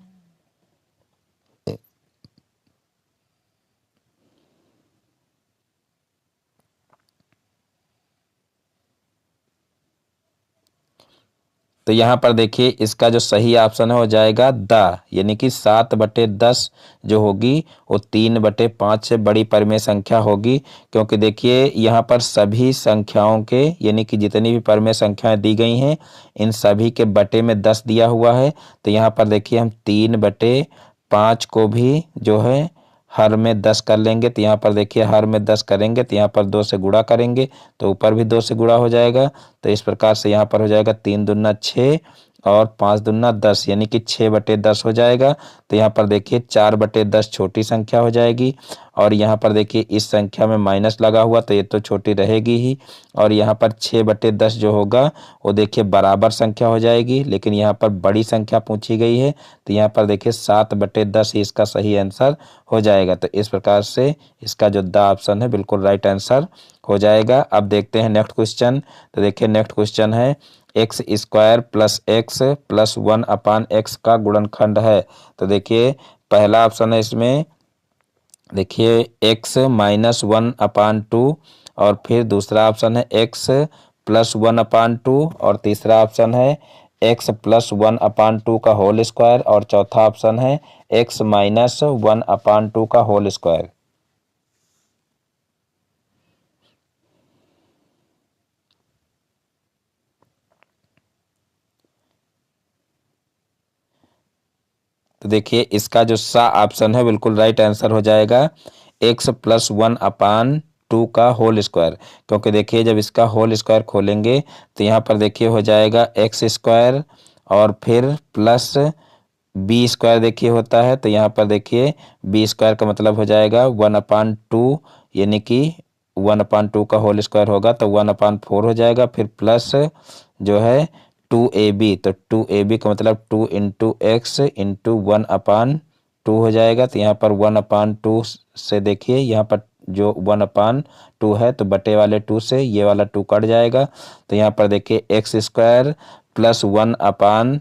तो यहाँ पर देखिए इसका जो सही ऑप्शन है हो जाएगा द, यानी कि 7/10 जो होगी वो 3/5 से बड़ी परिमेय संख्या होगी। क्योंकि देखिए यहाँ पर सभी संख्याओं के यानी कि जितनी भी परिमेय संख्याएं दी गई हैं इन सभी के बटे में 10 दिया हुआ है। तो यहाँ पर देखिए हम 3/5 को भी जो है हर में 10 कर लेंगे। तो यहाँ पर देखिए हर में 10 करेंगे तो यहाँ पर 2 से गुणा करेंगे तो ऊपर भी 2 से गुणा हो जाएगा। तो इस प्रकार से यहाँ पर हो जाएगा 3 दूना 6 और 5 दूना 10, यानी कि 6/10 हो जाएगा। तो यहाँ पर देखिए 4/10 छोटी संख्या हो जाएगी, और यहाँ पर देखिए इस संख्या में माइनस लगा हुआ तो ये तो छोटी रहेगी ही। और यहाँ पर 6/10 जो होगा वो देखिए बराबर संख्या हो जाएगी, लेकिन यहाँ पर बड़ी संख्या पूछी गई है तो यहाँ पर देखिए 7/10 ही इसका सही आंसर हो जाएगा। तो इस प्रकार से इसका जो द ऑप्शन है बिल्कुल राइट आंसर हो जाएगा। अब देखते हैं नेक्स्ट क्वेश्चन। तो देखिए नेक्स्ट क्वेश्चन है x² + x + 1/x का गुणनखंड है। तो देखिए पहला ऑप्शन है इसमें देखिए x - 1/2, और फिर दूसरा ऑप्शन है x + 1/2, और तीसरा ऑप्शन है x + 1/2 का होल स्क्वायर, और चौथा ऑप्शन है x - 1/2 का होल स्क्वायर। तो देखिए इसका जो सा ऑप्शन है बिल्कुल राइट आंसर हो जाएगा x + 1/2 का होल स्क्वायर। क्योंकि देखिए जब इसका होल स्क्वायर खोलेंगे तो यहाँ पर देखिए हो जाएगा x² और फिर प्लस b² देखिए होता है। तो यहाँ पर देखिए b² का मतलब हो जाएगा 1/2, यानी कि 1/2 का होल स्क्वायर होगा तो 1/4 हो जाएगा। फिर प्लस जो है 2ab, तो 2ab का मतलब 2 × x × 1/2 हो जाएगा। तो यहाँ पर 1/2 से देखिए यहाँ पर जो 1/2 है तो बटे वाले 2 से ये वाला 2 कट जाएगा। तो यहाँ पर देखिए x² + 1/2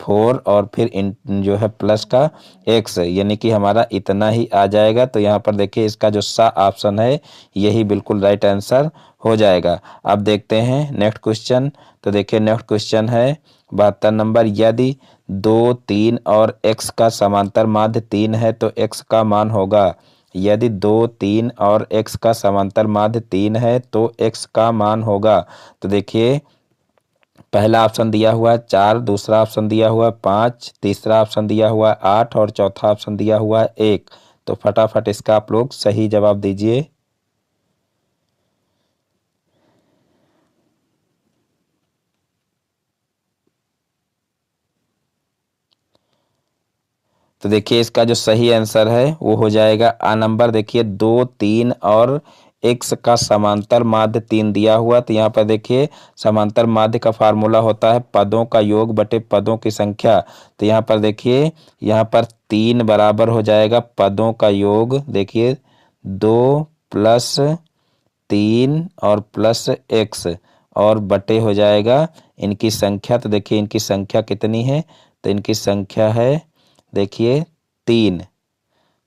4 और फिर इन जो है प्लस का x, यानी कि हमारा इतना ही आ जाएगा। तो यहाँ पर देखिए इसका जो सा ऑप्शन है यही बिल्कुल राइट आंसर हो जाएगा। अब देखते हैं नेक्स्ट क्वेश्चन। तो देखिए नेक्स्ट क्वेश्चन है 72 नंबर, यदि 2, 3 और x का समांतर माध्य 3 है तो x का मान होगा। यदि 2, 3 और x का समांतर माध्य 3 है तो x का मान होगा। तो देखिए पहला ऑप्शन दिया हुआ है 4, दूसरा ऑप्शन दिया हुआ है 5, तीसरा ऑप्शन दिया हुआ है 8 और चौथा ऑप्शन दिया हुआ है 1। तो फटाफट इसका आप लोग सही जवाब दीजिए। तो देखिए इसका जो सही आंसर है वो हो जाएगा आ नंबर। देखिए 2, 3 और x का समांतर माध्य 3 दिया हुआ। तो यहाँ पर देखिए समांतर माध्य का फार्मूला होता है पदों का योग बटे पदों की संख्या। तो यहाँ पर देखिए यहाँ पर 3 बराबर हो जाएगा पदों का योग। देखिए 2 प्लस 3 और प्लस x और बटे हो जाएगा इनकी संख्या। तो देखिए इनकी संख्या कितनी है, तो इनकी संख्या है देखिए 3,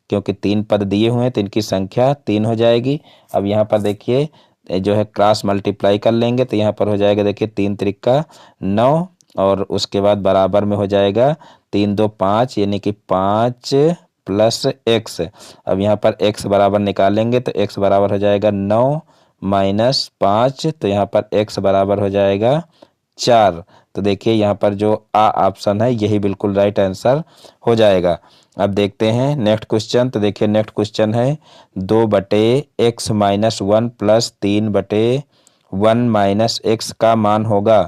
क्योंकि 3 पद दिए हुए हैं तो इनकी संख्या 3 हो जाएगी। अब यहाँ पर देखिए जो है क्रॉस मल्टीप्लाई कर लेंगे तो यहाँ पर हो जाएगा देखिए 3 त्रिका 9 और उसके बाद बराबर में हो जाएगा 3, 2, 5 यानी कि 5 प्लस x। अब यहाँ पर x बराबर निकालेंगे तो x बराबर हो जाएगा 9 माइनस 5। तो यहाँ पर x बराबर हो जाएगा 4। तो देखिए यहाँ पर जो आ ऑप्शन है यही बिल्कुल राइट आंसर हो जाएगा। अब देखते हैं नेक्स्ट क्वेश्चन। तो देखिए नेक्स्ट क्वेश्चन है 2 बटे एक्स माइनस 1 प्लस 3 बटे 1 माइनस एक्स का मान होगा।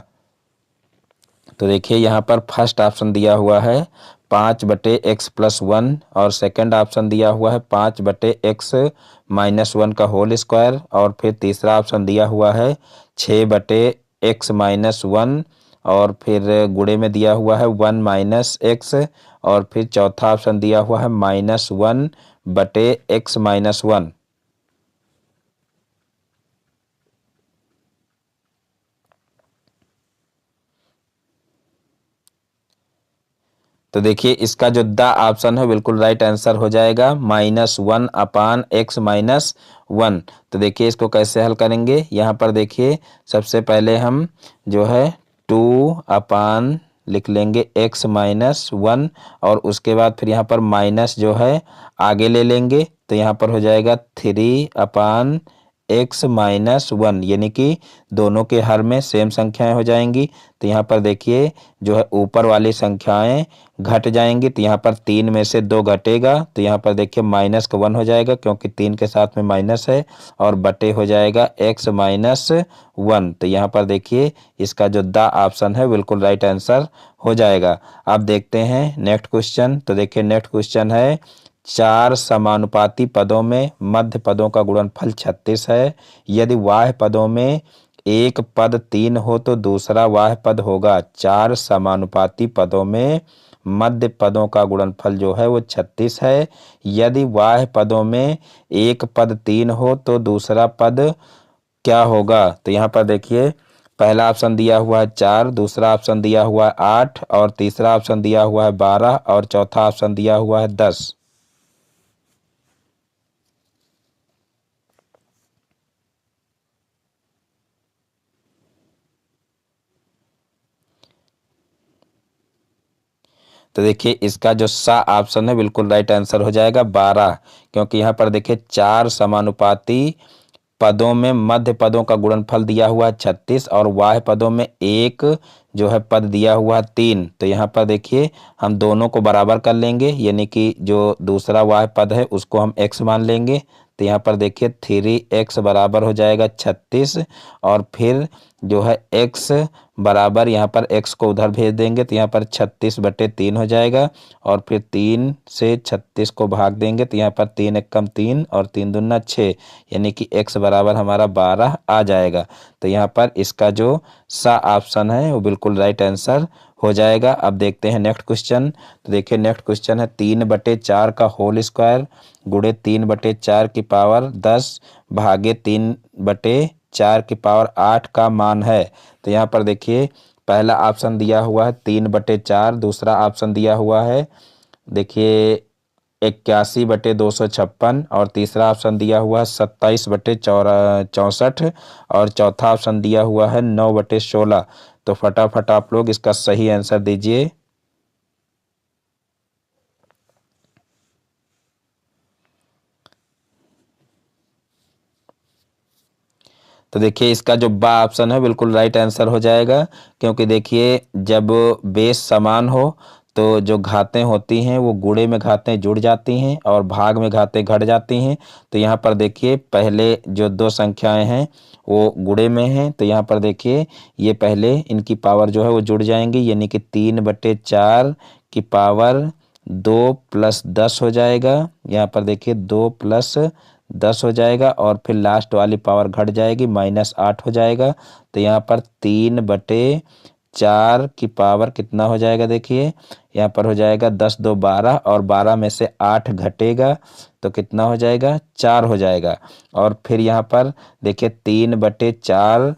तो देखिए यहाँ पर फर्स्ट ऑप्शन दिया हुआ है 5 बटे एक्स प्लस 1 और सेकंड ऑप्शन दिया हुआ है 5 बटे एक्स माइनस 1 का होल स्क्वायर और फिर तीसरा ऑप्शन दिया हुआ है 6 बटे एक्स माइनस 1 और फिर गुणे में दिया हुआ है 1 माइनस एक्स और फिर चौथा ऑप्शन दिया हुआ है माइनस 1 बटे एक्स माइनस 1। तो देखिए इसका जो द ऑप्शन है बिल्कुल राइट आंसर हो जाएगा -1 अपान एक्स माइनस 1। तो देखिए इसको कैसे हल करेंगे। यहाँ पर देखिए सबसे पहले हम जो है 2 अपान लिख लेंगे x माइनस 1 और उसके बाद फिर यहाँ पर माइनस जो है आगे ले लेंगे तो यहाँ पर हो जाएगा 3 अपान x माइनस 1 यानी कि दोनों के हर में सेम संख्याएं हो जाएंगी। तो यहाँ पर देखिए जो है ऊपर वाली संख्याएं घट जाएंगी तो यहाँ पर 3 में से 2 घटेगा तो यहाँ पर देखिए माइनस का 1 हो जाएगा क्योंकि 3 के साथ में माइनस है और बटे हो जाएगा x माइनस 1। तो यहाँ पर देखिए इसका जो द ऑप्शन है बिल्कुल राइट आंसर हो जाएगा। अब देखते हैं नेक्स्ट क्वेश्चन। तो देखिए नेक्स्ट क्वेश्चन है 4 समानुपाती पदों में मध्य पदों का गुणनफल 36 है। यदि वाह्य पदों में एक पद 3 हो तो दूसरा वाह्य पद होगा। 4 समानुपाती पदों में मध्य पदों का गुणनफल जो है वो 36 है। यदि वाह्य पदों में एक पद 3 हो तो दूसरा पद क्या होगा। तो यहाँ पर देखिए पहला ऑप्शन दिया हुआ है 4, दूसरा ऑप्शन दिया हुआ है 8 और तीसरा ऑप्शन दिया हुआ है 12 और चौथा ऑप्शन दिया हुआ है 10। तो देखिए इसका जो सा ऑप्शन है बिल्कुल राइट आंसर हो जाएगा 12, क्योंकि यहाँ पर देखिए 4 समानुपाती पदों में मध्य पदों का गुणनफल दिया हुआ है 36 और वाह्य पदों में एक जो है पद दिया हुआ है 3। तो यहाँ पर देखिए हम दोनों को बराबर कर लेंगे यानी कि जो दूसरा वाह्य पद है उसको हम x मान लेंगे। तो यहाँ पर देखिए 3x बराबर हो जाएगा 36 और फिर जो है x बराबर यहाँ पर x को उधर भेज देंगे तो यहाँ पर 36 बटे 3 हो जाएगा और फिर 3 से 36 को भाग देंगे तो यहाँ पर 3 एकम 3 और 3 दूना 6 यानी कि x बराबर हमारा 12 आ जाएगा। तो यहाँ पर इसका जो सा ऑप्शन है वो बिल्कुल राइट आंसर हो जाएगा। अब देखते हैं नेक्स्ट क्वेश्चन। तो देखिए नेक्स्ट क्वेश्चन है 3/4 का होल स्क्वायर गुणे 3/4 की पावर 10 भागे 3/4 की पावर 8 का मान है। तो यहाँ पर देखिए पहला ऑप्शन दिया हुआ है 3/4, दूसरा ऑप्शन दिया हुआ है देखिए 81/256 और तीसरा ऑप्शन दिया हुआ है 27/64 और चौथा ऑप्शन दिया हुआ है 9/16। तो फटाफट आप लोग इसका सही आंसर दीजिए। तो देखिए इसका जो बा ऑप्शन है बिल्कुल राइट आंसर हो जाएगा, क्योंकि देखिए जब बेस समान हो तो जो घातें होती हैं वो गुणे में घातें जुड़ जाती हैं और भाग में घातें घट जाती हैं। तो यहाँ पर देखिए पहले जो दो संख्याएं हैं वो गुणे में हैं, तो यहाँ पर देखिए ये पहले इनकी पावर जो है वो जुड़ जाएंगी, यानी कि 3/4 की पावर 2+10 हो जाएगा। यहाँ पर देखिए 2+10 हो जाएगा और फिर लास्ट वाली पावर घट जाएगी, -8 हो जाएगा। तो यहाँ पर 3/4 की पावर कितना हो जाएगा, देखिए यहाँ पर हो जाएगा 10 2 12 और 12 में से 8 घटेगा तो कितना हो जाएगा, 4 हो जाएगा। और फिर यहाँ पर देखिए 3/4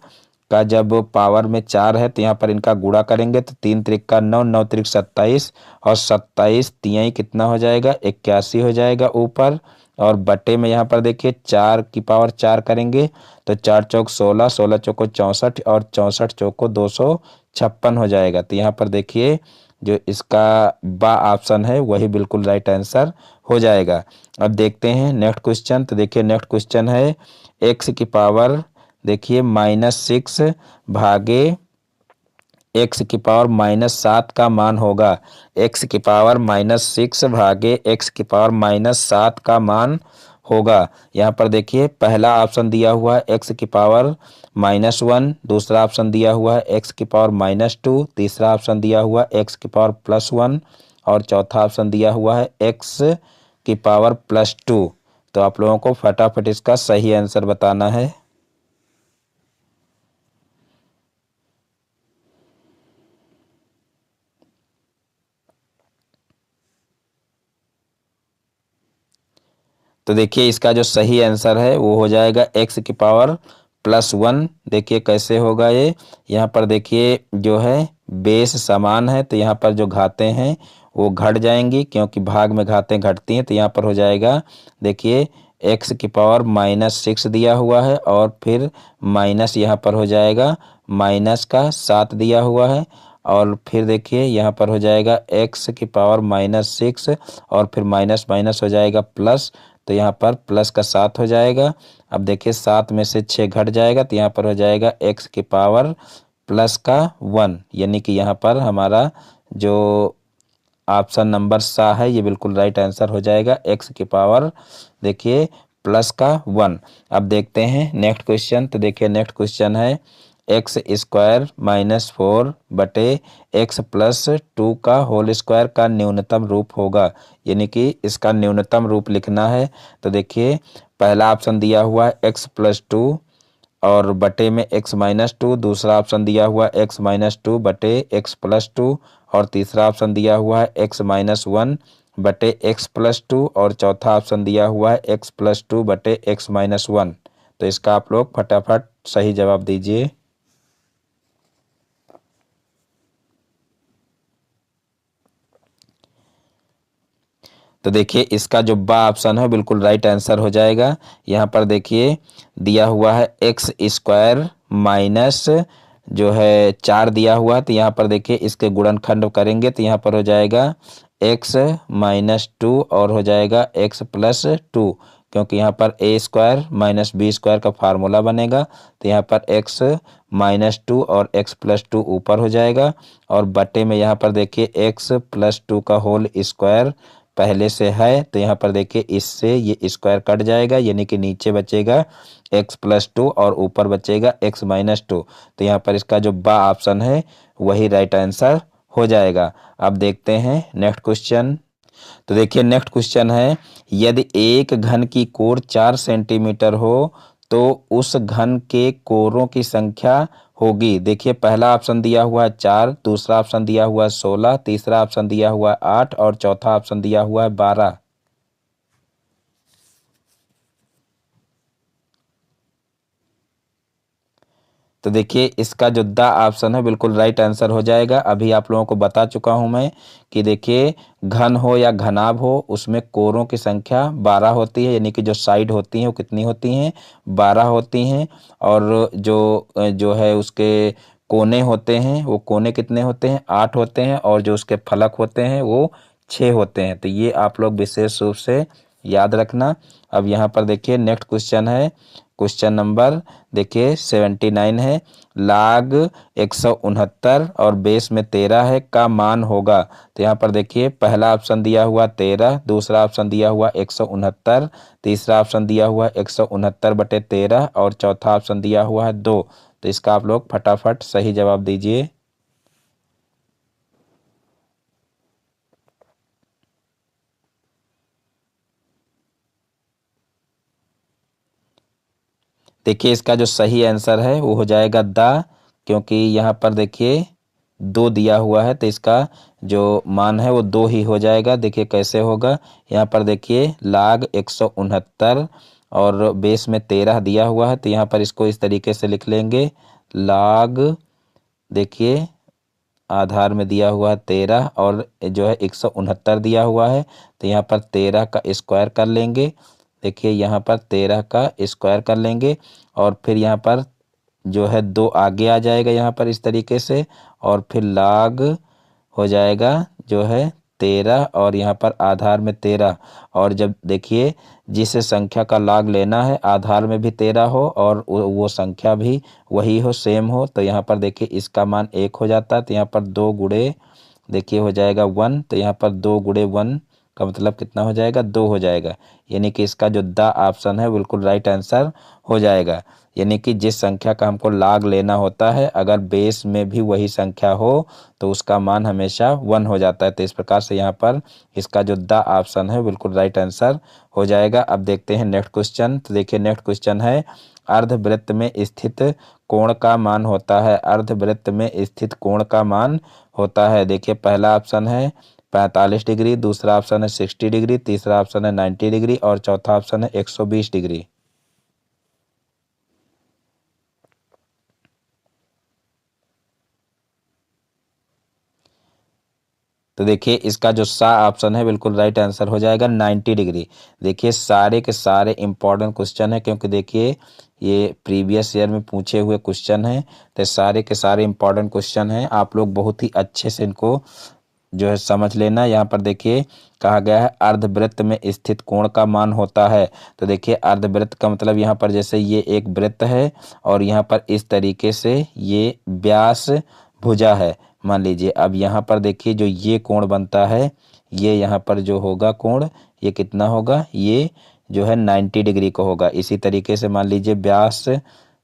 का जब पावर में 4 है तो यहाँ पर इनका गुणा करेंगे तो 3 त्रिक 9, 9 त्रिक 27 और 27 तिहाई कितना हो जाएगा, 81 हो जाएगा ऊपर। और बटे में यहाँ पर देखिए 4 की पावर 4 करेंगे तो 4 चौक 16, 16 चौको 64 और 64 चौको 256 हो जाएगा। तो यहाँ पर देखिए जो इसका बा ऑप्शन है वही बिल्कुल राइट आंसर हो जाएगा। अब देखते हैं नेक्स्ट क्वेश्चन। तो देखिए नेक्स्ट क्वेश्चन है x की पावर देखिए -6 भागे x की पावर -7 का मान होगा। x की पावर -6 भागे x की पावर -7 का मान होगा। यहाँ पर देखिए पहला ऑप्शन दिया हुआ है x की पावर -1, दूसरा ऑप्शन दिया हुआ है x की पावर -2, तीसरा ऑप्शन दिया हुआ है x की पावर +1 और चौथा ऑप्शन दिया हुआ है x की पावर +2। तो आप लोगों को फटाफट इसका सही आंसर बताना है। तो देखिए इसका जो सही आंसर है वो हो जाएगा x की पावर +1। देखिए कैसे होगा ये, यहाँ पर देखिए जो है बेस समान है तो यहाँ पर जो घातें हैं वो घट जाएंगी, क्योंकि भाग में घातें घटती हैं। तो यहाँ पर हो जाएगा देखिए x की पावर -6 दिया हुआ है और फिर माइनस यहाँ पर हो जाएगा -7 दिया हुआ है और फिर देखिए यहाँ पर हो जाएगा x की पावर -6 और फिर माइनस माइनस हो जाएगा प्लस, तो यहाँ पर प्लस का 7 हो जाएगा। अब देखिए 7 में से 6 घट जाएगा तो यहाँ पर हो जाएगा x की पावर +1, यानी कि यहाँ पर हमारा जो ऑप्शन नंबर सा है ये बिल्कुल राइट आंसर हो जाएगा, x की पावर देखिए +1। अब देखते हैं नेक्स्ट क्वेश्चन। तो देखिए नेक्स्ट क्वेश्चन है x² -4 बटे x+2 का होल स्क्वायर का न्यूनतम रूप होगा, यानी कि इसका न्यूनतम रूप लिखना है। तो देखिए पहला ऑप्शन दिया हुआ है x+2 और बटे में x-2, दूसरा ऑप्शन दिया हुआ है x-2 बटे x+2 और तीसरा ऑप्शन दिया हुआ है x-1 बटे x+2 और चौथा ऑप्शन दिया हुआ है x+2 बटे x-1। तो इसका आप लोग फटाफट सही जवाब दीजिए। तो देखिए इसका जो बा ऑप्शन है बिल्कुल राइट आंसर हो जाएगा। यहाँ पर देखिए दिया हुआ है x² माइनस जो है 4 दिया हुआ, तो यहाँ पर देखिए इसके गुणनखंड करेंगे तो यहाँ पर हो जाएगा x-2 और हो जाएगा x+2, क्योंकि यहाँ पर a² - b² का फार्मूला बनेगा। तो यहाँ पर x-2 और x+2 ऊपर हो जाएगा और बटे में यहाँ पर देखिए x+2 का होल स्क्वायर पहले से है, तो यहाँ पर देखिए इससे ये स्क्वायर कट जाएगा, यानी कि नीचे बचेगा x+2 और ऊपर बचेगा x-2। तो यहाँ पर इसका जो बा ऑप्शन है वही राइट आंसर हो जाएगा। अब देखते हैं नेक्स्ट क्वेश्चन। तो देखिए नेक्स्ट क्वेश्चन है यदि एक घन की कोर 4 सेंटीमीटर हो तो उस घन के कोरों की संख्या होगी। देखिए पहला ऑप्शन दिया हुआ है 4, दूसरा ऑप्शन दिया हुआ है 16, तीसरा ऑप्शन दिया हुआ है 8 और चौथा ऑप्शन दिया हुआ है 12। तो देखिए इसका जो द ऑप्शन है बिल्कुल राइट आंसर हो जाएगा। अभी आप लोगों को बता चुका हूं मैं कि देखिए घन हो या घनाभ हो उसमें कोरों की संख्या 12 होती है, यानी कि जो साइड होती हैं वो कितनी होती हैं, 12 होती हैं। और जो है उसके कोने होते हैं वो कोने कितने होते हैं, 8 होते हैं। और जो उसके फलक होते हैं वो 6 होते हैं। तो ये आप लोग विशेष रूप से याद रखना। अब यहाँ पर देखिए नेक्स्ट क्वेश्चन है, क्वेश्चन नंबर देखिए 79 है। लाग 169 और बेस में 13 है का मान होगा। तो यहाँ पर देखिए पहला ऑप्शन दिया हुआ 13, दूसरा ऑप्शन दिया हुआ 169, तीसरा ऑप्शन दिया हुआ 169/13 और चौथा ऑप्शन दिया हुआ है 2। तो इसका आप लोग फटाफट सही जवाब दीजिए। देखिए इसका जो सही आंसर है वो हो जाएगा द, क्योंकि यहाँ पर देखिए 2 दिया हुआ है तो इसका जो मान है वो 2 ही हो जाएगा। देखिए कैसे होगा, यहाँ पर देखिए लाग 169 और बेस में 13 दिया हुआ है तो यहाँ पर इसको इस तरीके से लिख लेंगे। लाग देखिए आधार में दिया हुआ है 13 और जो है 169 दिया हुआ है तो यहाँ पर 13 का स्क्वायर कर लेंगे। देखिए यहाँ पर 13 का स्क्वायर कर लेंगे और फिर यहाँ पर जो है 2 आगे आ जाएगा यहाँ पर इस तरीके से, और फिर लाग हो जाएगा जो है 13 और यहाँ पर आधार में 13। और जब देखिए जिस संख्या का लाग लेना है आधार में भी 13 हो और वो संख्या भी वही हो, सेम हो, तो यहाँ पर देखिए इसका मान 1 हो जाता है। तो यहाँ पर 2 गुणे देखिए हो जाएगा 1, तो यहाँ पर 2 गुणे 1 का मतलब कितना हो जाएगा, 2 हो जाएगा। यानी कि इसका जो द ऑप्शन है बिल्कुल राइट आंसर हो जाएगा। यानी कि जिस संख्या का हमको लाग लेना होता है अगर बेस में भी वही संख्या हो तो उसका मान हमेशा 1 हो जाता है। तो इस प्रकार से यहाँ पर इसका जो द ऑप्शन है बिल्कुल राइट आंसर हो जाएगा। अब देखते हैं नेक्स्ट क्वेश्चन। तो देखिए नेक्स्ट क्वेश्चन है, अर्धवृत्त में स्थित कोण का मान होता है। अर्धवृत्त में स्थित कोण का मान होता है। देखिए पहला ऑप्शन है 45 डिग्री, दूसरा ऑप्शन है 60 डिग्री, तीसरा ऑप्शन है 90 डिग्री और चौथा ऑप्शन है 120 डिग्री। तो देखिए इसका जो सा ऑप्शन है बिल्कुल राइट आंसर हो जाएगा 90 डिग्री। देखिए सारे के सारे इंपॉर्टेंट क्वेश्चन है, क्योंकि देखिए ये प्रीवियस ईयर में पूछे हुए क्वेश्चन हैं। तो सारे के सारे इंपॉर्टेंट क्वेश्चन हैं, आप लोग बहुत ही अच्छे से इनको जो है समझ लेना। यहाँ पर देखिए कहा गया है अर्धवृत्त में स्थित कोण का मान होता है। तो देखिए अर्धवृत्त का मतलब यहाँ पर जैसे ये एक वृत्त है और यहाँ पर इस तरीके से ये व्यास भुजा है मान लीजिए। अब यहाँ पर देखिए जो ये कोण बनता है ये यहाँ पर जो होगा कोण ये कितना होगा, ये जो है 90 डिग्री का होगा। इसी तरीके से मान लीजिए व्यास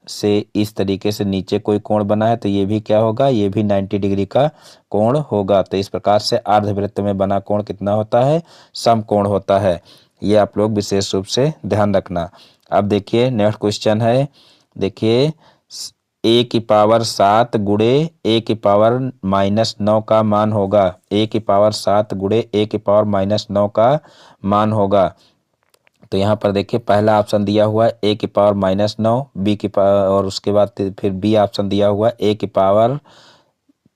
से इस तरीके से नीचे कोई कोण बना है तो ये भी क्या होगा, ये भी 90 डिग्री का कोण होगा। तो इस प्रकार से अर्धवृत्त में बना कोण कितना होता है, समकोण होता है। ये आप लोग विशेष रूप से ध्यान रखना। अब देखिए नेक्स्ट क्वेश्चन है, देखिए ए की पावर 7 गुणे ए की पावर -9 का मान होगा। ए की पावर 7 गुणे ए की पावर -9 का मान होगा। तो यहाँ पर देखिए पहला ऑप्शन दिया हुआ है ए की पावर -9, बी की पावर और उसके बाद फिर बी ऑप्शन दिया हुआ है ए की पावर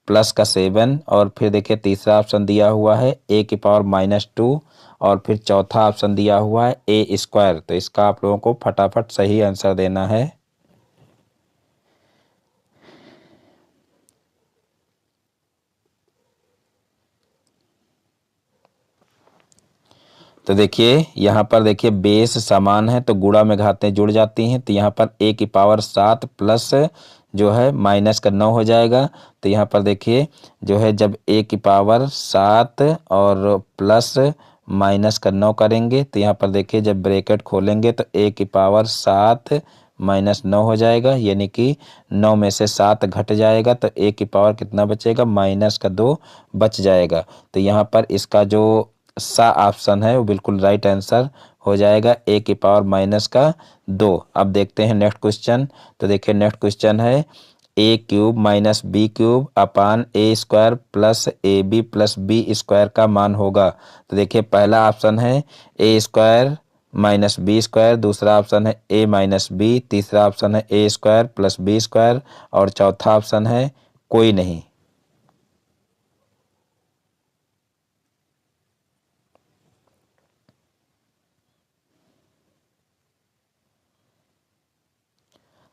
+7 और फिर देखिए तीसरा ऑप्शन दिया हुआ है ए की पावर -2 और फिर चौथा ऑप्शन दिया हुआ है ए स्क्वायर। तो इसका आप लोगों को फटाफट सही आंसर देना है। तो देखिए यहाँ पर देखिए बेस समान है तो गुणा में घातें जुड़ जाती हैं। तो यहाँ पर ए की पावर 7 प्लस जो है -9 हो जाएगा। तो यहाँ पर देखिए जो है जब ए की पावर 7 और प्लस -9 करेंगे तो यहाँ पर देखिए जब ब्रैकेट खोलेंगे तो ए की पावर 7 -9 हो जाएगा, यानी कि 9 में से 7 घट जाएगा तो ए की पावर कितना बचेगा, -2 बच जाएगा। तो यहाँ पर इसका जो सा ऑप्शन है वो बिल्कुल राइट आंसर हो जाएगा, ए की पावर -2। अब देखते हैं नेक्स्ट क्वेश्चन। तो देखिए नेक्स्ट क्वेश्चन है a³ - b³ अपान a² plus ab plus b² का मान होगा। तो देखिए पहला ऑप्शन है a² माइनस बी स्क्वायर, दूसरा ऑप्शन है ए माइनस बी, तीसरा ऑप्शन है ए स्क्वायर प्लस बी स्क्वायर और चौथा ऑप्शन है कोई नहीं।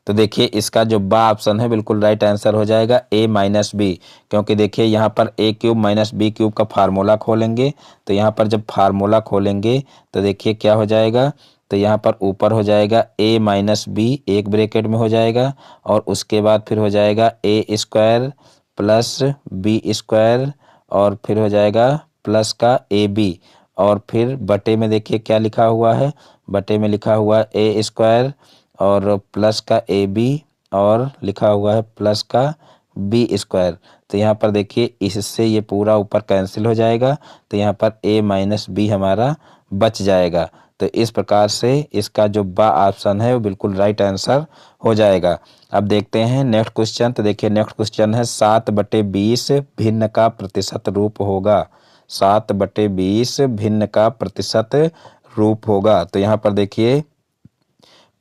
तो देखिए इसका जो बा ऑप्शन है बिल्कुल राइट आंसर हो जाएगा ए माइनस बी, क्योंकि देखिए यहाँ पर ए क्यूब माइनस बी क्यूब का फार्मूला खोलेंगे तो यहाँ पर जब फार्मूला खोलेंगे तो देखिए क्या हो जाएगा, तो यहाँ पर ऊपर हो जाएगा ए माइनस बी एक ब्रैकेट में हो जाएगा और उसके बाद फिर हो जाएगा ए स्क्वायर प्लस बी स्क्वायर और फिर हो जाएगा प्लस का ए बी और फिर बटे में देखिए क्या लिखा हुआ है, बटे में लिखा हुआ है ए स्क्वायर और प्लस का ए बी और लिखा हुआ है प्लस का बी स्क्वायर। तो यहाँ पर देखिए इससे ये पूरा ऊपर कैंसिल हो जाएगा तो यहाँ पर ए माइनस बी हमारा बच जाएगा। तो इस प्रकार से इसका जो बा ऑप्शन है वो बिल्कुल राइट आंसर हो जाएगा। अब देखते हैं नेक्स्ट क्वेश्चन। तो देखिए नेक्स्ट क्वेश्चन है 7/20 भिन्न का प्रतिशत रूप होगा। 7/20 भिन्न का प्रतिशत रूप होगा। तो यहाँ पर देखिए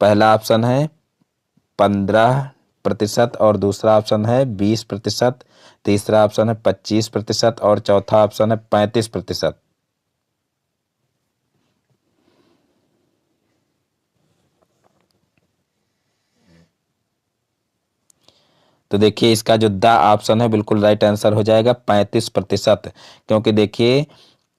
पहला ऑप्शन है 15% और दूसरा ऑप्शन है 20%, तीसरा ऑप्शन है 25% और चौथा ऑप्शन है 35%। तो देखिए इसका जो द ऑप्शन है बिल्कुल राइट आंसर हो जाएगा 35%, क्योंकि देखिए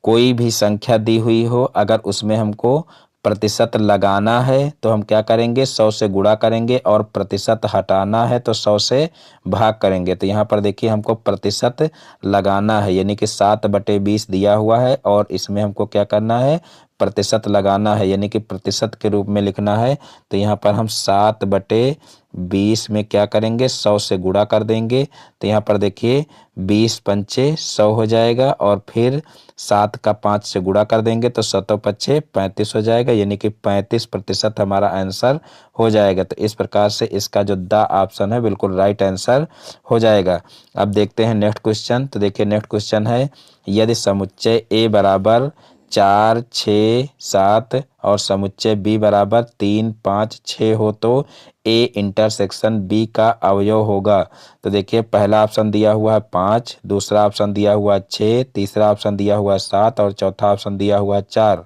कोई भी संख्या दी हुई हो अगर उसमें हमको प्रतिशत लगाना है तो हम क्या करेंगे 100 से गुणा करेंगे और प्रतिशत हटाना है तो 100 से भाग करेंगे। तो यहाँ पर देखिए हमको प्रतिशत लगाना है यानी कि 7/20 दिया हुआ है और इसमें हमको क्या करना है प्रतिशत लगाना है यानी कि प्रतिशत के रूप में लिखना है। तो यहाँ पर हम 7/20 में क्या करेंगे 100 से गुणा कर देंगे। तो यहाँ पर देखिए 20 पंचे 100 हो जाएगा और फिर 7 का 5 से गुणा कर देंगे तो 7 पच्चे 35 हो जाएगा यानी कि 35% हमारा आंसर हो जाएगा। तो इस प्रकार से इसका जो द ऑप्शन है बिल्कुल राइट आंसर हो जाएगा। अब देखते हैं नेक्स्ट क्वेश्चन। तो देखिए नेक्स्ट क्वेश्चन है यदि समुच्चय ए बराबर 4, 6, 7 और समुच्चय बी बराबर 3, 5, 6 हो तो ए इंटरसेक्शन बी का अवयव होगा। तो देखिए पहला ऑप्शन दिया हुआ है 5, दूसरा ऑप्शन दिया हुआ है 6, तीसरा ऑप्शन दिया हुआ है 7 और चौथा ऑप्शन दिया हुआ है 4।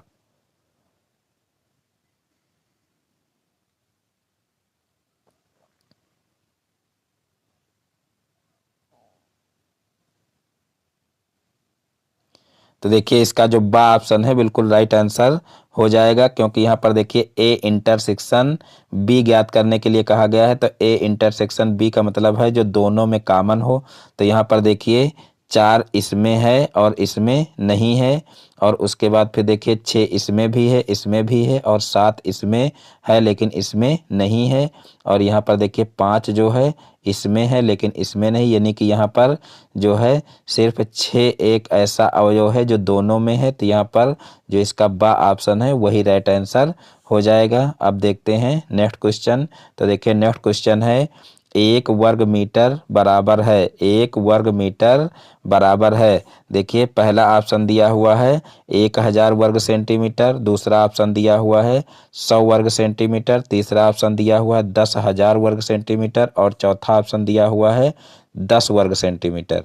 तो देखिए इसका जो बा ऑप्शन है बिल्कुल राइट आंसर हो जाएगा, क्योंकि यहाँ पर देखिए ए इंटरसेक्शन बी ज्ञात करने के लिए कहा गया है। तो ए इंटरसेक्शन बी का मतलब है जो दोनों में कॉमन हो। तो यहाँ पर देखिए 4 इसमें है और इसमें नहीं है और उसके बाद फिर देखिए 6 इसमें भी है, इसमें भी है और 7 इसमें है लेकिन इसमें नहीं है और यहाँ पर देखिए 5 जो है इसमें है लेकिन इसमें नहीं, यानी कि यहाँ पर जो है सिर्फ 6 एक ऐसा अवयव है जो दोनों में है। तो यहाँ पर जो इसका बा ऑप्शन है वही राइट आंसर हो जाएगा। अब देखते हैं नेक्स्ट क्वेश्चन। तो देखिए नेक्स्ट क्वेश्चन है 1 वर्ग मीटर बराबर है, 1 वर्ग मीटर बराबर है। देखिए पहला ऑप्शन दिया हुआ है 1000 वर्ग सेंटीमीटर, दूसरा ऑप्शन दिया हुआ है 100 वर्ग सेंटीमीटर, तीसरा ऑप्शन दिया हुआ है 10,000 वर्ग सेंटीमीटर और चौथा ऑप्शन दिया हुआ है 10 वर्ग सेंटीमीटर।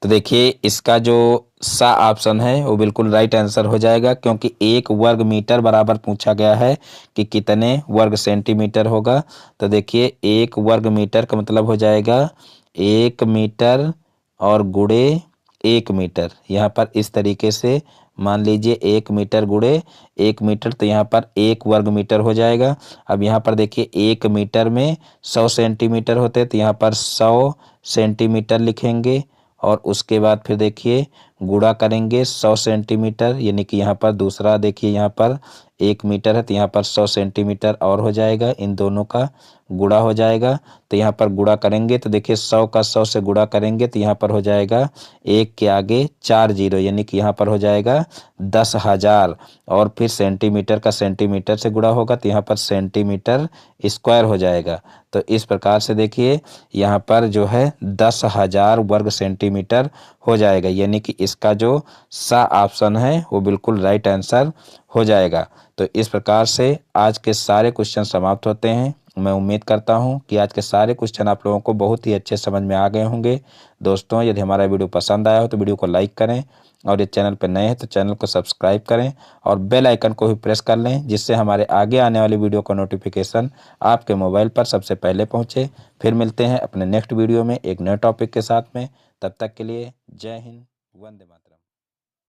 तो देखिए इसका जो सा ऑप्शन है वो बिल्कुल राइट आंसर हो जाएगा, क्योंकि 1 वर्ग मीटर बराबर पूछा गया है कि कितने वर्ग सेंटीमीटर होगा। तो देखिए 1 वर्ग मीटर का मतलब हो जाएगा 1 मीटर और गुणे 1 मीटर। यहाँ पर इस तरीके से मान लीजिए 1 मीटर गुणे 1 मीटर, तो यहाँ पर 1 वर्ग मीटर हो जाएगा। अब यहाँ पर देखिए 1 मीटर में 100 सेंटीमीटर होते तो यहाँ पर 100 सेंटीमीटर लिखेंगे और उसके बाद फिर देखिए गुणा करेंगे 100 सेंटीमीटर, यानी कि यहाँ पर दूसरा देखिए यहाँ पर 1 मीटर है तो यहाँ पर 100 सेंटीमीटर और हो जाएगा, इन दोनों का गुणा हो जाएगा। तो यहाँ पर गुणा करेंगे तो देखिए 100 का 100 से गुणा करेंगे तो यहाँ पर हो जाएगा 1 के आगे 4 जीरो, यानी कि यहाँ पर हो जाएगा 10,000। और फिर सेंटीमीटर का सेंटीमीटर से गुणा होगा तो यहाँ पर सेंटीमीटर स्क्वायर हो जाएगा। तो इस प्रकार से देखिए यहाँ पर जो है 10,000 वर्ग सेंटीमीटर हो जाएगा, यानी कि इसका जो सा ऑप्शन है वो बिल्कुल राइट आंसर हो जाएगा। तो इस प्रकार से आज के सारे क्वेश्चन समाप्त होते हैं। मैं उम्मीद करता हूं कि आज के सारे क्वेश्चन आप लोगों को बहुत ही अच्छे समझ में आ गए होंगे। दोस्तों, यदि हमारा वीडियो पसंद आया हो तो वीडियो को लाइक करें, और ये चैनल पर नए हैं तो चैनल को सब्सक्राइब करें और बेल आइकन को भी प्रेस कर लें, जिससे हमारे आगे आने वाली वीडियो का नोटिफिकेशन आपके मोबाइल पर सबसे पहले पहुँचे। फिर मिलते हैं अपने नेक्स्ट वीडियो में एक नए टॉपिक के साथ में। तब तक के लिए जय हिंद, वंदे मातरम।